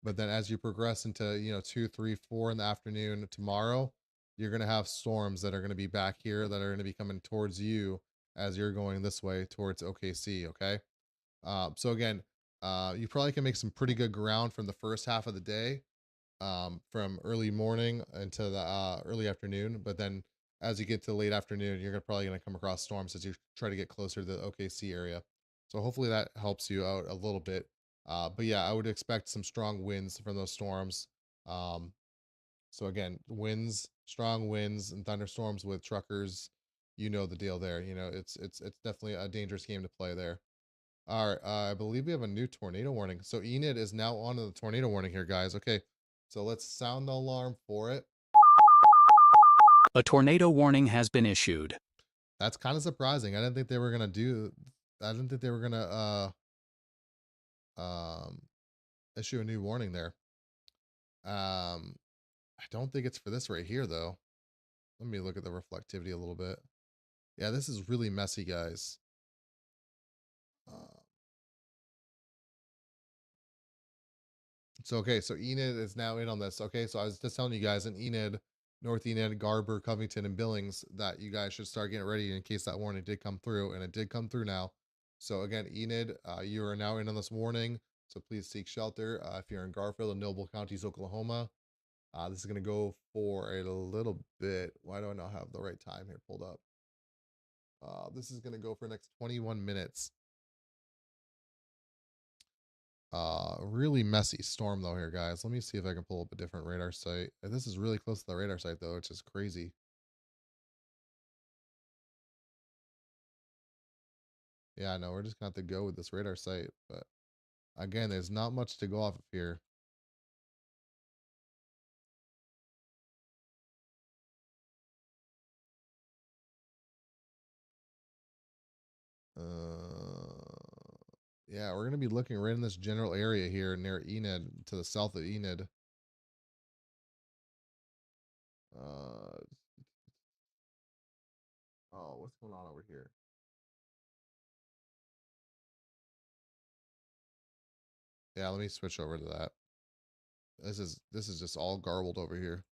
But then as you progress into, 2, 3, 4 in the afternoon tomorrow, you're going to have storms that are going to be back here that are going to be coming towards you as you're going this way towards OKC. Okay. So again, you probably can make some pretty good ground from the first half of the day, from early morning into the early afternoon. But then as you get to late afternoon, you're probably going to come across storms as you try to get closer to the OKC area. So hopefully that helps you out a little bit. But yeah, I would expect some strong winds from those storms. Um, so again, strong winds and thunderstorms with truckers, you know the deal there. It's definitely a dangerous game to play there. All right, I believe we have a new tornado warning. So Enid is now on the tornado warning here, guys. Okay, so let's sound the alarm for it. A tornado warning has been issued. That's kind of surprising. I didn't think they were gonna do. I didn't think they were gonna um issue a new warning there. I don't think it's for this right here though. Let me look at the reflectivity a little bit. Yeah, this is really messy, guys. Uh, So okay, so Enid is now in on this. Okay, so I was just telling you guys in Enid, North Enid, Garber, Covington, and Billings that you guys should start getting ready in case that warning did come through, and it did come through now. So again, Enid, you are now in on this warning. So please seek shelter if you're in Garfield and Noble counties, Oklahoma. This is going to go for a little bit. Why do I not have the right time here pulled up? This is going to go for the next 21 minutes. Really messy storm though here, guys. Let me see if I can pull up a different radar site. This is really close to the radar site though, which is crazy. Yeah, I know we're just gonna have to go with this radar site, but again, there's not much to go off of here. Yeah, we're gonna be looking right in this general area here near Enid, to the south of Enid. Uh, oh, what's going on over here? Yeah, let me switch over to that. This is just all garbled over here.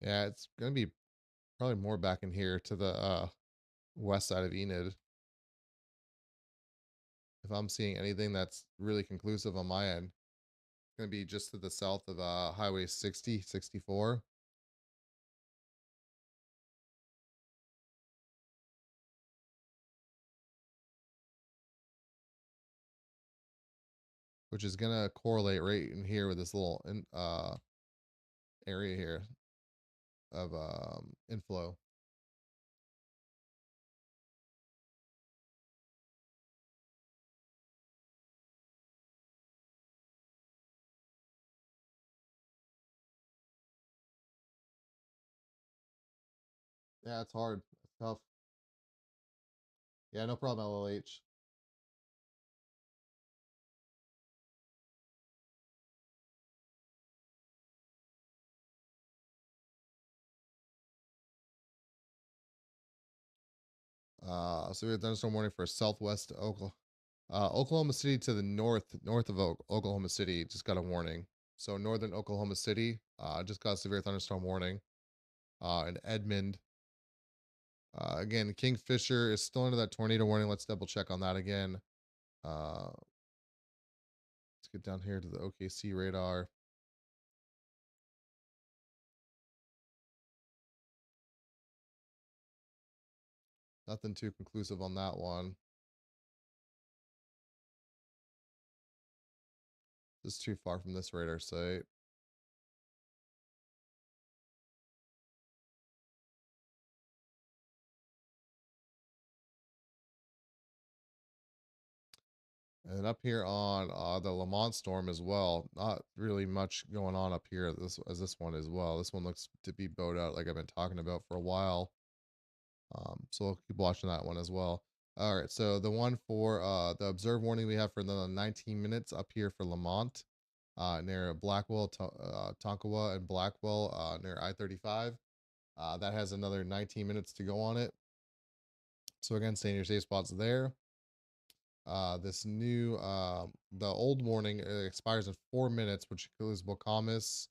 Yeah, it's gonna be probably more back in here to the west side of Enid. If I'm seeing anything that's really conclusive on my end, it's going to be just to the south of Highway 60, 64, which is going to correlate right in here with this little area here of inflow. Yeah, it's hard. It's tough. Yeah, no problem, LLH. Severe thunderstorm warning for southwest Oklahoma. Oklahoma City to the north of Oklahoma City just got a warning. So northern Oklahoma City just got a severe thunderstorm warning. In Edmond, again, Kingfisher is still under that tornado warning. Let's double check on that again. Let's get down here to the OKC radar. Nothing too conclusive on that one. This is too far from this radar site. And up here on the Lamont storm as well, not really much going on up here as this one as well. This one looks to be bowed out like I've been talking about for a while. So we'll keep watching that one as well. All right, so the one for the observe warning we have for the 19 minutes up here for Lamont, near Blackwell, Tonkawa, and Blackwell, near I-35. That has another 19 minutes to go on it. So again, stay in your safe spots there. This new, the old warning expires in 4 minutes, which includes Bocamus.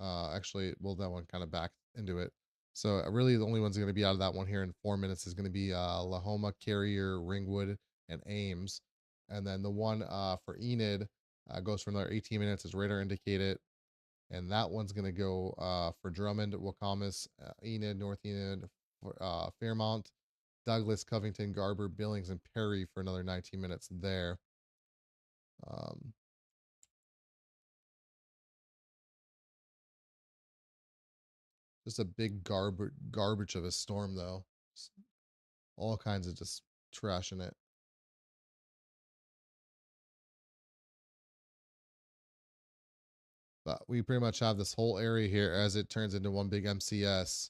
Actually, well, that one kind of backed into it. So really the only one's going to be out of that one here in 4 minutes is going to be Lahoma, Carrier, Ringwood, and Ames. And then the one for Enid goes for another 18 minutes as radar indicated. And that one's going to go for Drummond, Wakamas, Enid, North Enid, Fairmont, Douglas, Covington, Garber, Billings, and Perry for another 19 minutes there. Just a big garbage of a storm, though. Just all kinds of just trash in it. But we pretty much have this whole area here as it turns into one big MCS.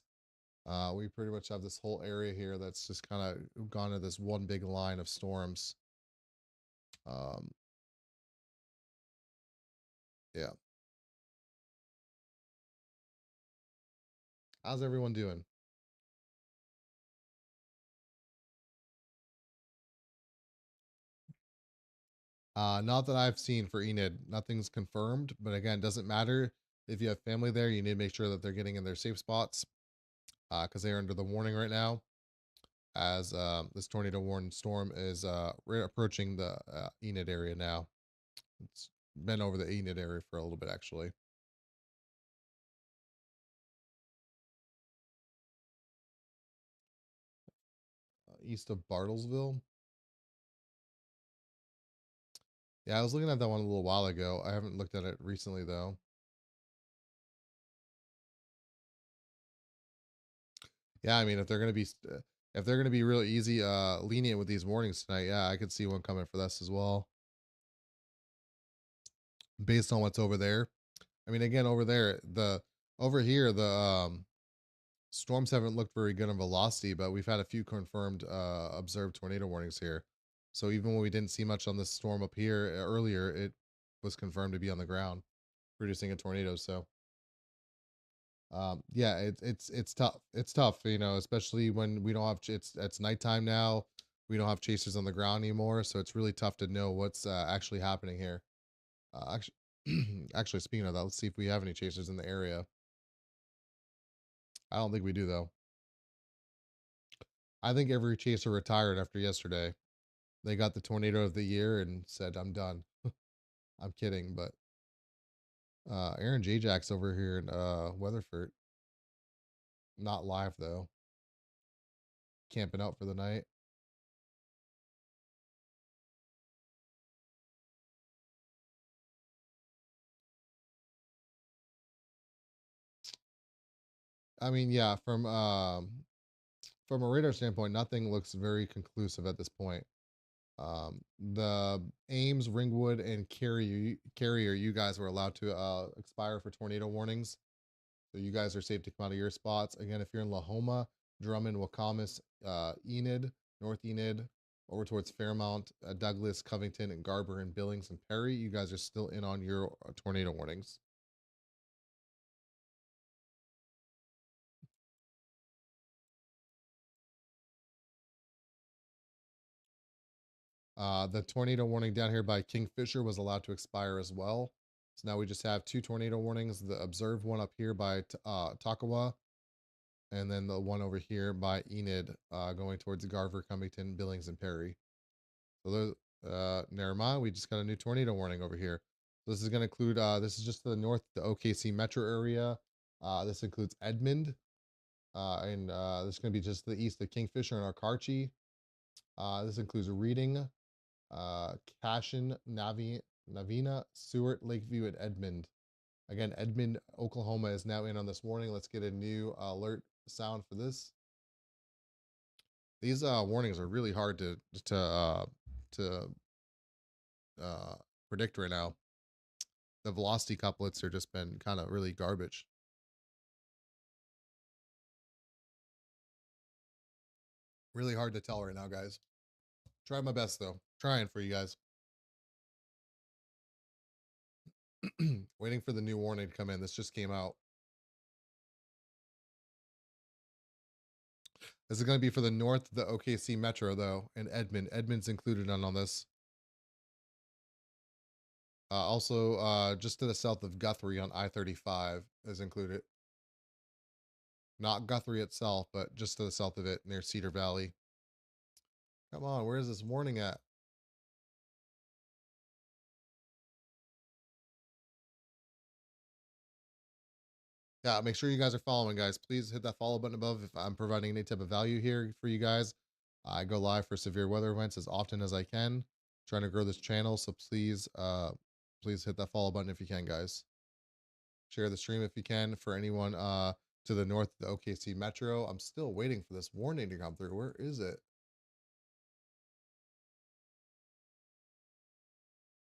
We pretty much have this whole area here that's just kind of gone to this one big line of storms. Yeah. How's everyone doing? Not that I've seen for Enid. Nothing's confirmed, but again, doesn't matter. If you have family there, you need to make sure that they're getting in their safe spots because they're under the warning right now as this tornado warning storm is approaching the Enid area now. It's been over the Enid area for a little bit, actually. East of Bartlesville. Yeah, I was looking at that one a little while ago. I haven't looked at it recently, though. Yeah, I mean, if they're gonna be real easy, lenient with these warnings tonight, yeah, I could see one coming for this as well. Based on what's over there, I mean, again, over here, the storms haven't looked very good on velocity, but we've had a few confirmed observed tornado warnings here. So even when we didn't see much on this storm up here earlier, it was confirmed to be on the ground, producing a tornado. So yeah, it's tough. It's tough, you know, especially when we don't have it's nighttime now. We don't have chasers on the ground anymore, so it's really tough to know what's actually happening here. Actually, actually, speaking of that, let's see if we have any chasers in the area. I don't think we do though. I think every chaser retired after yesterday. They got the tornado of the year and said, "I'm done." I'm kidding, but Aaron Jack's over here in Weatherford. Not live though. Camping out for the night. I mean, yeah, from a radar standpoint, nothing looks very conclusive at this point. The Ames, Ringwood, and Carrier, you guys were allowed to expire for tornado warnings. So you guys are safe to come out of your spots. Again, if you're in Lahoma, Drummond, Wakamas, Enid, North Enid, over towards Fairmont, Douglas, Covington, and Garber, and Billings and Perry, you guys are still in on your tornado warnings. The tornado warning down here by Kingfisher was allowed to expire as well. So now we just have 2 tornado warnings. The observed one up here by Takawa, and then the one over here by Enid, going towards Garver, Cummington, Billings, and Perry. So those, never mind. We just got a new tornado warning over here. So this is going to include, this is just to the north, the OKC metro area. This includes Edmond, and this is going to be just to the east of Kingfisher and Arcarchi. This includes Reading, Cashin, Navina, Seward, Lakeview, and Edmond. Again, Edmond, Oklahoma is now in on this warning. Let's get a new alert sound for this. These warnings are really hard to predict right now. The velocity couplets are just been kind of really garbage. Really hard to tell right now, guys. Try my best though. Trying for you guys. Waiting for the new warning to come in. This just came out. This is going to be for the north, the OKC metro though, and Edmond. Edmond's included on this. Also, just to the south of Guthrie on I-35 is included. Not Guthrie itself, but just to the south of it near Cedar Valley. Come on, where is this warning at? Yeah, make sure you guys are following, guys. Please hit that follow button above if I'm providing any type of value here for you guys. I go live for severe weather events as often as I can. Trying to grow this channel, so please hit that follow button if you can, guys. Share the stream if you can for anyone to the north of the OKC metro. I'm still waiting for this warning to come through. Where is it?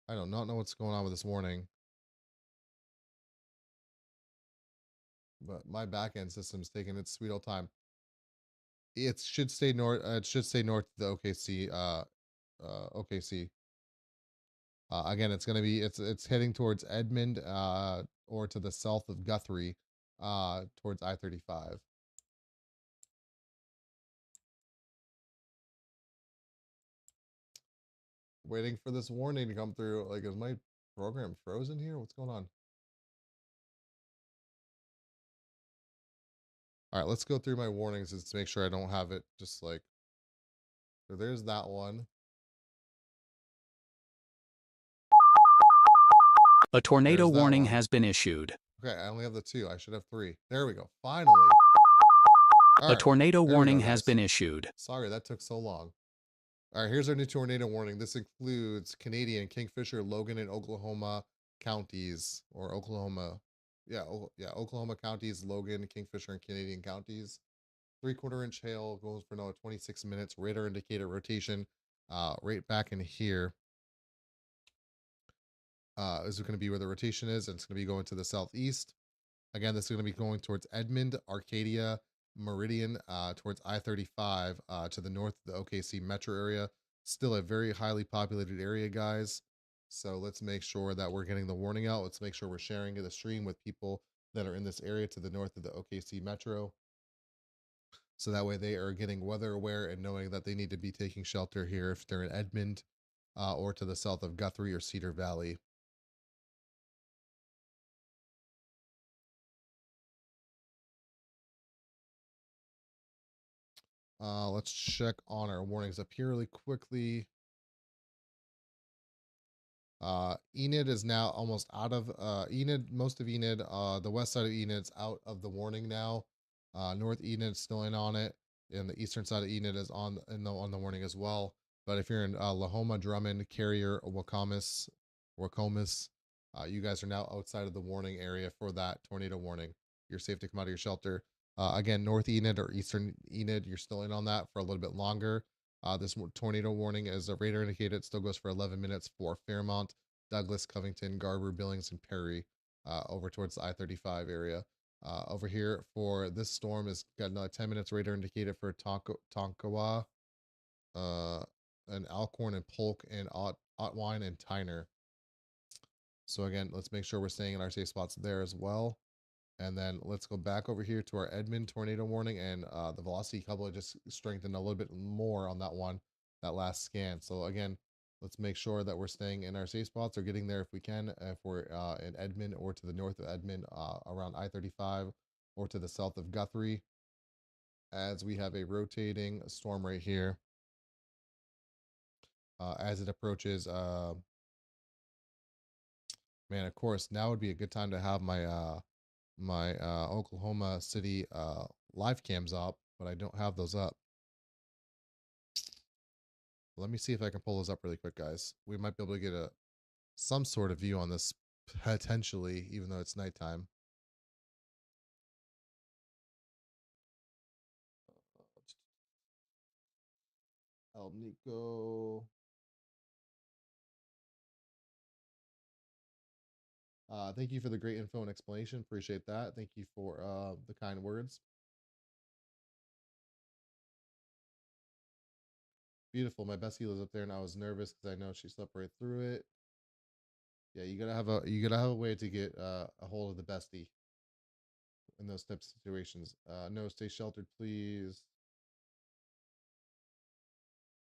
I do not know what's going on with this warning. But my backend system's taking its sweet old time. It should stay north. It should stay north of the OKC. OKC. Again, it's gonna be it's heading towards Edmond, or to the south of Guthrie, towards I-35. Waiting for this warning to come through. Like, is my program frozen here? What's going on? All right, let's go through my warnings just to make sure I don't have it just like. So there's that one. A tornado There's that warning one. has been issued. Okay, I only have the 2. I should have 3. There we go. Finally. All A right, tornado there we go, warning has guys. been issued. Sorry, that took so long. All right, here's our new tornado warning. This includes Canadian, Kingfisher, Logan, and Oklahoma counties, or Oklahoma. Yeah, Oklahoma counties, Logan, Kingfisher, and Canadian counties. 3/4 inch hail goes for another 26 minutes. Radar indicator rotation, right back in here. Is going to be where the rotation is, and it's going to be going to the southeast. Again, this is going to be going towards Edmond, Arcadia, Meridian, towards I-35, to the north of the OKC metro area. Still a very highly populated area, guys. So let's make sure that we're getting the warning out. Let's make sure we're sharing the stream with people that are in this area to the north of the OKC metro. So that way they are getting weather aware and knowing that they need to be taking shelter here if they're in Edmond, or to the south of Guthrie or Cedar Valley. Let's check on our warnings up here really quickly. Enid is now almost out of Enid. Most of Enid, the west side of Enid's out of the warning now. North Enid's still in on it, and the eastern side of Enid is on the warning as well. But if you're in Lahoma, Drummond, Carrier, Wacomis, you guys are now outside of the warning area for that tornado warning. You're safe to come out of your shelter. Again, North Enid or Eastern Enid, you're still in on that for a little bit longer. This tornado warning, as a radar indicated, it still goes for 11 minutes for Fairmont, Douglas, Covington, Garber, Billings, and Perry, over towards the I-35 area. Over here for this storm is got another 10 minutes radar indicated for Tonkawa, and Alcorn and Polk and Otwine and Tyner. So again, let's make sure we're staying in our safe spots there as well. And then let's go back over here to our Edmond tornado warning, and the velocity couple just strengthened a little bit more on that one, that last scan. So again, Let's make sure that we're staying in our safe spots or getting there if we can. If we're in Edmond or to the north of Edmond, around I-35 or to the south of Guthrie, as we have a rotating storm right here. As it approaches, man, of course, now would be a good time to have my Oklahoma City live cams up, but I don't have those up. Let me see if I can pull those up really quick, guys. We might be able to get some sort of view on this potentially, even though it's nighttime. El Nico. Thank you for the great info and explanation. Appreciate that. Thank you for the kind words. Beautiful. My bestie lives up there, and I was nervous because I know she slept right through it. Yeah, you gotta have a way to get a hold of the bestie in those types of situations. No, stay sheltered, please.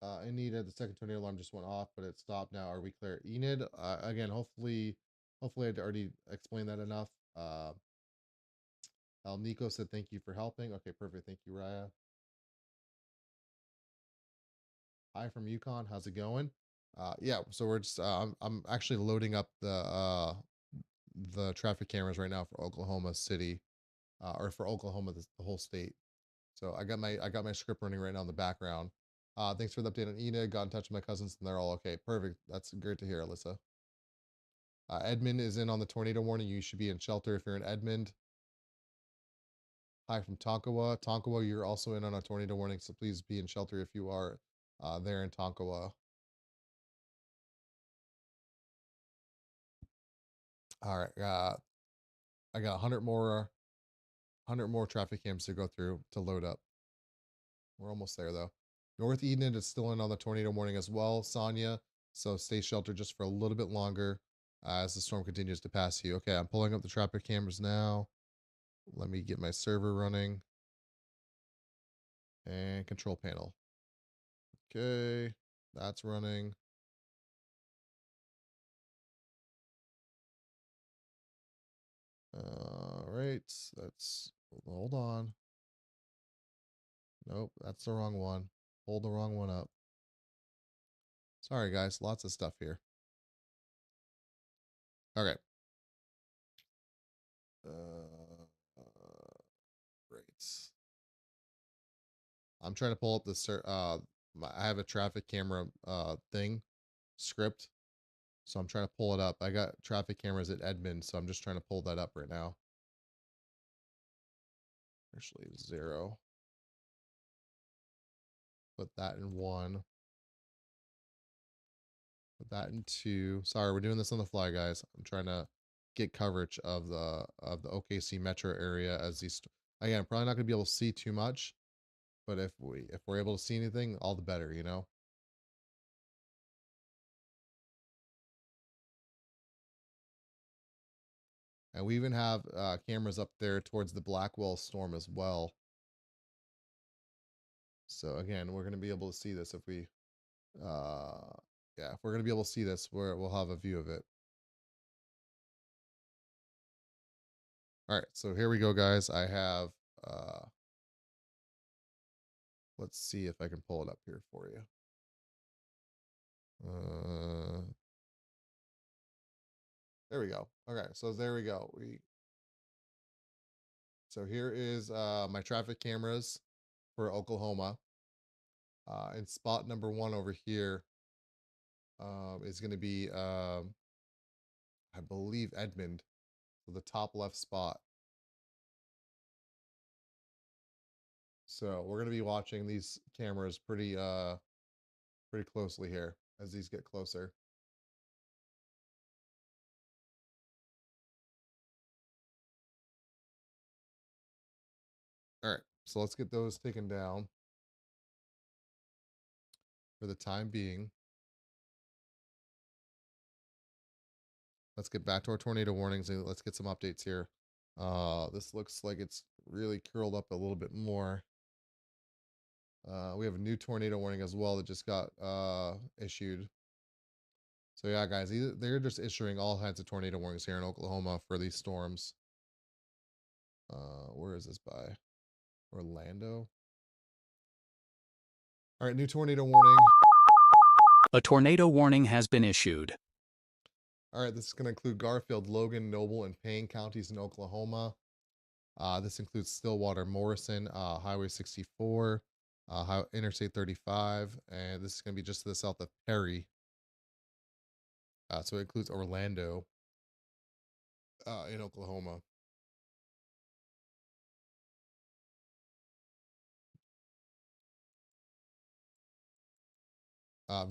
Enid, the second tornado alarm just went off, but it stopped now. Are we clear? Enid, again, hopefully I'd already explained that enough. El Nico said thank you for helping. Okay, perfect. Thank you, Raya. Hi from Yukon. How's it going? Yeah, so we're just I'm actually loading up the traffic cameras right now for Oklahoma City, or for Oklahoma, the whole state. So I got my script running right now in the background. Thanks for the update on Enid. Got in touch with my cousins and they're all okay. Perfect. That's great to hear, Alyssa. Edmond is in on the tornado warning. You should be in shelter if you're in Edmond. Hi from Tonkawa. Tonkawa, you're also in on a tornado warning, so please be in shelter if you are there in Tonkawa. All right, I got 100 more traffic cams to go through to load up. We're almost there though. North Eden is still in on the tornado warning as well, Sonia. So stay sheltered just for a little bit longer as the storm continues to pass you. Okay, I'm pulling up the traffic cameras now. Let me get my server running. And control panel. Okay, that's running. All right, hold on. Nope, that's the wrong one. Hold the wrong one up. Sorry, guys, lots of stuff here. Okay. Great. I'm trying to pull up the I have a traffic camera thing script, so I'm trying to pull it up. I got traffic cameras at Edmond, so I'm just trying to pull that up right now. Actually, 0. Put that in 1. Put that in 2. Sorry, we're doing this on the fly, guys. I'm trying to get coverage of the OKC metro area as these. Again, probably not gonna be able to see too much, but if we're able to see anything, all the better, you know. And we even have cameras up there towards the Blackwell storm as well. So again, we're going to be able to see this if we, yeah, if we're going to be able to see this, we'll have a view of it. All right, so here we go, guys. I have, let's see if I can pull it up here for you. There we go. Okay, so there we go. So here is my traffic cameras for Oklahoma. And spot number 1 over here is going to be, I believe, Edmond. So the top left spot. So we're going to be watching these cameras pretty closely here as these get closer. All right, so let's get those taken down for the time being. Let's get back to our tornado warnings and let's get some updates here. This looks like it's really curled up a little bit more. We have a new tornado warning as well that just got issued. So yeah, guys, they're just issuing all kinds of tornado warnings here in Oklahoma for these storms. Where is this by? Orlando. All right, new tornado warning. A tornado warning has been issued. All right, this is going to include Garfield, Logan, Noble, and Payne counties in Oklahoma. This includes Stillwater, Morrison, Highway 64, Interstate 35, and this is going to be just to the south of Perry. So it includes Orlando in Oklahoma.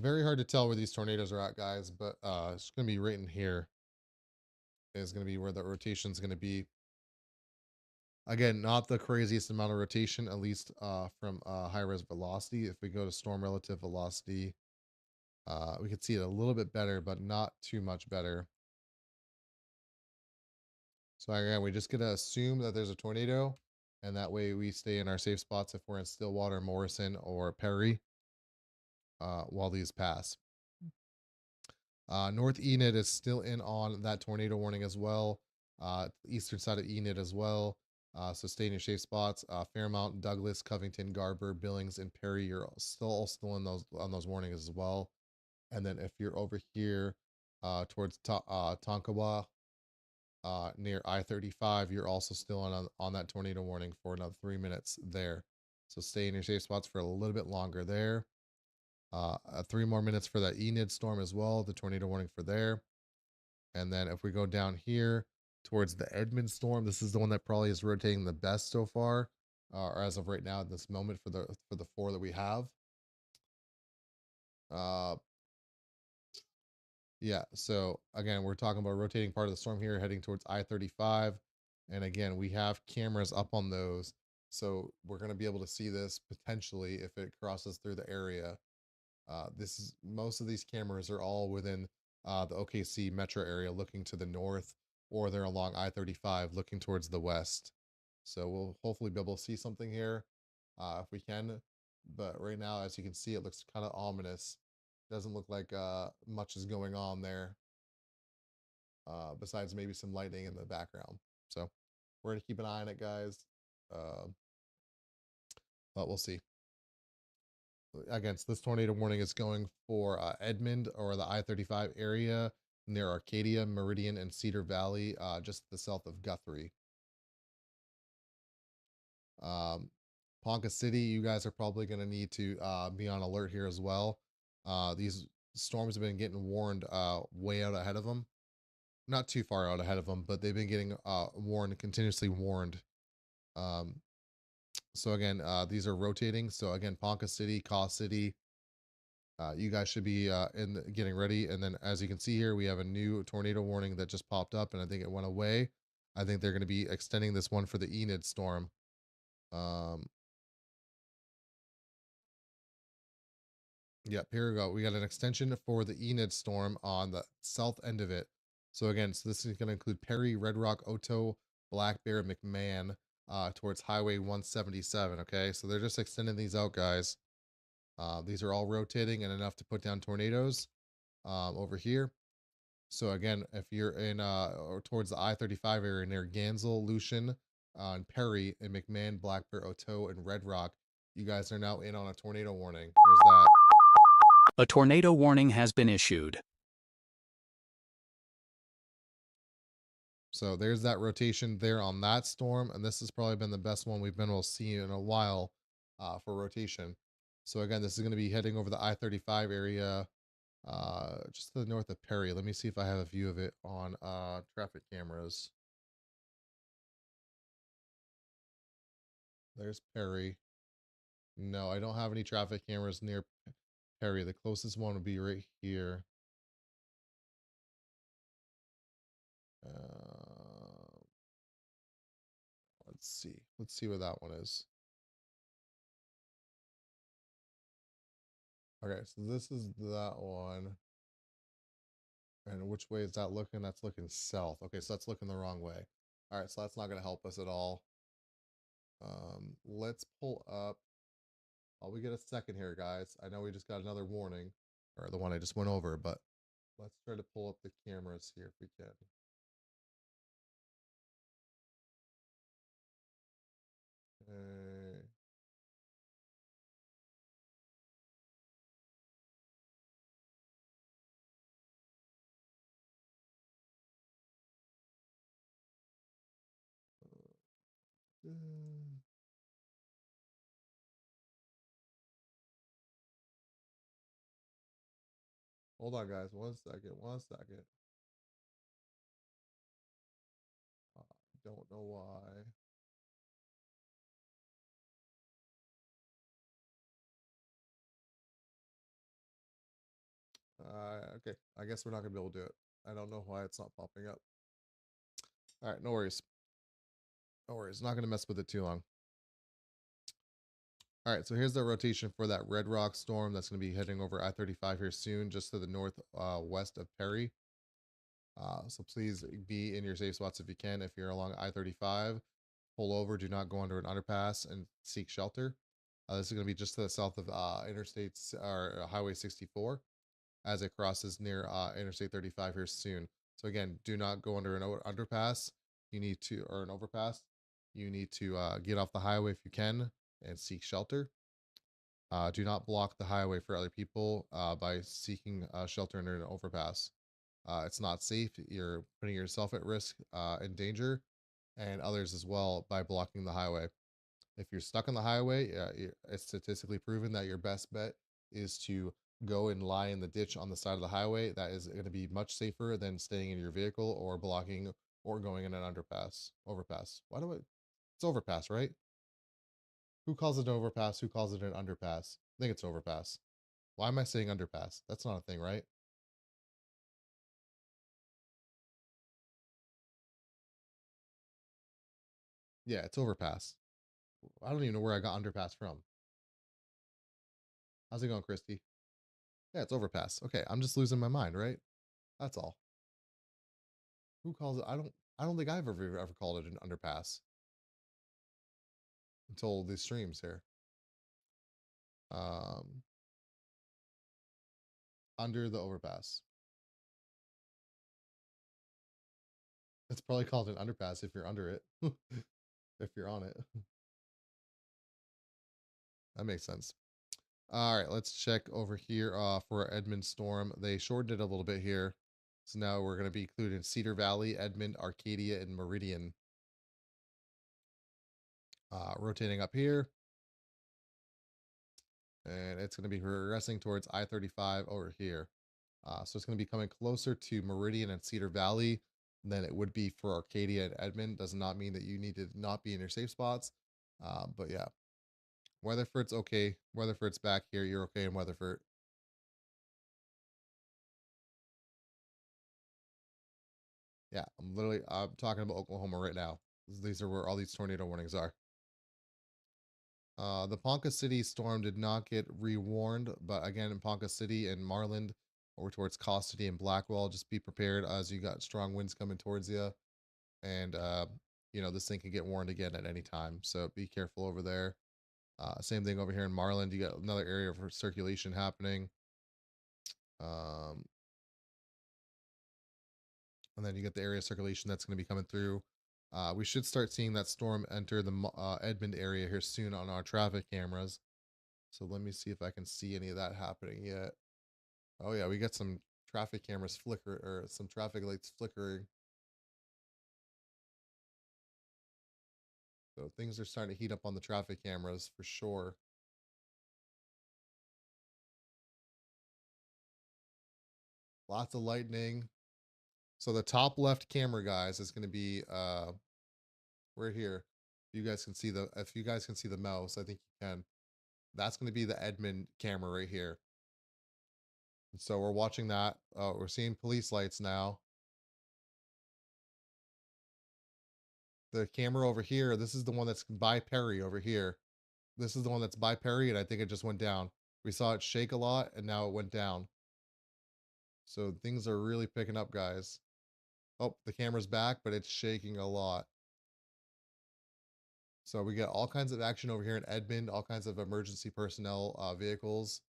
Very hard to tell where these tornadoes are at, guys, but it's going to be right in here. Is going to be where the rotation is going to be. Again, not the craziest amount of rotation, at least from high-res velocity. If we go to storm relative velocity, we can see it a little bit better, but not too much better. So again, we just going to assume that there's a tornado, and that way we stay in our safe spots if we're in Stillwater, Morrison, or Perry while these pass. North Enid is still in on that tornado warning as well. Eastern side of Enid as well. So stay in your safe spots. Fairmount, Douglas, Covington, Garber, Billings, and Perry, you're still in those on those warnings as well. And then if you're over here towards Tonkawa, near I-35, you're also still on that tornado warning for another 3 minutes there. So stay in your safe spots for a little bit longer there. 3 more minutes for that Enid storm as well, the tornado warning for there. And then if we go down here towards the Edmund storm, this is the one that probably is rotating the best so far, or as of right now at this moment for the 4 that we have. Yeah, so again, we're talking about rotating part of the storm here, heading towards I-35. And again, we have cameras up on those. So we're going to be able to see this potentially if it crosses through the area. Most of these cameras are all within the OKC metro area looking to the north, or they're along I-35 looking towards the west. So we'll hopefully be able to see something here if we can. But right now, as you can see, it looks kind of ominous. Doesn't look like much is going on there besides maybe some lightning in the background. So we're going to keep an eye on it, guys. But we'll see. Again, so this tornado warning is going for Edmond or the I-35 area near Arcadia, Meridian, and Cedar Valley, just to the south of Guthrie. Ponca City, you guys are probably going to need to be on alert here as well. These storms have been getting warned way out ahead of them. Not too far out ahead of them, but they've been getting warned, continuously warned. So again, these are rotating. So again, Ponca City, Caw City, you guys should be getting ready. And then as you can see here, we have a new tornado warning that just popped up, and I think it went away. I think they're going to be extending this one for the Enid storm. Yep, here we go. We got an extension for the Enid storm on the south end of it. So again, so this is going to include Perry, Red Rock, Oto, Black Bear, McMahon, towards Highway 177. Okay, so they're just extending these out, guys. These are all rotating and enough to put down tornadoes over here. So again, if you're in or towards the I-35 area near Gansel, Lucian, and Perry, and McMahon, Black Bear, Oto, and Red Rock, you guys are now in on a tornado warning. There's that. A tornado warning has been issued. So there's that rotation there on that storm. And this has probably been the best one we've been able to see in a while for rotation. So again, this is going to be heading over the I-35 area just to the north of Perry. Let me see if I have a view of it on traffic cameras. There's Perry. No, I don't have any traffic cameras near Perry. The closest one would be right here. Let's see. Let's see where that one is. Okay, so this is that one. And which way is that looking? That's looking south. Okay, so that's looking the wrong way. All right, so that's not going to help us at all. Let's pull up. While we get a second here, guys. I know we just got another warning, or the one I just went over, but Let's try to pull up the cameras here if we can. Okay. Uh, Hold on, guys. 1 second. 1 second. Don't know why. Okay. I guess we're not gonna be able to do it. I don't know why it's not popping up. All right, no worries. No worries. Not gonna mess with it too long. All right, so here's the rotation for that Red Rock storm that's gonna be heading over I-35 here soon, just to the north west of Perry. So please be in your safe spots if you can. If you're along I-35, pull over. Do not go under an underpass and seek shelter. This is going to be just to the south of Highway 64 as it crosses near Interstate 35 here soon. So again, do not go under an underpass. You need to, or an overpass. You need to get off the highway if you can and seek shelter. Do not block the highway for other people by seeking shelter under an overpass. It's not safe. You're putting yourself at risk and danger, and others as well by blocking the highway. If you're stuck on the highway, it's statistically proven that your best bet is to go and lie in the ditch on the side of the highway. That is going to be much safer than staying in your vehicle or blocking or going in an overpass. Why do I? It's overpass, right? Who calls it an overpass? Who calls it an underpass? I think it's overpass. Why am I saying underpass? That's not a thing, right? Yeah, it's overpass. I don't even know where I got underpass from. How's it going, Christy? Yeah, it's overpass. Okay, I'm just losing my mind, right? That's all. Who calls it? I don't think I've ever called it an underpass until these streams here. Um, Under the overpass. It's probably called an underpass if you're under it. If you're on it. That makes sense. All right, let's check over here for Edmond Storm. They shortened it a little bit here. So now we're going to be including Cedar Valley, Edmond, Arcadia, and Meridian. Rotating up here. And it's going to be progressing towards I-35 over here. So it's going to be coming closer to Meridian and Cedar Valley than it would be for Arcadia and Edmond. Does not mean that you need to not be in your safe spots. But yeah, Weatherford's okay. Weatherford's back here. You're okay in Weatherford. Yeah, I'm talking about Oklahoma right now. These are where all these tornado warnings are. The Ponca City storm did not get rewarned, but again, in Ponca City and Marland, over towards Costity and Blackwell, just be prepared as you got strong winds coming towards you. And, this thing can get warned again at any time. So be careful over there. Same thing over here in Marland. You got another area of circulation happening. And then you get the area of circulation that's going to be coming through. We should start seeing that storm enter the Edmond area here soon on our traffic cameras. So let me see if I can see any of that happening yet. Oh yeah, we got some traffic cameras flicker or some traffic lights flickering. So things are starting to heat up on the traffic cameras for sure. Lots of lightning. So the top left camera, guys, is going to be right here. If you guys can see the mouse, I think you can. That's going to be the Edmond camera right here. So we're watching that. We're seeing police lights now. The camera over here, this is the one that's by Perry over here. This is the one that's by Perry, and I think it just went down. We saw it shake a lot, and now it went down. So things are really picking up, guys. Oh, the camera's back, but it's shaking a lot. So we got all kinds of action over here in Edmond, all kinds of emergency personnel vehicles.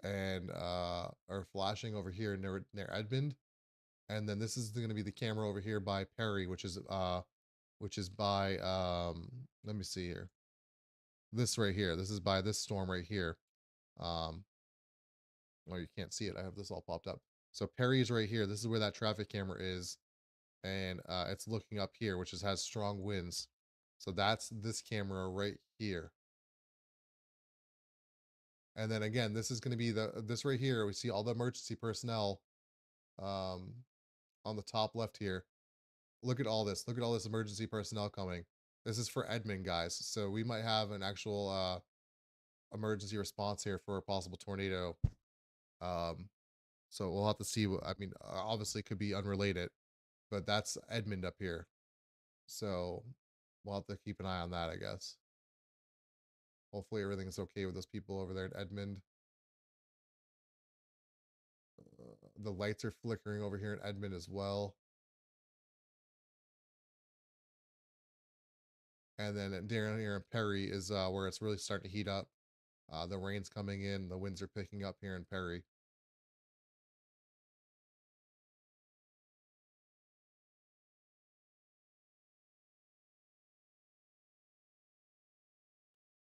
and are flashing over here near Edmond. And then this is going to be the camera over here by Perry, which is by let me see here. This right here. This is by this storm right here. Well, you can't see it. I have this all popped up. So Perry's right here. This is where that traffic camera is, and it's looking up here, which has strong winds. So that's this camera right here. And then again, this is going to be this right here. We see all the emergency personnel on the top left here. Look at all this. Look at all this emergency personnel coming. This is for Edmond, guys. So we might have an actual emergency response here for a possible tornado. So we'll have to see. I mean, obviously it could be unrelated, but that's Edmond up here. So we'll have to keep an eye on that, I guess. Hopefully everything's okay with those people over there at Edmond. The lights are flickering over here in Edmond as well. And then down here in Perry is where it's really starting to heat up. The rain's coming in. The winds are picking up here in Perry.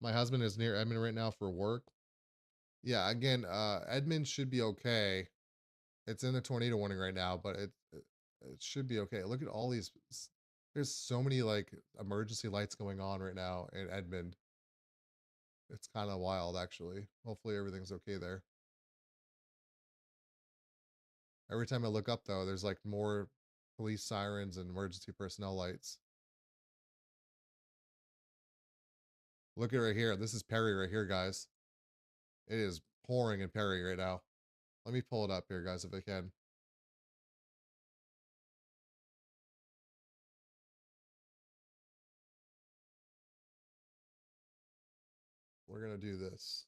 My husband is near Edmond right now for work. Yeah, again, Edmond should be okay. It's in the tornado warning right now, but it should be okay. Look at all these. There's so many like emergency lights going on right now in Edmond. It's kind of wild, actually. Hopefully everything's okay there. Every time I look up, though, there's like more police sirens and emergency personnel lights. Look at right here. This is Perry right here, guys. It is pouring in Perry right now. Let me pull it up here, guys, if I can. We're going to do this.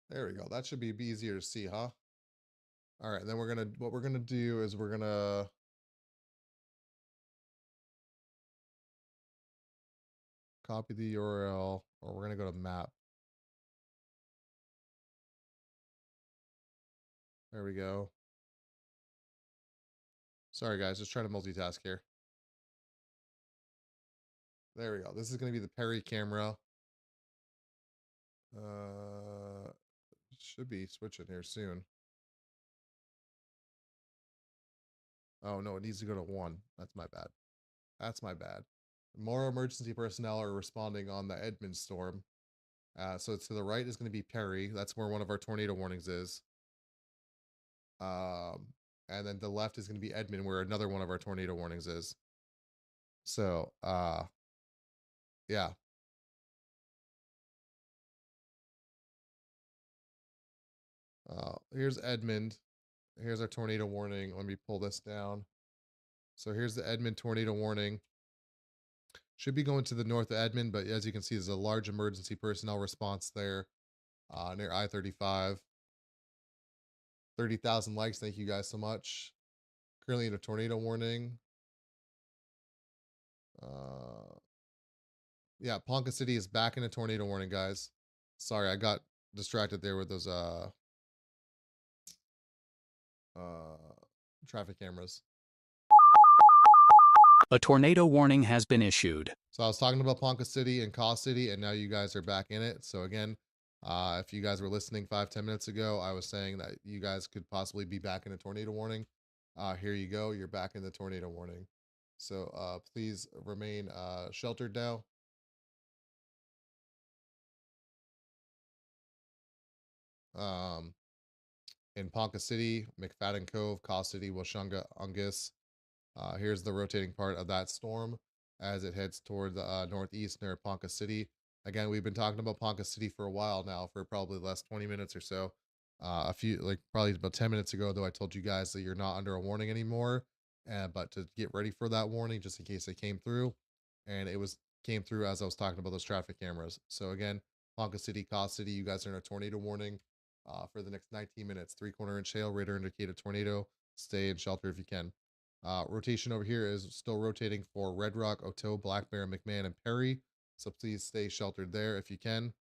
There we go. That should be easier to see, huh? All right, then what we're gonna do is we're gonna copy the URL, or we're gonna go to map. There we go. Sorry guys, just trying to multitask here. There we go. This is gonna be the Perry camera. Should be switching here soon. Oh no, it needs to go to 1. That's my bad. That's my bad. More emergency personnel are responding on the Edmond storm. So to the right is going to be Perry. That's where one of our tornado warnings is. And then the left is going to be Edmond, where another one of our tornado warnings is. So, yeah. Here's Edmond. Here's our tornado warning. Let me pull this down. So here's the Edmond tornado warning. Should be going to the north of Edmond, but as you can see, there's a large emergency personnel response there near I-35. 30,000 likes. Thank you guys so much. Currently in a tornado warning. Yeah, Ponca City is back in a tornado warning, guys. Sorry, I got distracted there with those traffic cameras. A tornado warning has been issued. So I was talking about Ponca City and Caw City, and now you guys are back in it. So again, if you guys were listening 5-10 minutes ago, I was saying that you guys could possibly be back in a tornado warning. Here you go. You're back in the tornado warning. So please remain sheltered now. In Ponca City, McFadden Cove, Caw City, Washunga, Ungus. Here's the rotating part of that storm as it heads toward the northeast near Ponca City. Again, we've been talking about Ponca City for a while now, for probably the last 20 minutes or so. Probably about 10 minutes ago, though, I told you guys that you're not under a warning anymore, but to get ready for that warning, just in case it came through. And it came through as I was talking about those traffic cameras. So again, Ponca City, Caw City, you guys are in a tornado warning. for the next 19 minutes. 3/4 inch hail, radar indicated tornado. Stay in shelter if you can. Rotation over here is still rotating for Red Rock, Otoe, Black Bear, McMahon, and Perry. So please stay sheltered there if you can.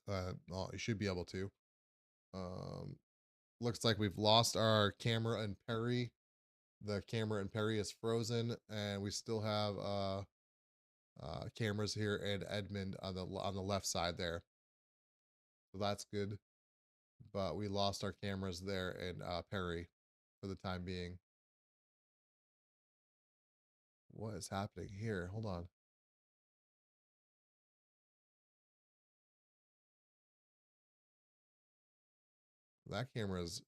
Well, you should be able to. Looks like we've lost our camera in Perry. The camera in Perry is frozen, and we still have cameras here in Edmond on the left side there. So that's good. But we lost our cameras there in Perry for the time being. What is happening here? Hold on. That camera's,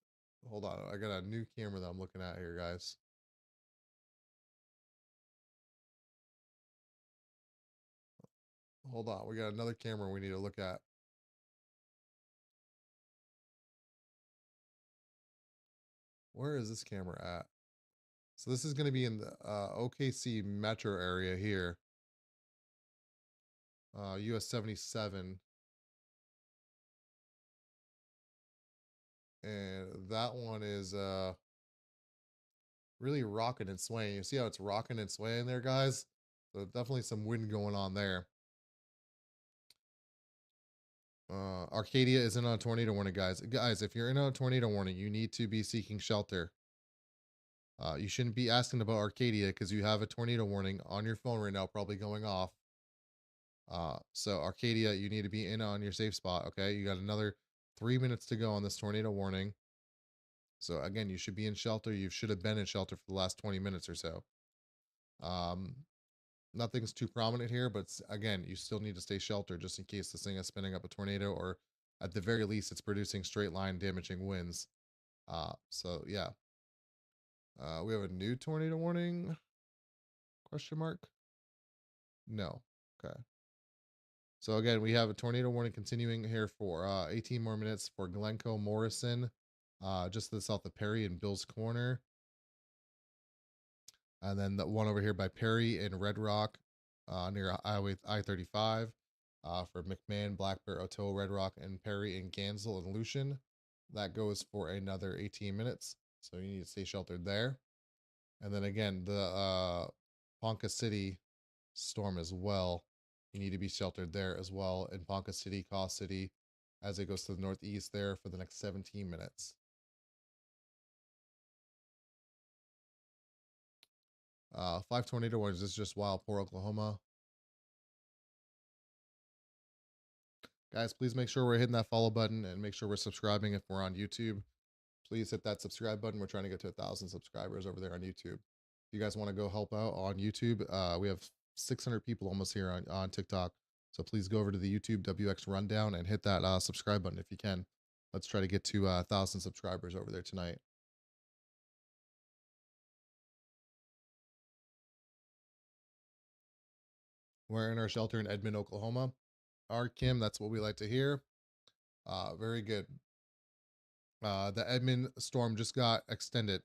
hold on. I got a new camera that I'm looking at here, guys. Hold on. We got another camera we need to look at. Where is this camera at? So this is going to be in the OKC metro area here. US 77. And that one is really rocking and swaying. You see how it's rocking and swaying there, guys? So definitely some wind going on there. Arcadia is in on a tornado warning, guys. Guys, if you're in on a tornado warning, you need to be seeking shelter. You shouldn't be asking about Arcadia because you have a tornado warning on your phone right now, probably going off. So Arcadia, you need to be in on your safe spot. Okay, you got another 3 minutes to go on this tornado warning. So again, you should be in shelter. You should have been in shelter for the last 20 minutes or so. Nothing's too prominent here, but again, you still need to stay sheltered just in case this thing is spinning up a tornado, or at the very least, it's producing straight line damaging winds. So yeah. We have a new tornado warning? Question mark? No. Okay. So again, we have a tornado warning continuing here for 18 more minutes for Glencoe, Morrison, just to the south of Perry and Bill's Corner. And then the one over here by Perry and Red Rock near Highway I-35 for McMahon, Black Bear, Otoe, Red Rock, and Perry and Gansel and Lucian. That goes for another 18 minutes. So you need to stay sheltered there. And then again, the Ponca City storm as well. You need to be sheltered there as well in Ponca City, Caw City, as it goes to the northeast there for the next 17 minutes. 5 tornado warnings. This is just Wildport, Oklahoma. Guys, please make sure we're hitting that follow button and make sure we're subscribing if we're on YouTube. Please hit that subscribe button. We're trying to get to 1,000 subscribers over there on YouTube. If you guys want to go help out on YouTube, we have 600 people almost here on TikTok. So please go over to the YouTube WX Rundown and hit that subscribe button if you can. Let's try to get to 1,000 subscribers over there tonight. We're in our shelter in Edmond, Oklahoma. Kim, that's what we like to hear. Very good. The Edmond storm just got extended.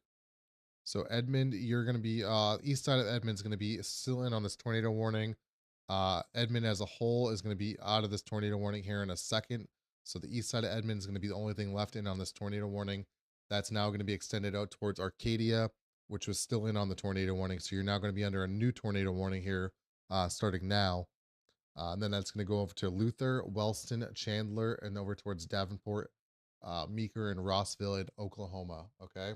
So Edmond, you're going to be, east side of Edmond's going to be still in on this tornado warning. Edmond as a whole is going to be out of this tornado warning here in a second. So the east side of Edmond is going to be the only thing left in on this tornado warning. That's now going to be extended out towards Arcadia, which was still in on the tornado warning. So you're now going to be under a new tornado warning here, starting now. And then that's going to go over to Luther, Wellston, Chandler, and over towards Davenport, Meeker, and Rossville in Oklahoma. Okay.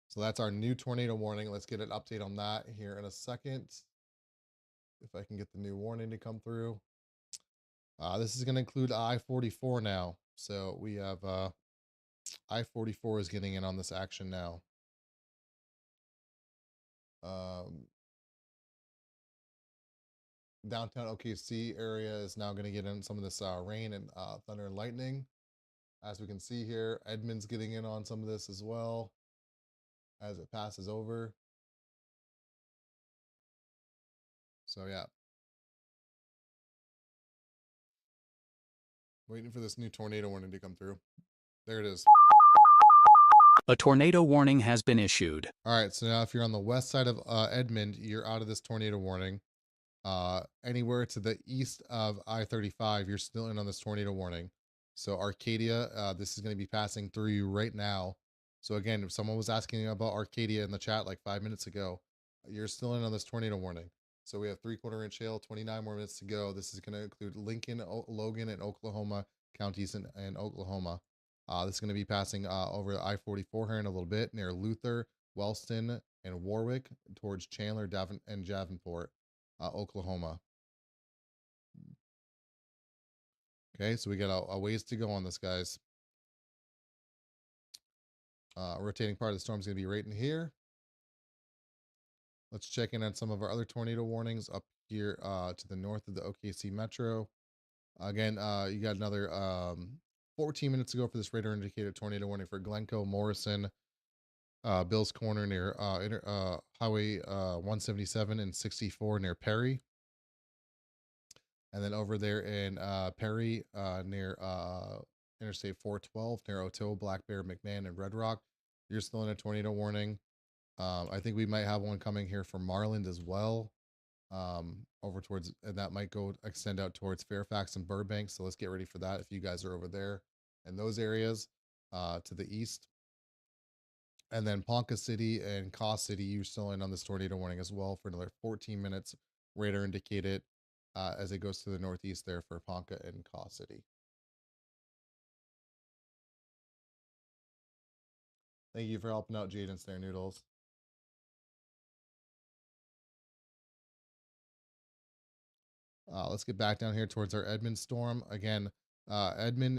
So that's our new tornado warning. Let's get an update on that here in a second. If I can get the new warning to come through. This is going to include I-44 now. So we have I-44 is getting in on this action now. Downtown OKC area is now going to get in some of this rain and thunder and lightning. As we can see here, Edmond's getting in on some of this as well as it passes over. So yeah. Waiting for this new tornado warning to come through. There it is. A tornado warning has been issued. All right, so now if you're on the west side of Edmond, you're out of this tornado warning. Anywhere to the east of I-35, you're still in on this tornado warning. So Arcadia, this is going to be passing through you right now. So again, if someone was asking about Arcadia in the chat like 5 minutes ago, you're still in on this tornado warning. So we have 3/4 inch hail, 29 more minutes to go. This is going to include Lincoln, Logan, and Oklahoma counties in Oklahoma. This is going to be passing over I-44 here in a little bit near Luther, Wellston, and Warwick towards Chandler, and Davenport, Oklahoma. Okay, so we got a ways to go on this, guys. Rotating part of the storm is going to be right in here. Let's check in on some of our other tornado warnings up here to the north of the OKC Metro. Again, you got another 14 minutes ago for this radar indicated tornado warning for Glencoe, Morrison, Bill's Corner near Highway 177 and 64 near Perry. And then over there in Perry near Interstate 412 near Otoe, Black Bear, McMahon, and Red Rock. You're still in a tornado warning. I think we might have one coming here for Marland as well. Over towards, and that might go extend out towards Fairfax and Burbank. So let's get ready for that if you guys are over there in those areas to the east. And then Ponca City and Caw City, you're still in on this tornado warning as well for another 14 minutes. Radar indicated as it goes to the northeast there for Ponca and Caw City. Thank you for helping out Jaden Snare Noodles. Let's get back down here towards our Edmond storm. Again, Edmond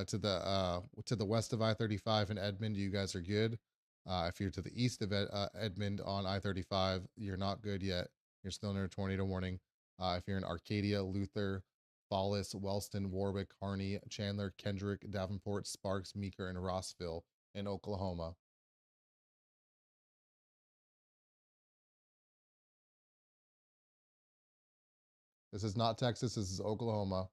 to the west of I-35 in Edmond, you guys are good. If you're to the east of Edmond on I-35, you're not good yet. You're still under a tornado warning. If you're in Arcadia, Luther, Fallis, Wellston, Warwick, Harney, Chandler, Kendrick, Davenport, Sparks, Meeker, and Rossville in Oklahoma. This is not Texas. This is Oklahoma.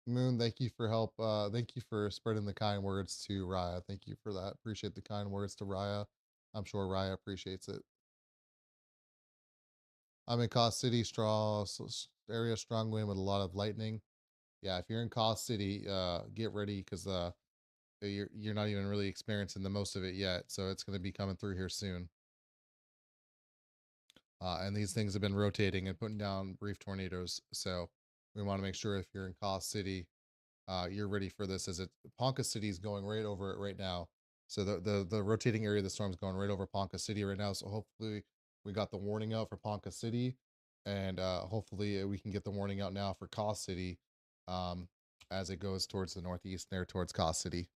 Moon, thank you for help. Thank you for spreading the kind words to Raya. Thank you for that. Appreciate the kind words to Raya. I'm sure Raya appreciates it. I'm in Caw City, area strong wind with a lot of lightning. Yeah, if you're in Caw City, get ready because you're not even really experiencing the most of it yet. So it's going to be coming through here soon. And these things have been rotating and putting down brief tornadoes. So we want to make sure if you're in Caw City, you're ready for this. As Ponca City is going right over it right now. So the rotating area of the storm is going right over Ponca City right now. So hopefully we got the warning out for Ponca City, and hopefully we can get the warning out now for Caw City as it goes towards the northeast there towards Caw City.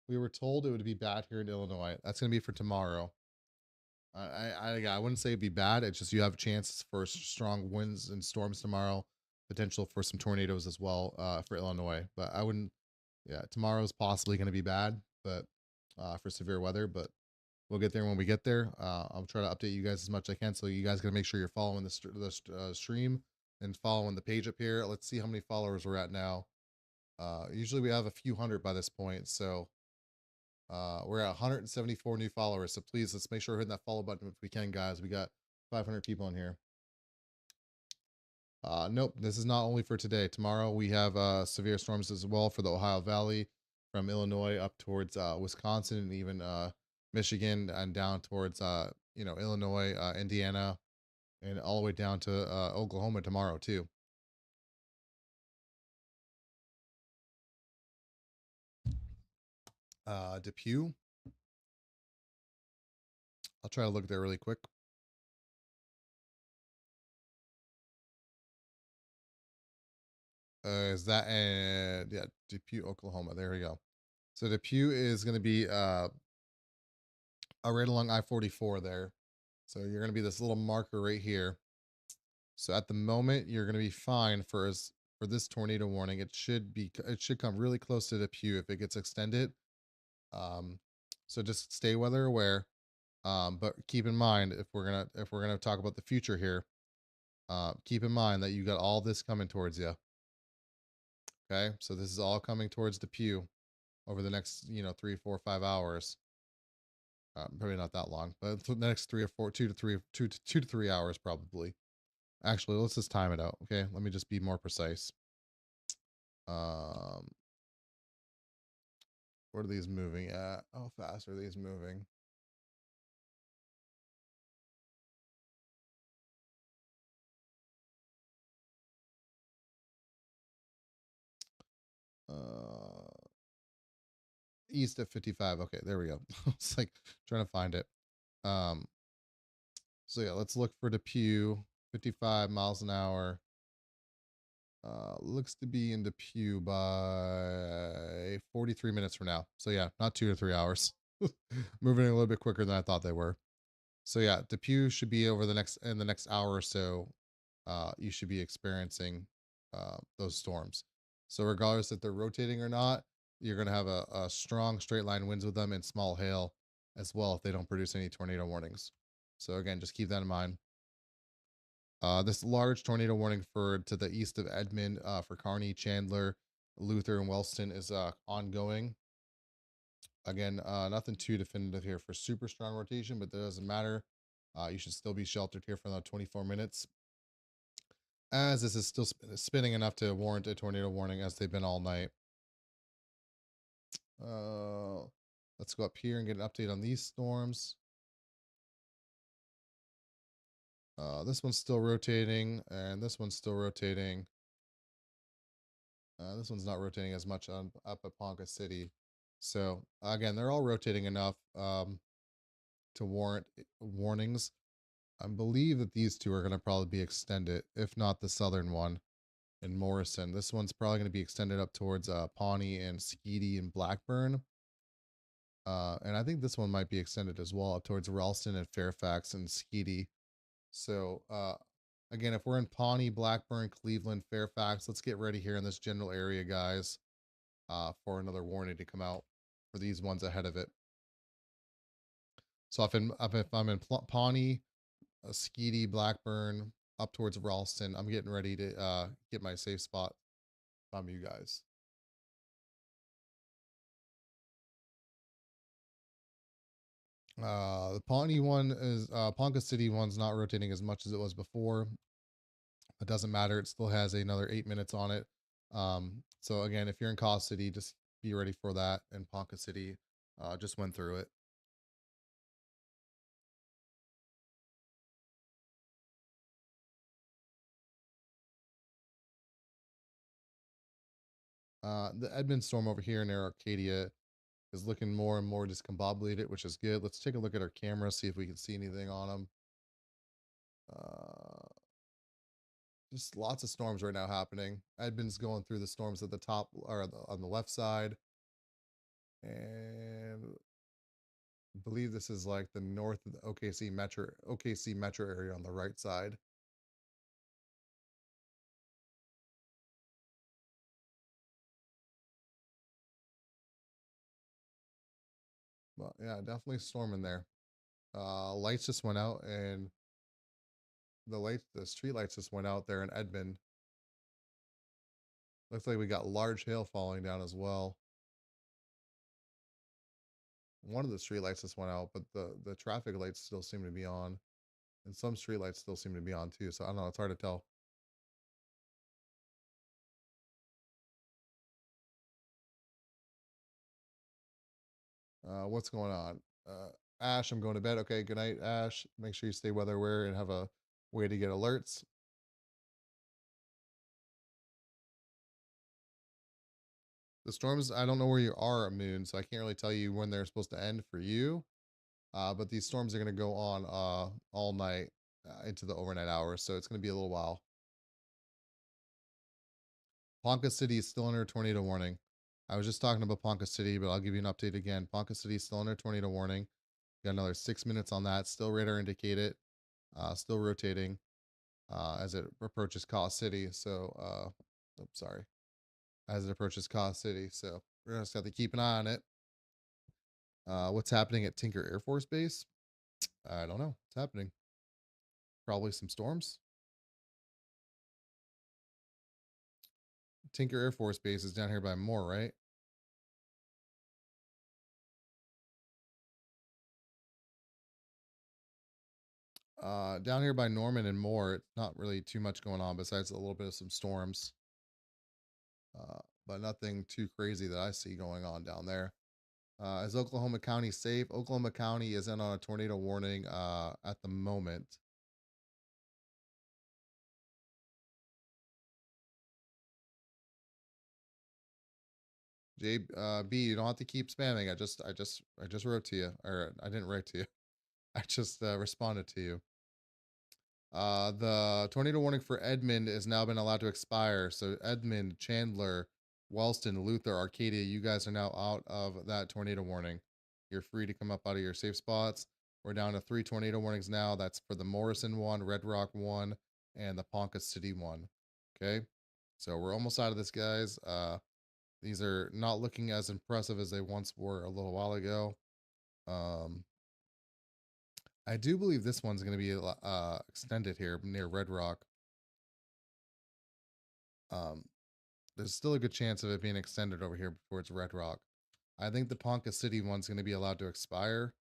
We were told it would be bad here in Illinois. That's going to be for tomorrow. I wouldn't say it'd be bad. It's just you have chances for strong winds and storms tomorrow, potential for some tornadoes as well for Illinois. But I wouldn't. Yeah, tomorrow's possibly going to be bad, but for severe weather. But we'll get there when we get there. I'll try to update you guys as much as I can. So you guys got to make sure you're following the stream and following the page up here. Let's see how many followers we're at now. Usually we have a few hundred by this point, so. We're at 174 new followers, so please let's make sure we're hitting that follow button if we can, guys. We got 500 people in here. Nope, this is not only for today. Tomorrow we have severe storms as well for the Ohio Valley, from Illinois up towards Wisconsin and even Michigan, and down towards Illinois, Indiana, and all the way down to Oklahoma tomorrow too. Depew. I'll try to look there really quick. Is that yeah, Depew, Oklahoma. There we go. So Depew is going to be right along I-44 there. So you're going to be this little marker right here. So at the moment you're going to be fine for this tornado warning. It should come really close to Depew if it gets extended. So just stay weather aware. But keep in mind if we're gonna talk about the future here, keep in mind that you got all this coming towards you. Okay, so this is all coming towards Depew over the next 3, 4, 5 hours. Probably not that long, but for the next 2 to 3 hours probably. Actually, let's just time it out. Okay, let me just be more precise. Um, what are these moving at? How fast are these moving? Uh, East at 55. Okay, there we go. It's like trying to find it. Um, so yeah, let's look for Depew, 55 miles an hour. Looks to be in Depew by 43 minutes from now. So yeah, not 2 to 3 hours. Moving a little bit quicker than I thought they were. So yeah, Depew should be over in the next hour or so. You should be experiencing those storms. So regardless if they're rotating or not, you're going to have a strong straight line winds with them and small hail as well if they don't produce any tornado warnings. So again, just keep that in mind. This large tornado warning for to the east of Edmond for Kearney, Chandler, Luther, and Wellston is ongoing. Again, nothing too definitive here for super strong rotation, but that doesn't matter. You should still be sheltered here for another 24 minutes, as this is still spinning enough to warrant a tornado warning as they've been all night. Let's go up here and get an update on these storms. This one's still rotating, and this one's still rotating. This one's not rotating as much up at Ponca City. So again, they're all rotating enough to warrant warnings. I believe that these two are going to probably be extended, if not the southern one in Morrison. This one's probably going to be extended up towards Pawnee and Skeety and Blackburn. And I think this one might be extended as well up towards Ralston and Fairfax and Skeety. So again, if we're in Pawnee, Blackburn, Cleveland, Fairfax, let's get ready here in this general area, guys, for another warning to come out for these ones ahead of it. So if I'm in Pawnee, Skeety, Blackburn, up towards Ralston, I'm getting ready to get my safe spot from you guys. The Pawnee one is Ponca City one's not rotating as much as it was before. It doesn't matter. It still has another 8 minutes on it. So again, if you're in Cause City, just be ready for that. And Ponca City just went through it. The Edmund storm over here near Arcadia is looking more and more discombobulated, which is good. Let's take a look at our camera, see if we can see anything on them. Just lots of storms right now happening. Edmund's going through the storms at the top or on the left side. And I believe this is like the north of the OKC metro area on the right side. But yeah, definitely storming there. Lights just went out, and the street lights just went out there in Edmond. Looks like we got large hail falling down as well. One of the street lights just went out, but the traffic lights still seem to be on, and some street lights still seem to be on too. So I don't know. It's hard to tell. What's going on? Ash, I'm going to bed. Okay, good night, Ash. Make sure you stay weather aware and have a way to get alerts. The storms, I don't know where you are, Moon, so I can't really tell you when they're supposed to end for you. But these storms are going to go on all night into the overnight hours, so it's going to be a little while. Ponca City is still under a tornado warning. I was just talking about Ponca City, but I'll give you an update again. Ponca City is still under tornado warning. Got another 6 minutes on that. Still radar indicated. Still rotating as it approaches Cause City. So, sorry, as it approaches Cause City. So we're gonna just have to keep an eye on it. What's happening at Tinker Air Force Base? I don't know. What's happening? Probably some storms. Tinker Air Force Base is down here by Moore, right? Down here by Norman and Moore, it's not really too much going on besides a little bit of some storms. But nothing too crazy that I see going on down there. Is Oklahoma County safe? Oklahoma County is in on a tornado warning at the moment. B, you don't have to keep spamming. I just wrote to you, or I didn't write to you. I just responded to you. The tornado warning for Edmond has now been allowed to expire. So Edmond, Chandler, Wellston, Luther, Arcadia, you guys are now out of that tornado warning. You're free to come up out of your safe spots. We're down to 3 tornado warnings now. That's for the Morrison one, Red Rock one, and the Ponca City one. Okay, so we're almost out of this, guys. These are not looking as impressive as they once were a little while ago. I do believe this one's going to be extended here near Red Rock. There's still a good chance of it being extended over here towards Red Rock. I think the Ponca City one's going to be allowed to expire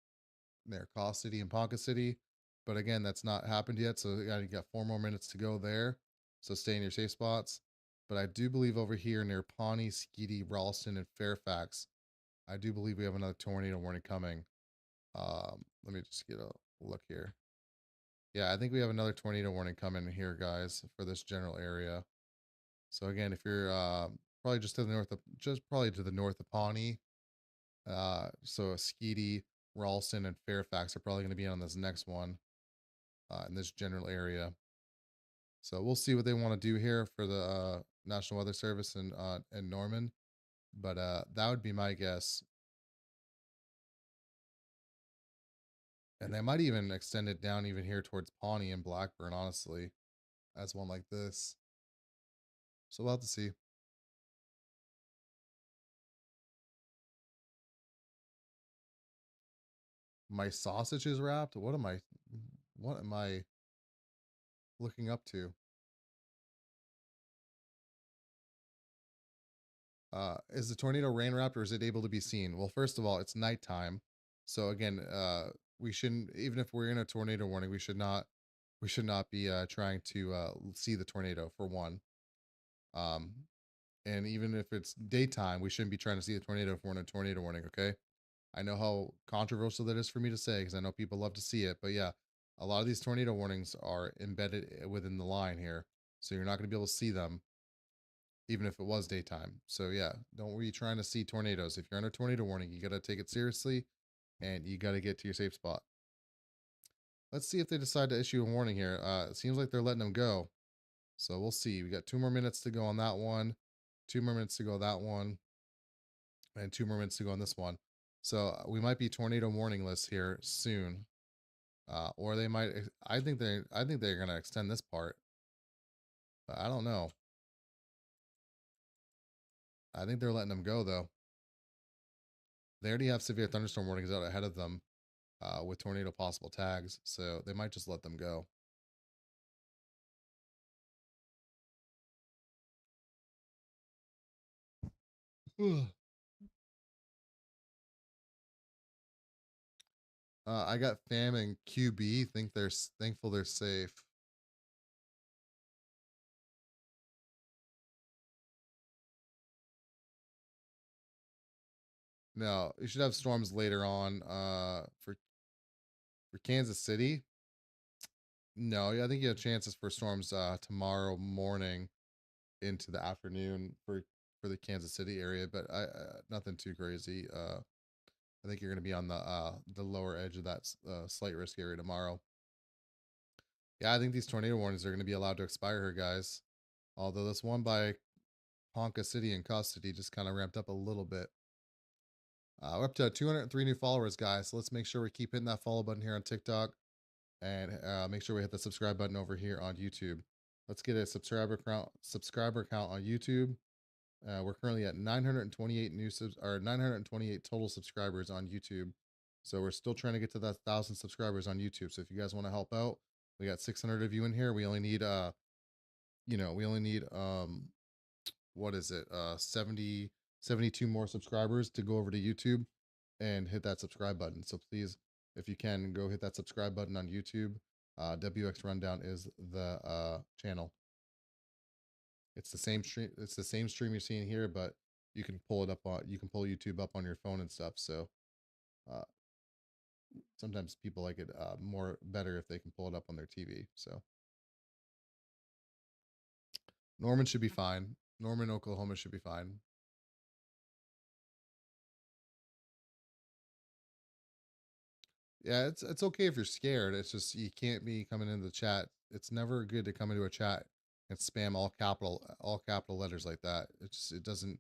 near Caw City and Ponca City. But again, that's not happened yet. So you got 4 more minutes to go there. So stay in your safe spots. But I do believe over here near Pawnee, Skeety, Ralston, and Fairfax, I do believe we have another tornado warning coming. Let me just get a look here. Yeah, I think we have another tornado warning coming here, guys, for this general area. So again, if you're probably just to the north of, probably to the north of Pawnee, so Skeety, Ralston, and Fairfax are probably going to be on this next one in this general area. So we'll see what they want to do here for the National Weather Service in Norman, but that would be my guess. And they might even extend it down even here towards Pawnee and Blackburn, honestly, as one like this. So we'll have to see. My sausage is wrapped? What am I looking up to? Is the tornado rain wrapped or is it able to be seen? Well, first of all, it's nighttime. So again, we shouldn't, even if we're in a tornado warning, we should not be trying to see the tornado, for one. And even if it's daytime, we shouldn't be trying to see the tornado if we're in a tornado warning, okay? I know how controversial that is for me to say because I know people love to see it, but yeah, a lot of these tornado warnings are embedded within the line here. So you're not going to be able to see them even if it was daytime. So yeah, don't be trying to see tornadoes. If you're under tornado warning, you got to take it seriously and you got to get to your safe spot. Let's see if they decide to issue a warning here. It seems like they're letting them go. So we'll see. We got 2 more minutes to go on that one, 2 more minutes to go on that one, and 2 more minutes to go on this one. So we might be tornado warning list here soon. Or they might, I think they're going to extend this part. But I don't know. I think they're letting them go though. They already have severe thunderstorm warnings out ahead of them with tornado possible tags. So they might just let them go. I got fam and QB. Thankful they're safe. No, you should have storms later on. For Kansas City. No, I think you have chances for storms tomorrow morning into the afternoon for the Kansas City area, but nothing too crazy. I think you're going to be on the lower edge of that slight risk area tomorrow. Yeah, I think these tornado warnings are going to be allowed to expire here, guys. Although this one by Ponca City and Caw City just kind of ramped up a little bit. We're up to 203 new followers, guys. So let's make sure we keep hitting that follow button here on TikTok, and make sure we hit the subscribe button over here on YouTube. Let's get a subscriber count on YouTube. We're currently at 928 928 total subscribers on YouTube. So we're still trying to get to that 1,000 subscribers on YouTube. So if you guys want to help out, we got 600 of you in here. We only need what is it? 72 more subscribers to go over to YouTube and hit that subscribe button. So please, if you can, go hit that subscribe button on YouTube. WX Rundown is the channel. It's the same stream. It's the same stream you're seeing here, but you can pull it up on. You can pull YouTube up on your phone and stuff. So uh, sometimes people like it more better if they can pull it up on their TV. So Norman should be fine. Norman, Oklahoma should be fine. Yeah, it's okay if you're scared. It's just you can't be coming into the chat. It's never good to come into a chat and spam all capital letters like that. It doesn't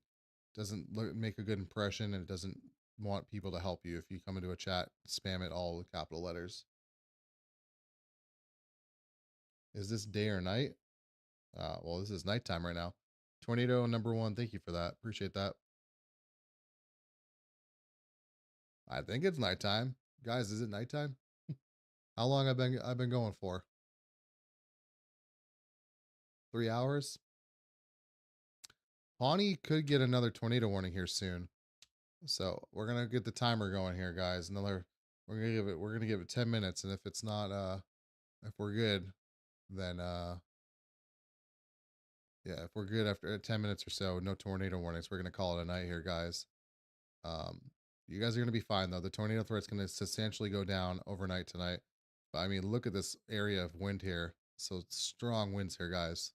make a good impression, and it doesn't want people to help you if you come into a chat, spam it all with capital letters. Is this day or night? Well, this is nighttime right now. Tornado number 1, thank you for that. Appreciate that. I think it's nighttime. Guys, is it nighttime? How long I've been going for? 3 hours? Pawnee could get another tornado warning here soon. So we're gonna get the timer going here, guys. We're gonna give it 10 minutes, and if it's not if we're good, then yeah, if we're good after 10 minutes or so, no tornado warnings, we're gonna call it a night here, guys. You guys are gonna be fine though. The tornado threat's gonna substantially go down overnight tonight. But I mean, look at this area of wind here. So strong winds here, guys.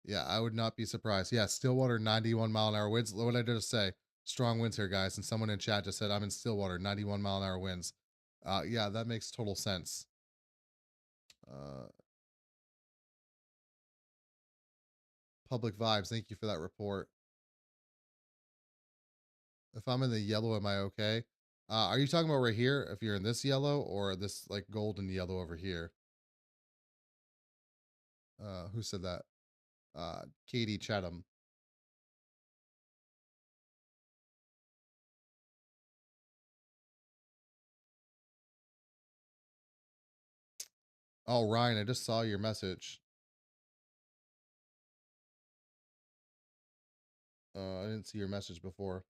Yeah, I would not be surprised. Yeah, Stillwater 91-mile-an-hour winds. What did I just say? Strong winds here, guys. And someone in chat just said I'm in Stillwater, 91-mile-an-hour winds. Yeah, that makes total sense. Public vibes. Thank you for that report. If I'm in the yellow, am I okay? Are you talking about right here? If you're in this yellow or this like golden yellow over here? Who said that? Katie Chatham. Oh, Ryan, I just saw your message. I didn't see your message before.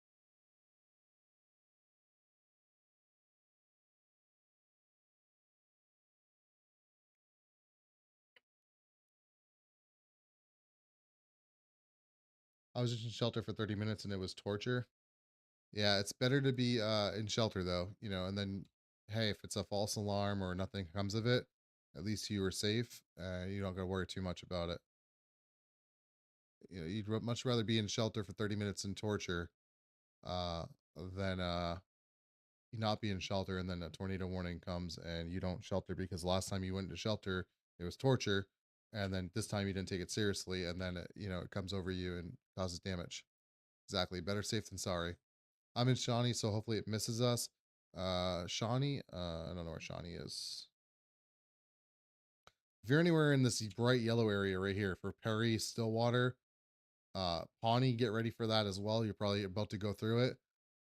I was just in shelter for 30 minutes and it was torture. Yeah, it's better to be in shelter though, you know, and then hey, if it's a false alarm or nothing comes of it, at least you were safe. You don't got to worry too much about it. You know, you'd much rather be in shelter for 30 minutes in torture uh than not be in shelter and then a tornado warning comes and you don't shelter because last time you went to shelter it was torture, and then this time you didn't take it seriously, and then it comes over you and causes damage. Exactly, better safe than sorry. I'm in Shawnee, so hopefully it misses us. Shawnee, I don't know where Shawnee is. If you're anywhere in this bright yellow area right here for Perry, Stillwater, Pawnee, get ready for that as well. You're probably about to go through it.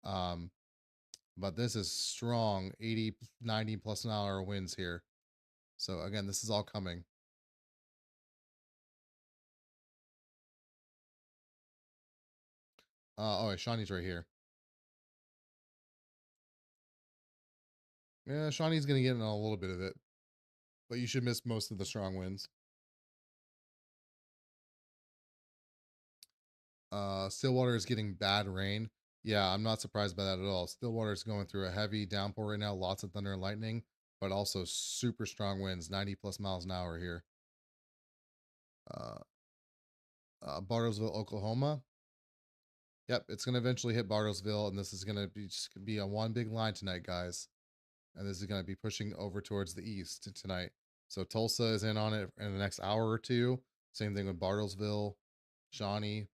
But this is strong 80, 90 plus an hour winds here. So again, this is all coming. Oh, Shawnee's right here. Yeah, Shawnee's going to get in a little bit of it, but you should miss most of the strong winds. Stillwater is getting bad rain. Yeah, I'm not surprised by that at all. Stillwater is going through a heavy downpour right now, lots of thunder and lightning, but also super strong winds, 90 plus miles an hour here. Bartlesville, Oklahoma. Yep, it's going to eventually hit Bartlesville, and this is going to be just be a one big line tonight, guys. And this is going to be pushing over towards the east tonight. So Tulsa is in on it in the next hour or two. Same thing with Bartlesville, Shawnee,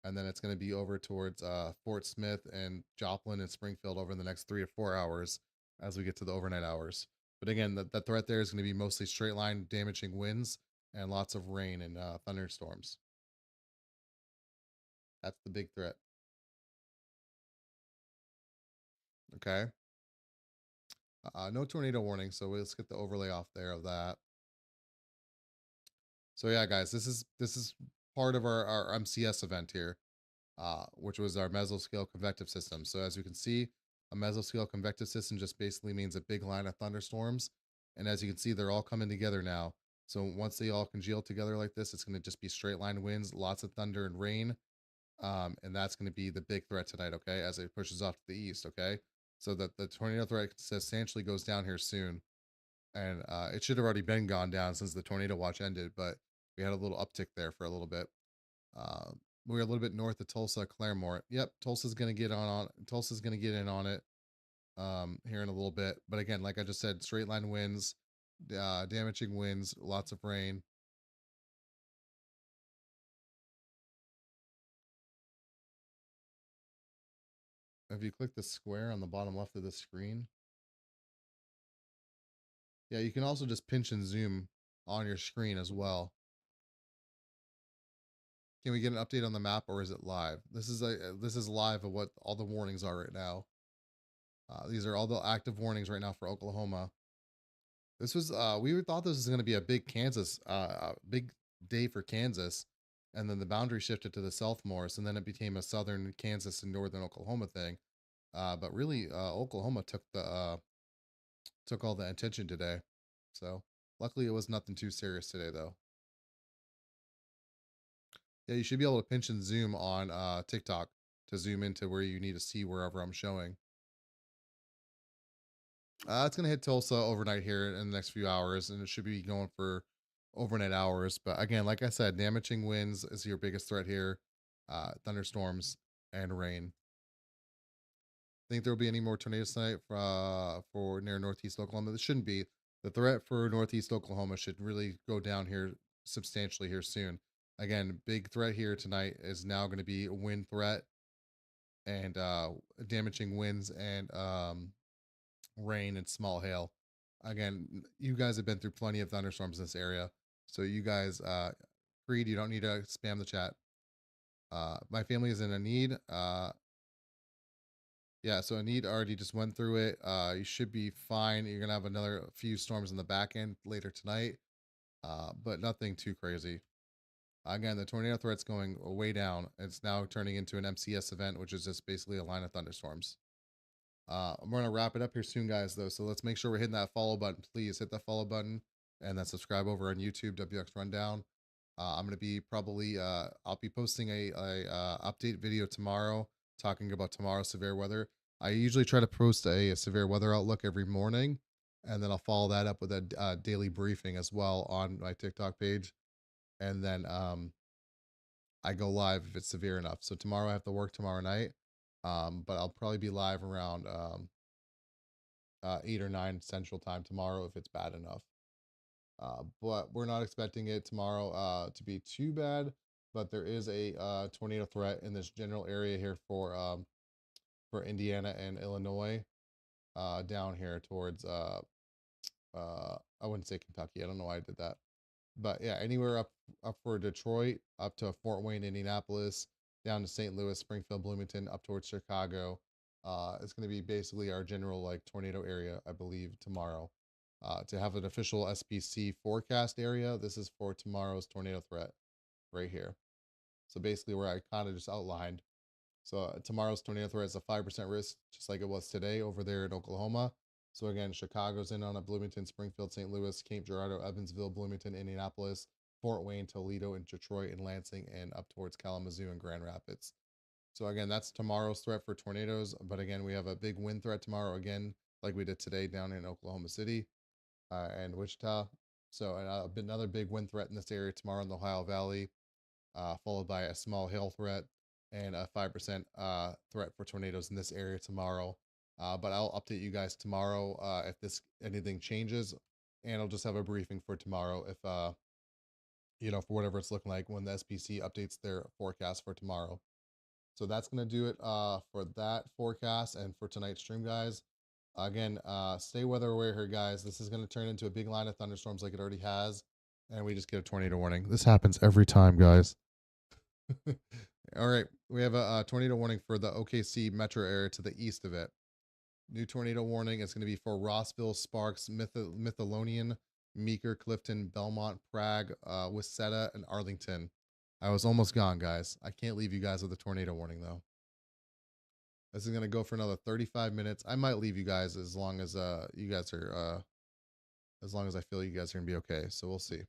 and then it's going to be over towards Fort Smith and Joplin and Springfield over the next 3 to 4 hours as we get to the overnight hours. But again, the threat there is going to be mostly straight line damaging winds and lots of rain and thunderstorms. That's the big threat. Okay. No tornado warning, so let's get the overlay off there of that. So yeah, guys, this is part of our MCS event here, which was our mesoscale convective system. So as you can see, A mesoscale convective system just basically means a big line of thunderstorms. And as you can see, they're all coming together now. So once they all congeal together like this, it's going to just be straight line winds, lots of thunder and rain. And that's going to be the big threat tonight, okay, as it pushes off to the east, okay? So that the tornado threat substantially goes down here soon. And it should have already been gone down since the tornado watch ended, but we had a little uptick there for a little bit. We're a little bit north of Tulsa, Claremore. Yep, Tulsa's going to get on. Tulsa's going to get in on it here in a little bit. But again, like I just said, straight line winds, damaging winds, lots of rain. If you click the square on the bottom left of the screen, yeah, you can also just pinch and zoom on your screen as well. Can we get an update on the map, or is it live? This is live of what all the warnings are right now. These are all the active warnings right now for Oklahoma. This was we thought this was going to be a big Kansas, big day for Kansas, and then the boundary shifted to the south more, so then it became a southern Kansas and northern Oklahoma thing. But really, Oklahoma took all the attention today. So luckily, it was nothing too serious today, though. Yeah, you should be able to pinch and zoom on TikTok to zoom into where you need to see wherever I'm showing. It's going to hit Tulsa overnight here in the next few hours, and it should be going for overnight hours. But again, like I said, damaging winds is your biggest threat here, thunderstorms and rain. Think there will be any more tornadoes tonight for near northeast Oklahoma? There shouldn't be. The threat for northeast Oklahoma should really go down here substantially here soon. Again, big threat here tonight is now going to be a wind threat and damaging winds and rain and small hail. Again, you guys have been through plenty of thunderstorms in this area, so you guys, Creed, you don't need to spam the chat. My family is in a need. Yeah, so a need already just went through it. You should be fine. You're gonna have another few storms in the back end later tonight, but nothing too crazy. Again, the tornado threat's going way down. It's now turning into an MCS event, which is just basically a line of thunderstorms. I'm going to wrap it up here soon, guys, though. So let's make sure we're hitting that follow button. Please hit that follow button and then subscribe over on YouTube, WX Rundown. I'm going to be probably, I'll be posting a update video tomorrow talking about tomorrow's severe weather. I usually try to post a severe weather outlook every morning, and then I'll follow that up with a daily briefing as well on my TikTok page. And then I go live if it's severe enough. So tomorrow I have to work tomorrow night. But I'll probably be live around 8 or 9 Central Time tomorrow if it's bad enough. But we're not expecting it tomorrow to be too bad. But there is a tornado threat in this general area here for Indiana and Illinois, down here towards I wouldn't say Kentucky. I don't know why I did that. But yeah, anywhere up for Detroit, up to Fort Wayne, Indianapolis, down to St. Louis, Springfield, Bloomington, up towards Chicago. It's going to be basically our general like tornado area, I believe, tomorrow. To have an official SPC forecast area, this is for tomorrow's tornado threat right here. So basically where I kind of just outlined. So tomorrow's tornado threat is a 5% risk, just like it was today over there in Oklahoma. So again, Chicago's in on it, Bloomington, Springfield, St. Louis, Cape Girardeau, Evansville, Bloomington, Indianapolis, Fort Wayne, Toledo, and Detroit, and Lansing, and up towards Kalamazoo and Grand Rapids. So again, that's tomorrow's threat for tornadoes. But again, we have a big wind threat tomorrow, again, like we did today down in Oklahoma City and Wichita. So another big wind threat in this area tomorrow in the Ohio Valley, followed by a small hail threat and a 5% threat for tornadoes in this area tomorrow. But I'll update you guys tomorrow if anything changes, and I'll just have a briefing for tomorrow if for whatever it's looking like when the SPC updates their forecast for tomorrow. So that's gonna do it for that forecast and for tonight's stream, guys. Again, stay weather aware here, guys. This is gonna turn into a big line of thunderstorms like it already has, and we just get a tornado warning. This happens every time, guys. All right, we have a tornado warning for the OKC metro area to the east of it. New tornado warning is going to be for Rossville, Sparks, Mithilonian, Meeker, Clifton, Belmont, Prague, Waseda, and Arlington. I was almost gone, guys. I can't leave you guys with a tornado warning, though. This is going to go for another 35 minutes. I might leave you guys as long as you guys are as long as I feel you guys are going to be okay. So we'll see.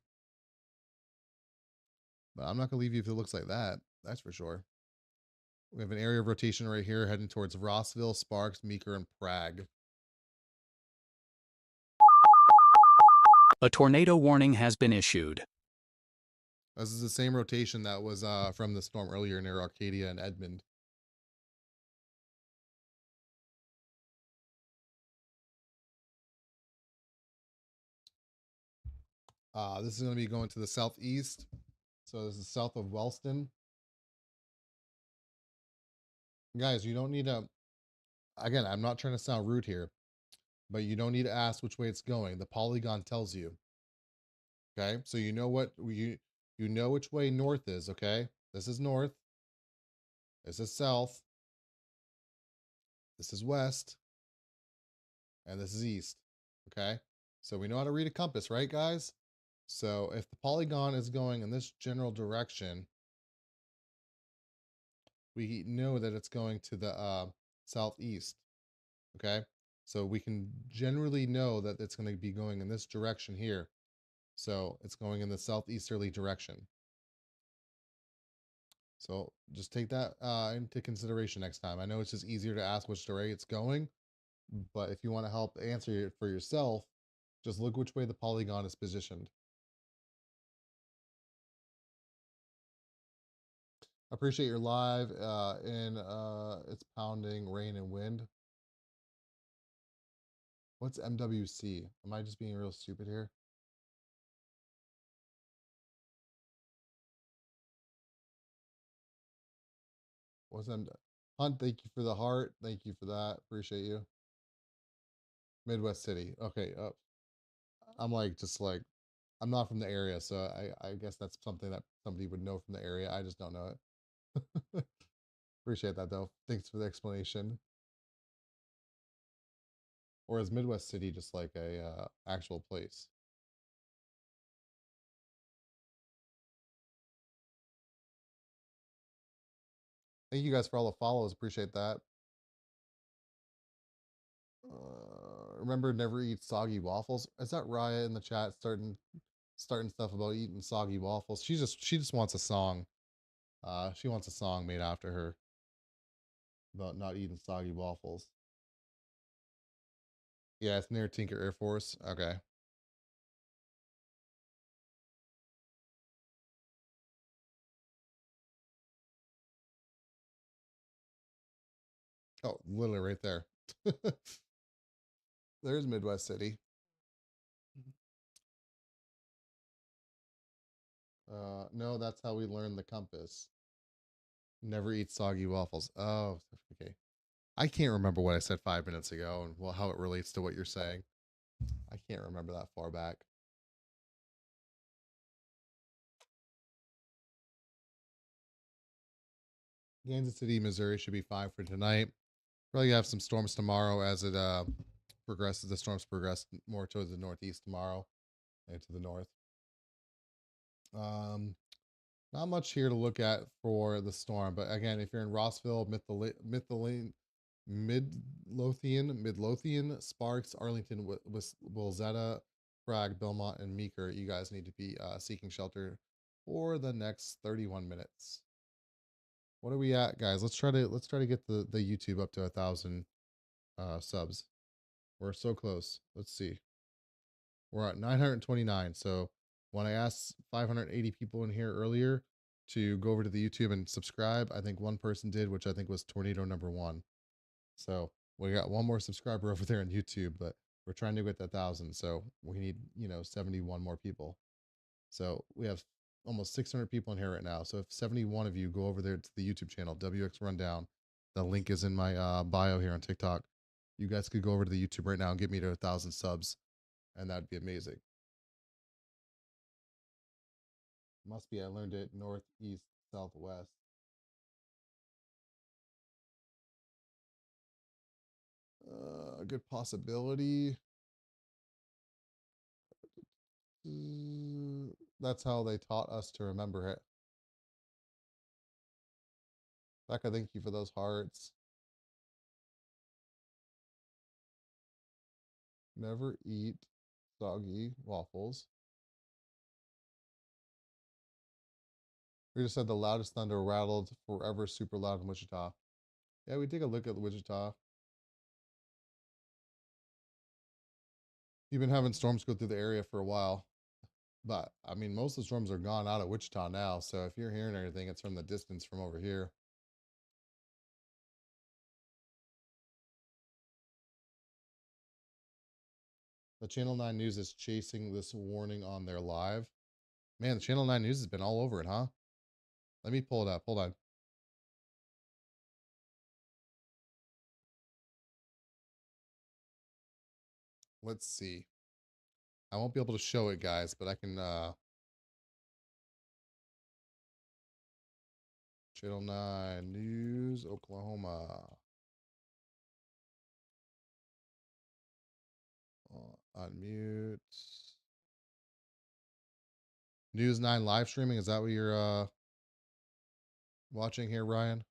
But I'm not going to leave you if it looks like that. That's for sure. We have an area of rotation right here heading towards Rossville, Sparks, Meeker, and Prague. A tornado warning has been issued. This is the same rotation that was from the storm earlier near Arcadia and Edmond. This is going to be going to the southeast. So this is south of Wellston. Guys, you don't need to, again, I'm not trying to sound rude here, but you don't need to ask which way it's going. The polygon tells you. Okay, so you know what you know which way north is. Okay, this is north, this is south, this is west, and this is east. Okay, so we know how to read a compass, right, guys? So if the polygon is going in this general direction, we know that it's going to the southeast. Okay, so we can generally know that it's going to be going in this direction here. So it's going in the southeasterly direction. So just take that into consideration next time. I know it's just easier to ask which way it's going, but if you want to help answer it for yourself, just look which way the polygon is positioned. Appreciate your live in it's pounding rain and wind. What's MWC? Am I just being real stupid here? What's M? Hunt, thank you for the heart. Thank you for that. Appreciate you. Midwest City. Okay. I'm like, just like, I'm not from the area, so I guess that's something that somebody would know from the area. I just don't know it. Appreciate that though. Thanks for the explanation. Or is Midwest City just like a actual place? Thank you guys for all the follows. Appreciate that. Remember, never eat soggy waffles. Is that Raya in the chat starting stuff about eating soggy waffles? She just wants a song. She wants a song made after her about not eating soggy waffles. Yeah, it's near Tinker Air Force. Okay. Oh, literally right there. There's Midwest City. No, that's how we learn the compass. Never eat soggy waffles. Oh, okay. I can't remember what I said 5 minutes ago and well how it relates to what you're saying. I can't remember that far back. Kansas City, Missouri should be fine for tonight. Probably have some storms tomorrow as it progresses. The storms progress more towards the northeast tomorrow and to the north. Not much here to look at for the storm, but again, if you're in Rossville, Midlothian, Sparks, Arlington, Wilzetta, Prague, Belmont, and Meeker, you guys need to be seeking shelter for the next 31 minutes. What are we at, guys? Let's try to get the YouTube up to 1,000 subs. We're so close. Let's see. We're at 929. So when I asked 580 people in here earlier to go over to the YouTube and subscribe, I think one person did, which I think was Tornado number 1. So we got one more subscriber over there on YouTube, but we're trying to get to 1,000. So we need, 71 more people. So we have almost 600 people in here right now. So if 71 of you go over there to the YouTube channel, WX Rundown, the link is in my bio here on TikTok. You guys could go over to the YouTube right now and get me to 1,000 subs, and that'd be amazing. Must be I learned it northeast, southwest. A good possibility. That's how they taught us to remember it. Becca, thank you for those hearts. Never eat soggy waffles. We just said the loudest thunder rattled forever super loud in Wichita. Yeah, we take a look at Wichita. You've been having storms go through the area for a while. But I mean, most of the storms are gone out of Wichita now. So if you're hearing anything, it's from the distance from over here. The Channel 9 News is chasing this warning on their live. Man, the Channel 9 News has been all over it, huh? Let me pull it up. Hold on. Let's see. I won't be able to show it, guys, but I can Channel 9 News, Oklahoma. Unmute. News 9 live streaming. Is that what you're watching here, Ryan?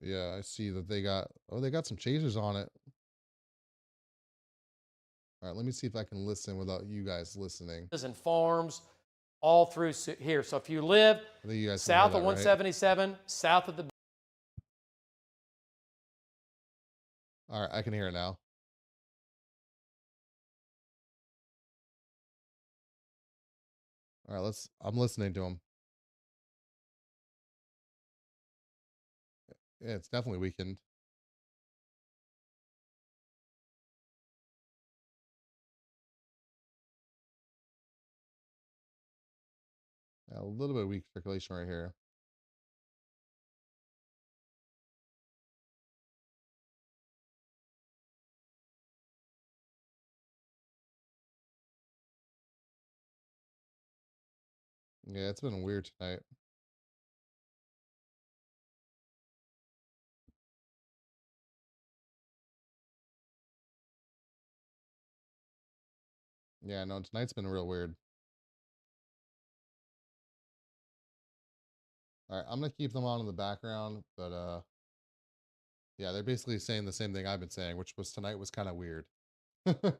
Yeah, I see that they got some chasers on it. All right, let me see if I can listen without you guys listening. And farms all through here. So if you live south of 177, right? South of the... All right, I can hear it now. All right, I'm listening to him. Yeah, it's definitely weakened. Yeah, a little bit of weak circulation right here. Yeah, it's been weird tonight. Yeah, no, tonight's been real weird. All right, I'm gonna keep them on in the background, but yeah, they're basically saying the same thing I've been saying, which was tonight was kind of weird. The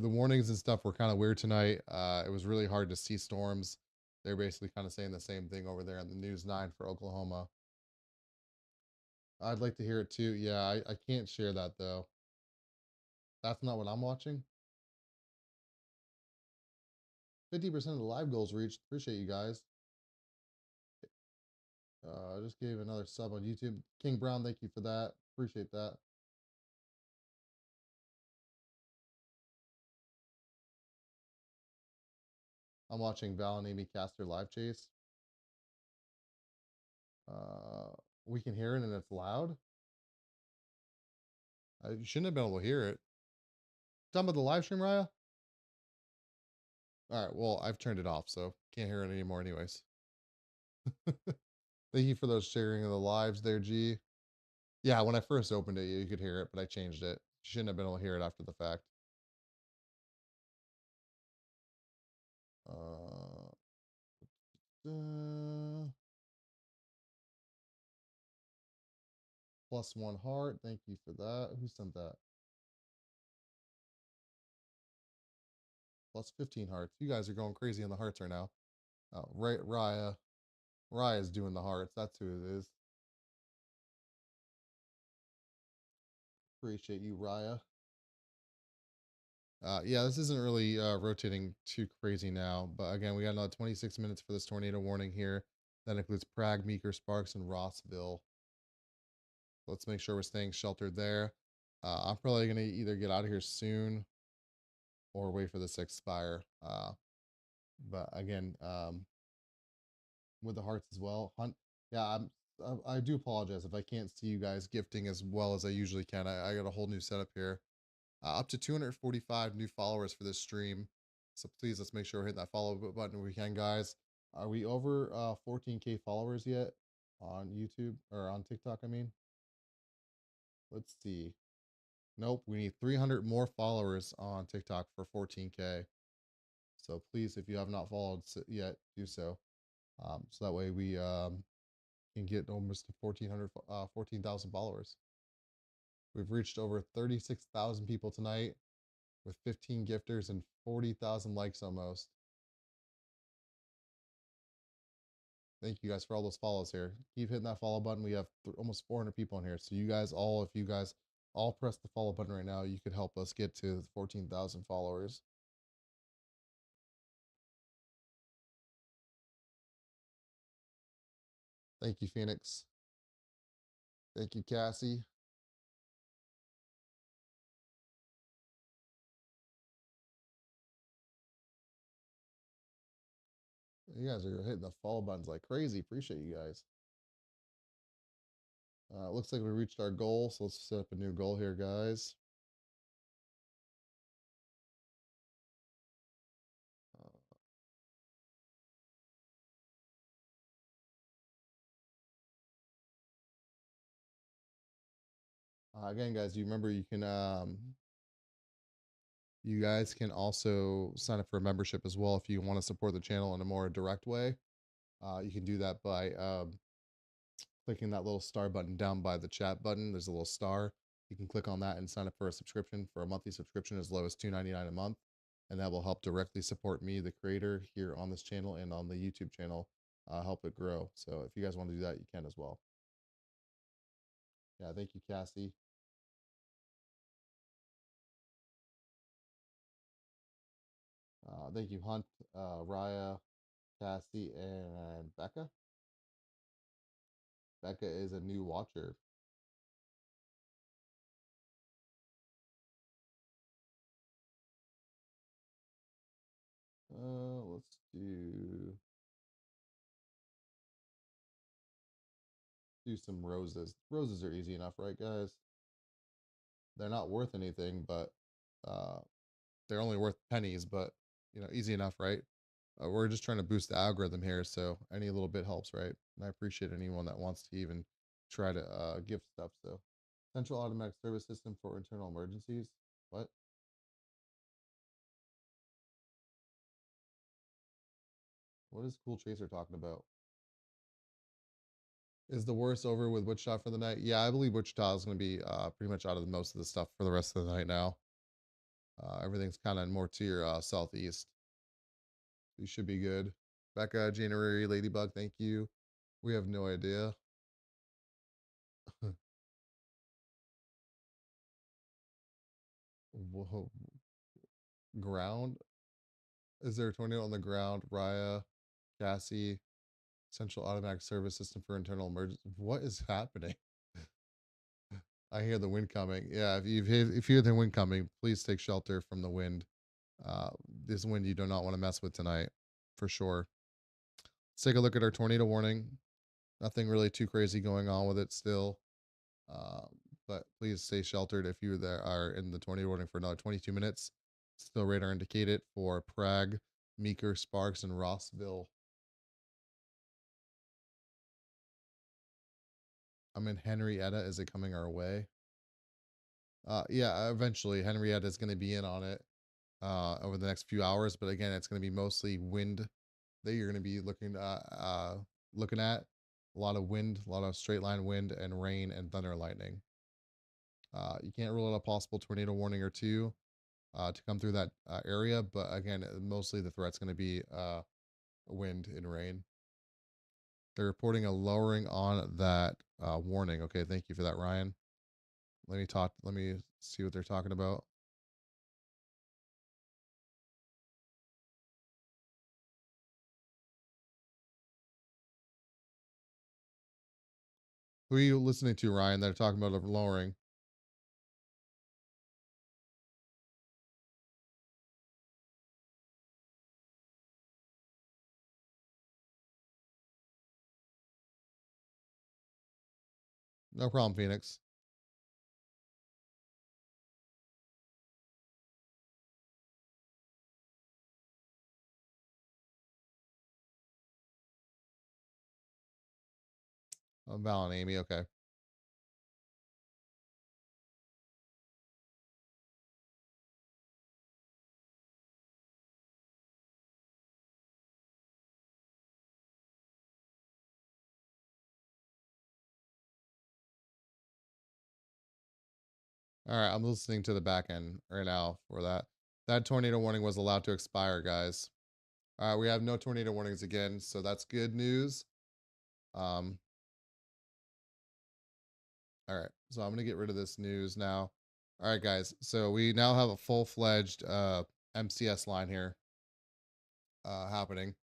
warnings and stuff were kind of weird tonight. It was really hard to see storms. They're basically kind of saying the same thing over there on the News 9 for Oklahoma. I'd like to hear it too. Yeah, I can't share that though. That's not what I'm watching. 50% of the live goals reached. Appreciate you guys. I just gave another sub on YouTube. King Brown, thank you for that. Appreciate that. I'm watching Val and Amy Caster live chase. We can hear it and it's loud. You shouldn't have been able to hear it. Talking about the live stream, Raya? All right, well, I've turned it off, so can't hear it anymore anyways. Thank you for those sharing of the lives there, G. Yeah, when I first opened it, you could hear it, but I changed it. You shouldn't have been able to hear it after the fact. +1 heart. Thank you for that. Who sent that? +15 hearts. You guys are going crazy on the hearts right now. Right, Raya. Raya's doing the hearts. That's who it is. Appreciate you, Raya. Yeah, this isn't really rotating too crazy now, but again, we got another 26 minutes for this tornado warning here. That includes Prague, Meeker, Sparks, and Rossville. Let's make sure we're staying sheltered there. I'm probably going to either get out of here soon or wait for this to expire. But again, with the hearts as well. Yeah, I do apologize if I can't see you guys gifting as well as I usually can. I got a whole new setup here. Up to 245 new followers for this stream. So please, let's make sure we're hitting that follow button if we can, guys. Are we over 14K followers yet on YouTube or on TikTok? I mean, let's see. Nope, we need 300 more followers on TikTok for 14K. So please, if you have not followed yet, do so. So that way we can get almost to 14,000 followers. We've reached over 36,000 people tonight with 15 gifters and 40,000 likes almost. Thank you guys for all those follows here. Keep hitting that follow button. We have almost 400 people in here. So you guys all, if you guys all press the follow button right now, you could help us get to 14,000 followers. Thank you, Phoenix. Thank you, Cassie. You guys are hitting the follow buttons like crazy. Appreciate you guys. Looks like we reached our goal, so let's set up a new goal here, guys. Again, guys, you remember you guys can also sign up for a membership as well if you want to support the channel in a more direct way. You can do that by clicking that little star button down by the chat button. There's a little star. You can click on that and sign up for a subscription, for a monthly subscription as low as $2.99 a month. And that will help directly support me, the creator, here on this channel and on the YouTube channel, help it grow. So if you guys want to do that, you can as well. Yeah, thank you, Cassie. Thank you, Hunt, Raya, Cassie, and Becca. Becca is a new watcher. Let's do some roses. Roses are easy enough, right, guys? They're not worth anything, but they're only worth pennies, but you know, easy enough, right? We're just trying to boost the algorithm here, so any little bit helps, right? And I appreciate anyone that wants to even try to give stuff. So, central automatic service system for internal emergencies. What? What is Cool Chaser talking about? Is the worst over with Wichita for the night? Yeah, I believe Wichita is going to be pretty much out of most of the stuff for the rest of the night now. Everything's kind of more to your southeast. You should be good. Becca, January, Ladybug, thank you. We have no idea. Whoa. Ground? Is there a tornado on the ground? Raya, Cassie, Central Automatic Service System for Internal Emergency. What is happening? I hear the wind coming. Yeah, if you hear the wind coming, please take shelter from the wind. This wind you do not want to mess with tonight, for sure. Let's take a look at our tornado warning. Nothing really too crazy going on with it still. But please stay sheltered if you are in the tornado warning for another 22 minutes. Still radar indicated for Prague, Meeker, Sparks, and Rossville. I'm in Henrietta. Is it coming our way? Yeah, eventually Henrietta is going to be in on it over the next few hours. But again, it's going to be mostly wind that you're going to be looking at. A lot of wind, a lot of straight line wind and rain and thunder and lightning. You can't rule out a possible tornado warning or two to come through that area. But again, mostly the threat's going to be wind and rain. They're reporting a lowering on that warning. Okay, thank you for that, Ryan. Let me see what they're talking about. Who are you listening to, Ryan? They're talking about a lowering. No problem, Phoenix. Val and Amy, okay. All right, I'm listening to the back end right now for that. That tornado warning was allowed to expire, guys. All right, we have no tornado warnings again, so that's good news. All right, so I'm gonna get rid of this news now. All right, guys, so we now have a full-fledged MCS line here happening.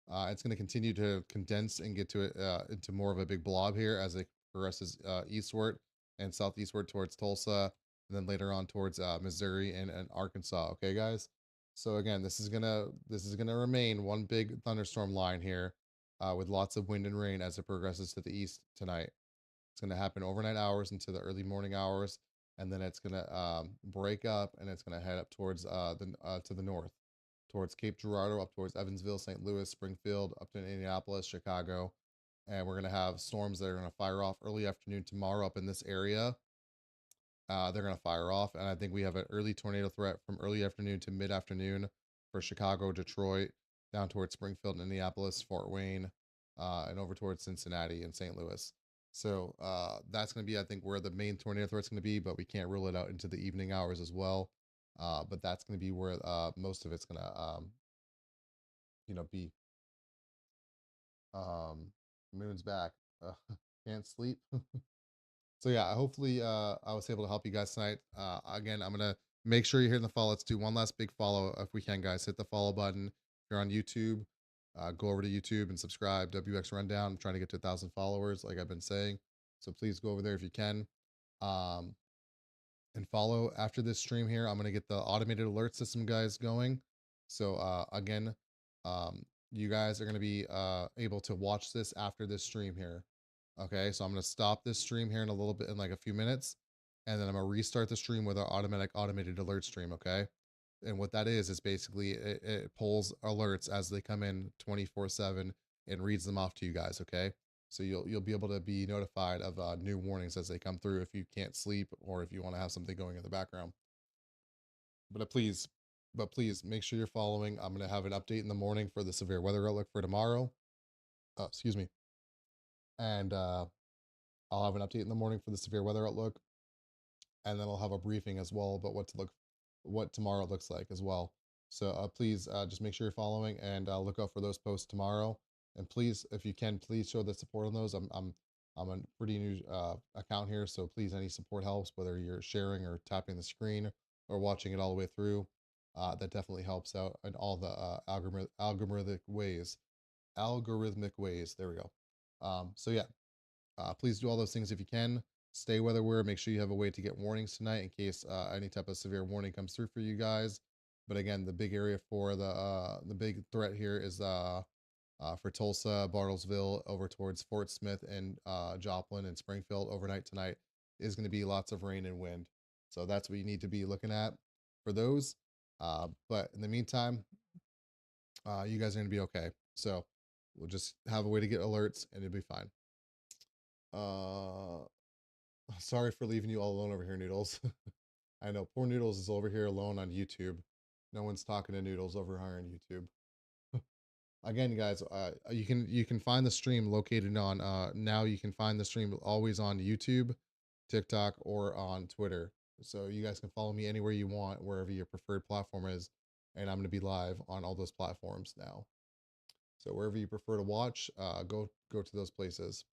It's going to continue to condense and get to it into more of a big blob here as it progresses eastward and southeastward towards Tulsa, and then later on towards Missouri and Arkansas. Okay, guys. So again, this is gonna remain one big thunderstorm line here, with lots of wind and rain as it progresses to the east tonight. It's gonna happen overnight hours into the early morning hours, and then it's gonna break up and it's gonna head up towards to the north towards Cape Girardeau, up towards Evansville, St. Louis, Springfield, up to Indianapolis, Chicago. And we're going to have storms that are going to fire off early afternoon tomorrow up in this area. They're going to fire off. And I think we have an early tornado threat from early afternoon to mid afternoon for Chicago, Detroit, down towards Springfield, Indianapolis, Fort Wayne, and over towards Cincinnati and St. Louis. So that's going to be, I think, where the main tornado threat's going to be, but we can't rule it out into the evening hours as well. But that's going to be where most of it's going to, be. Moon's back. Can't sleep. So yeah, hopefully I was able to help you guys tonight. Again, I'm gonna make sure you're hitting the follow. Let's do one last big follow if we can, guys. Hit the follow button. If you're on YouTube, go over to YouTube and subscribe. WX Rundown. I'm trying to get to 1,000 followers, like I've been saying. So please go over there if you can. Um, and follow after this stream here. I'm going to get the automated alert system guys going. So again, you guys are going to be able to watch this after this stream here. Okay, so I'm going to stop this stream here in a little bit, in like a few minutes, and then I'm going to restart the stream with our automated alert stream. Okay, and what that is basically it pulls alerts as they come in 24/7 and reads them off to you guys. Okay, so you'll be able to be notified of new warnings as they come through if you can't sleep or if you want to have something going in the background. But please make sure you're following. I'm going to have an update in the morning for the severe weather outlook for tomorrow. Excuse me. And I'll have an update in the morning for the severe weather outlook, and then I'll have a briefing as well about what tomorrow looks like as well. So please just make sure you're following and look out for those posts tomorrow. And please, if you can, please show the support on those. I'm a pretty new account here, so please, any support helps, whether you're sharing or tapping the screen or watching it all the way through. That definitely helps out in all the algorithmic ways. Algorithmic ways. There we go. So yeah, please do all those things if you can. Stay weather aware. Make sure you have a way to get warnings tonight in case any type of severe warning comes through for you guys. But again, the big area for the big threat here is for Tulsa, Bartlesville, over towards Fort Smith and Joplin and Springfield overnight tonight is going to be lots of rain and wind. So that's what you need to be looking at for those. But in the meantime, you guys are going to be okay. So we'll just have a way to get alerts and it'll be fine. Sorry for leaving you all alone over here, Noodles. I know poor Noodles is over here alone on YouTube. No one's talking to Noodles over here on YouTube. Again, guys, you can find the stream located on now you can find the stream always on YouTube, TikTok, or on Twitter. So you guys can follow me anywhere you want, wherever your preferred platform is, and I'm going to be live on all those platforms now. So wherever you prefer to watch, go to those places.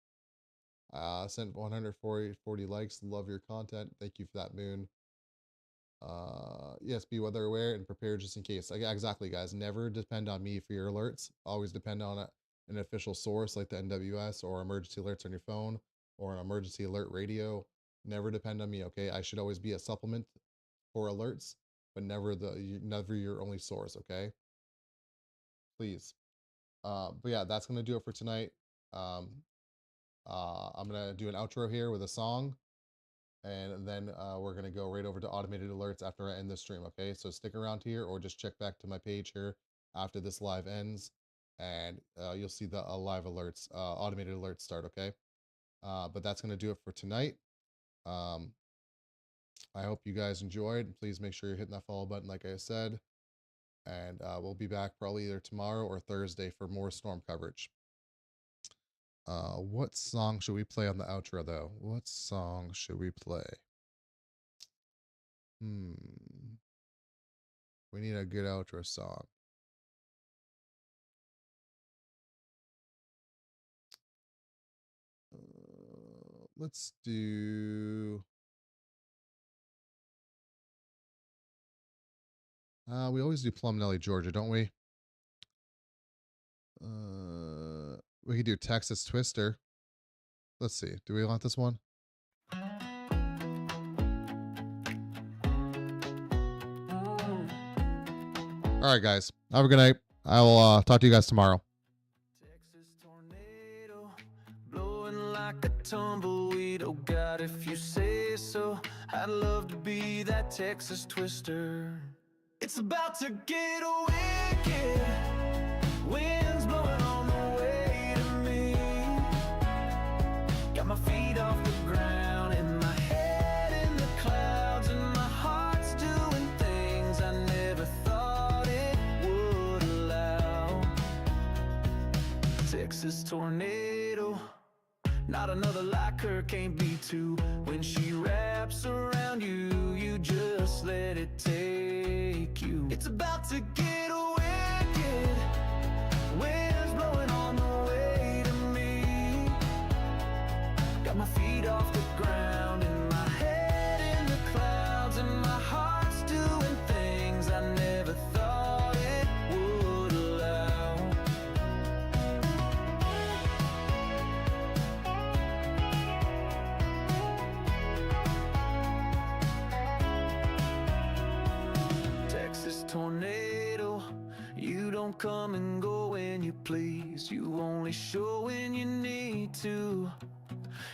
Sent 140 likes. Love your content. Thank you for that, Moon. Yes, be weather aware and prepare just in case. Exactly, guys. Never depend on me for your alerts. Always depend on an official source like the NWS or emergency alerts on your phone or an emergency alert radio. Never depend on me. Okay, I should always be a supplement for alerts, but never your only source. Okay, please. But yeah, that's gonna do it for tonight. I'm gonna do an outro here with a song, and then we're gonna go right over to automated alerts after I end the stream. Okay, so stick around here or just check back to my page here after this live ends, and you'll see the live alerts, automated alerts start. Okay, but that's gonna do it for tonight. I hope you guys enjoyed. Please make sure you're hitting that follow button like I said, and we'll be back probably either tomorrow or Thursday for more storm coverage. What song should we play on the outro though? What song should we play? We need a good outro song. Let's do. We always do Plum Nelly, Georgia, don't we? We could do Texas Twister. Let's see. Do we want this one? All right, guys. Have a good night. I will talk to you guys tomorrow. Texas tornado, blowing like a tumbleweed. Oh God, if you say so, I'd love to be that Texas twister. It's about to get wicked. Winds blowing on the way to me. Got my feet off the ground and my head in the clouds, and my heart's doing things I never thought it would allow. Texas tornado, not another like her, can't be two. When she wraps around you, you just let it take you. It's about to get wicked. Winds blowing on the way to me. Got my feet off the ground and my head in the clouds, and my heart's doing things I never thought it would allow. Texas tornado, you don't come and go when you please. You only show when you need to,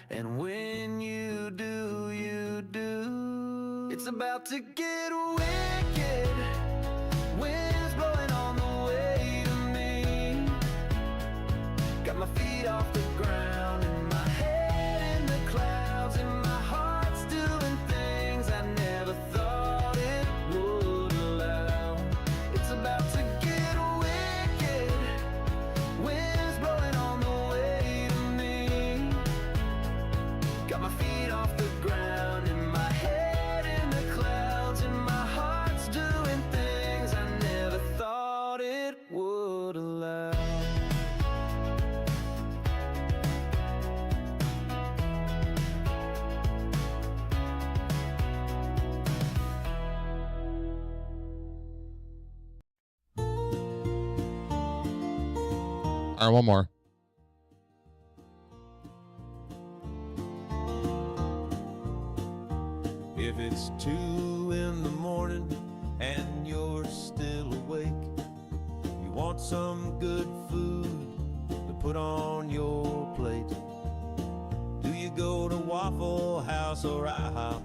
and when you do, you do. It's about to get wicked. Winds blowing on the way to me. Got my feet off the ground and my head in the clouds, and my heart's doing things I never thought it would allow. It's about to get wicked. Winds blowing on the way to me. Got my feet off the ground and my head in the clouds, and my heart's doing things I never thought it would allow. All right, one more. If it's 2 in the morning and you're still awake, you want some good food to put on your plate. Do you go to Waffle House or IHOP?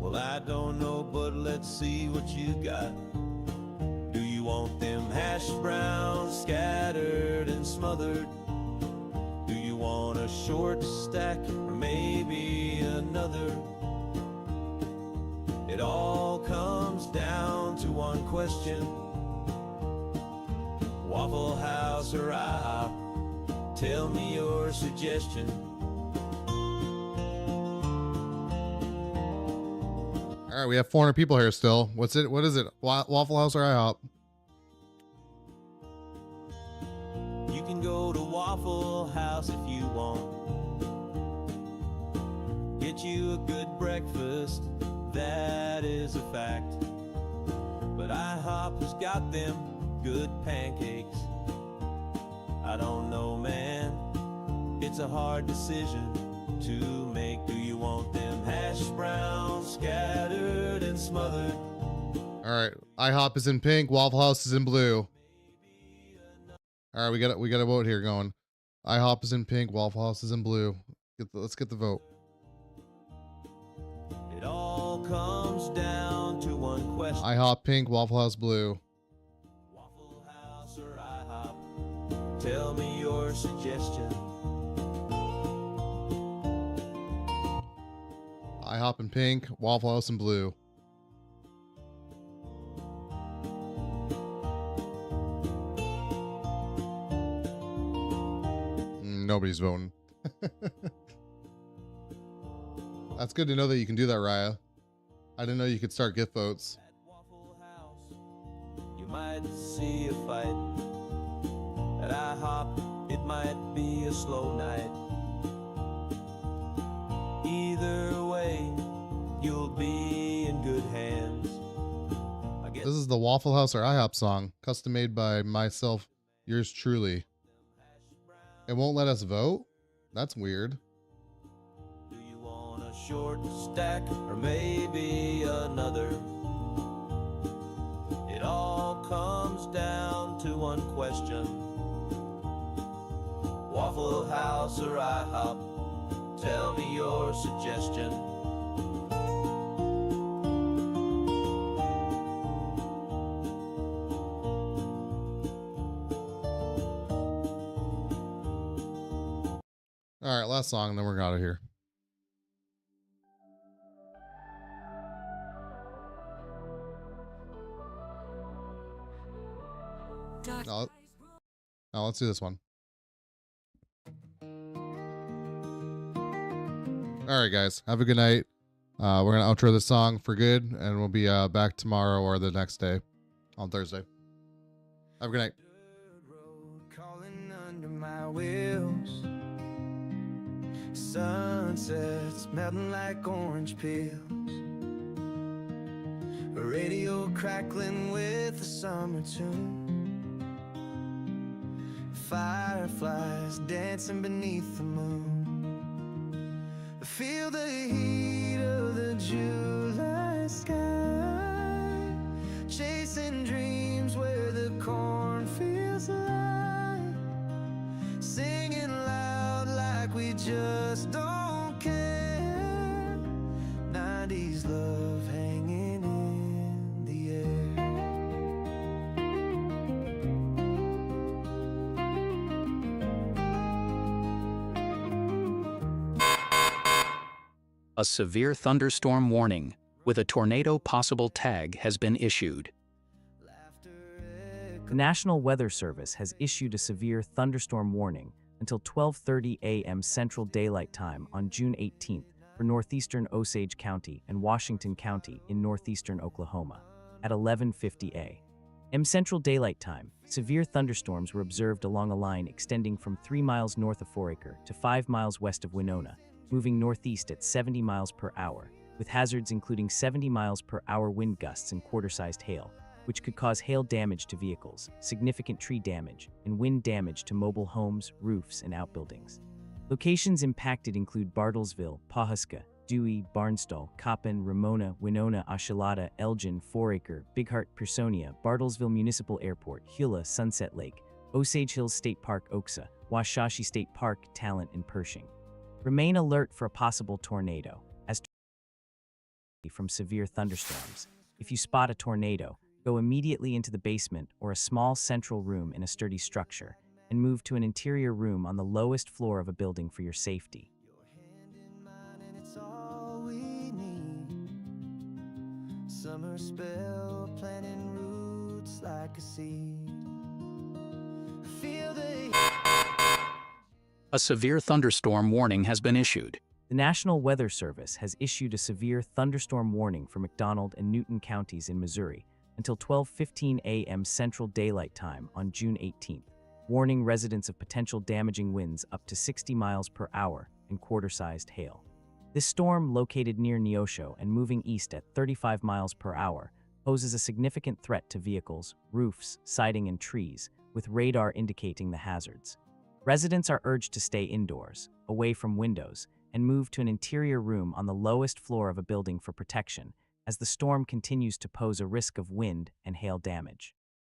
Well, I don't know, but let's see what you got. Do you want them hash browns scattered and smothered? Do you want a short stack or maybe another? It all comes down to one question: Waffle House or IHOP? Tell me your suggestion. All right, we have 400 people here still. What's it? What is it? Waffle House or IHOP? You can go to Waffle House if you want. Get you a good breakfast, that is a fact. But IHOP has got them good pancakes. I don't know, man, it's a hard decision to make. Do you want them hash browns scattered and smothered? All right, IHOP is in pink, Waffle House is in blue. All right, we got a vote here going. IHOP is in pink, Waffle House is in blue. Let's get the vote. It all comes down to one question: IHOP pink, Waffle House blue. Waffle House or IHOP? Tell me your suggestion. IHOP in pink, Waffle House in blue. Nobody's voting. That's good to know that you can do that, Raya. I didn't know you could start gift votes. At Waffle House, you might see a fight. At IHOP, it might be a slow night. Either way, you'll be in good hands. This is the Waffle House or IHOP song, custom made by myself, yours truly. It won't let us vote? That's weird. Do you want a short stack or maybe another? It all comes down to one question. Waffle House or IHOP? Tell me your suggestion. All right, last song, and then we're out of here. Now, let's do this one. All right, guys, have a good night. We're gonna outro this song for good, and we'll be back tomorrow or the next day on Thursday. Have a good night. Calling under my wheels. Sunsets melting like orange peels. A radio crackling with a summer tune. Fireflies dancing beneath the moon. I feel the heat of the July sky, chasing dreams where the corn feels light, singing loud like we just don't care. 90s love hanging in the air. A severe thunderstorm warning with a tornado possible tag has been issued. The National Weather Service has issued a severe thunderstorm warning until 12:30 a.m. Central Daylight Time on June 18th for northeastern Osage County and Washington County in northeastern Oklahoma. At 11:50 a.m. Central Daylight Time, severe thunderstorms were observed along a line extending from 3 miles north of Foraker to 5 miles west of Winona, moving northeast at 70 miles per hour, with hazards including 70 miles per hour wind gusts and quarter-sized hail, which could cause hail damage to vehicles, significant tree damage, and wind damage to mobile homes, roofs, and outbuildings. Locations impacted include Bartlesville, Pawhuska, Dewey, Barnstall, Coppin, Ramona, Winona, Ashalata, Elgin, Foraker, Big Heart, Personia, Bartlesville Municipal Airport, Hula, Sunset Lake, Osage Hills State Park, Oxa, Washashi State Park, Talent, and Pershing. Remain alert for a possible tornado, as from severe thunderstorms. If you spot a tornado, go immediately into the basement or a small central room in a sturdy structure, and move to an interior room on the lowest floor of a building for your safety. Your hand in mine and it's all we need. Summer spell planting roots like a seed. Feel the A severe thunderstorm warning has been issued. The National Weather Service has issued a severe thunderstorm warning for McDonald and Newton counties in Missouri until 12:15 a.m. Central Daylight Time on June 18th, warning residents of potential damaging winds up to 60 miles per hour and quarter-sized hail. This storm, located near Neosho and moving east at 35 miles per hour, poses a significant threat to vehicles, roofs, siding, and trees, with radar indicating the hazards. Residents are urged to stay indoors, away from windows, and move to an interior room on the lowest floor of a building for protection, as the storm continues to pose a risk of wind and hail damage.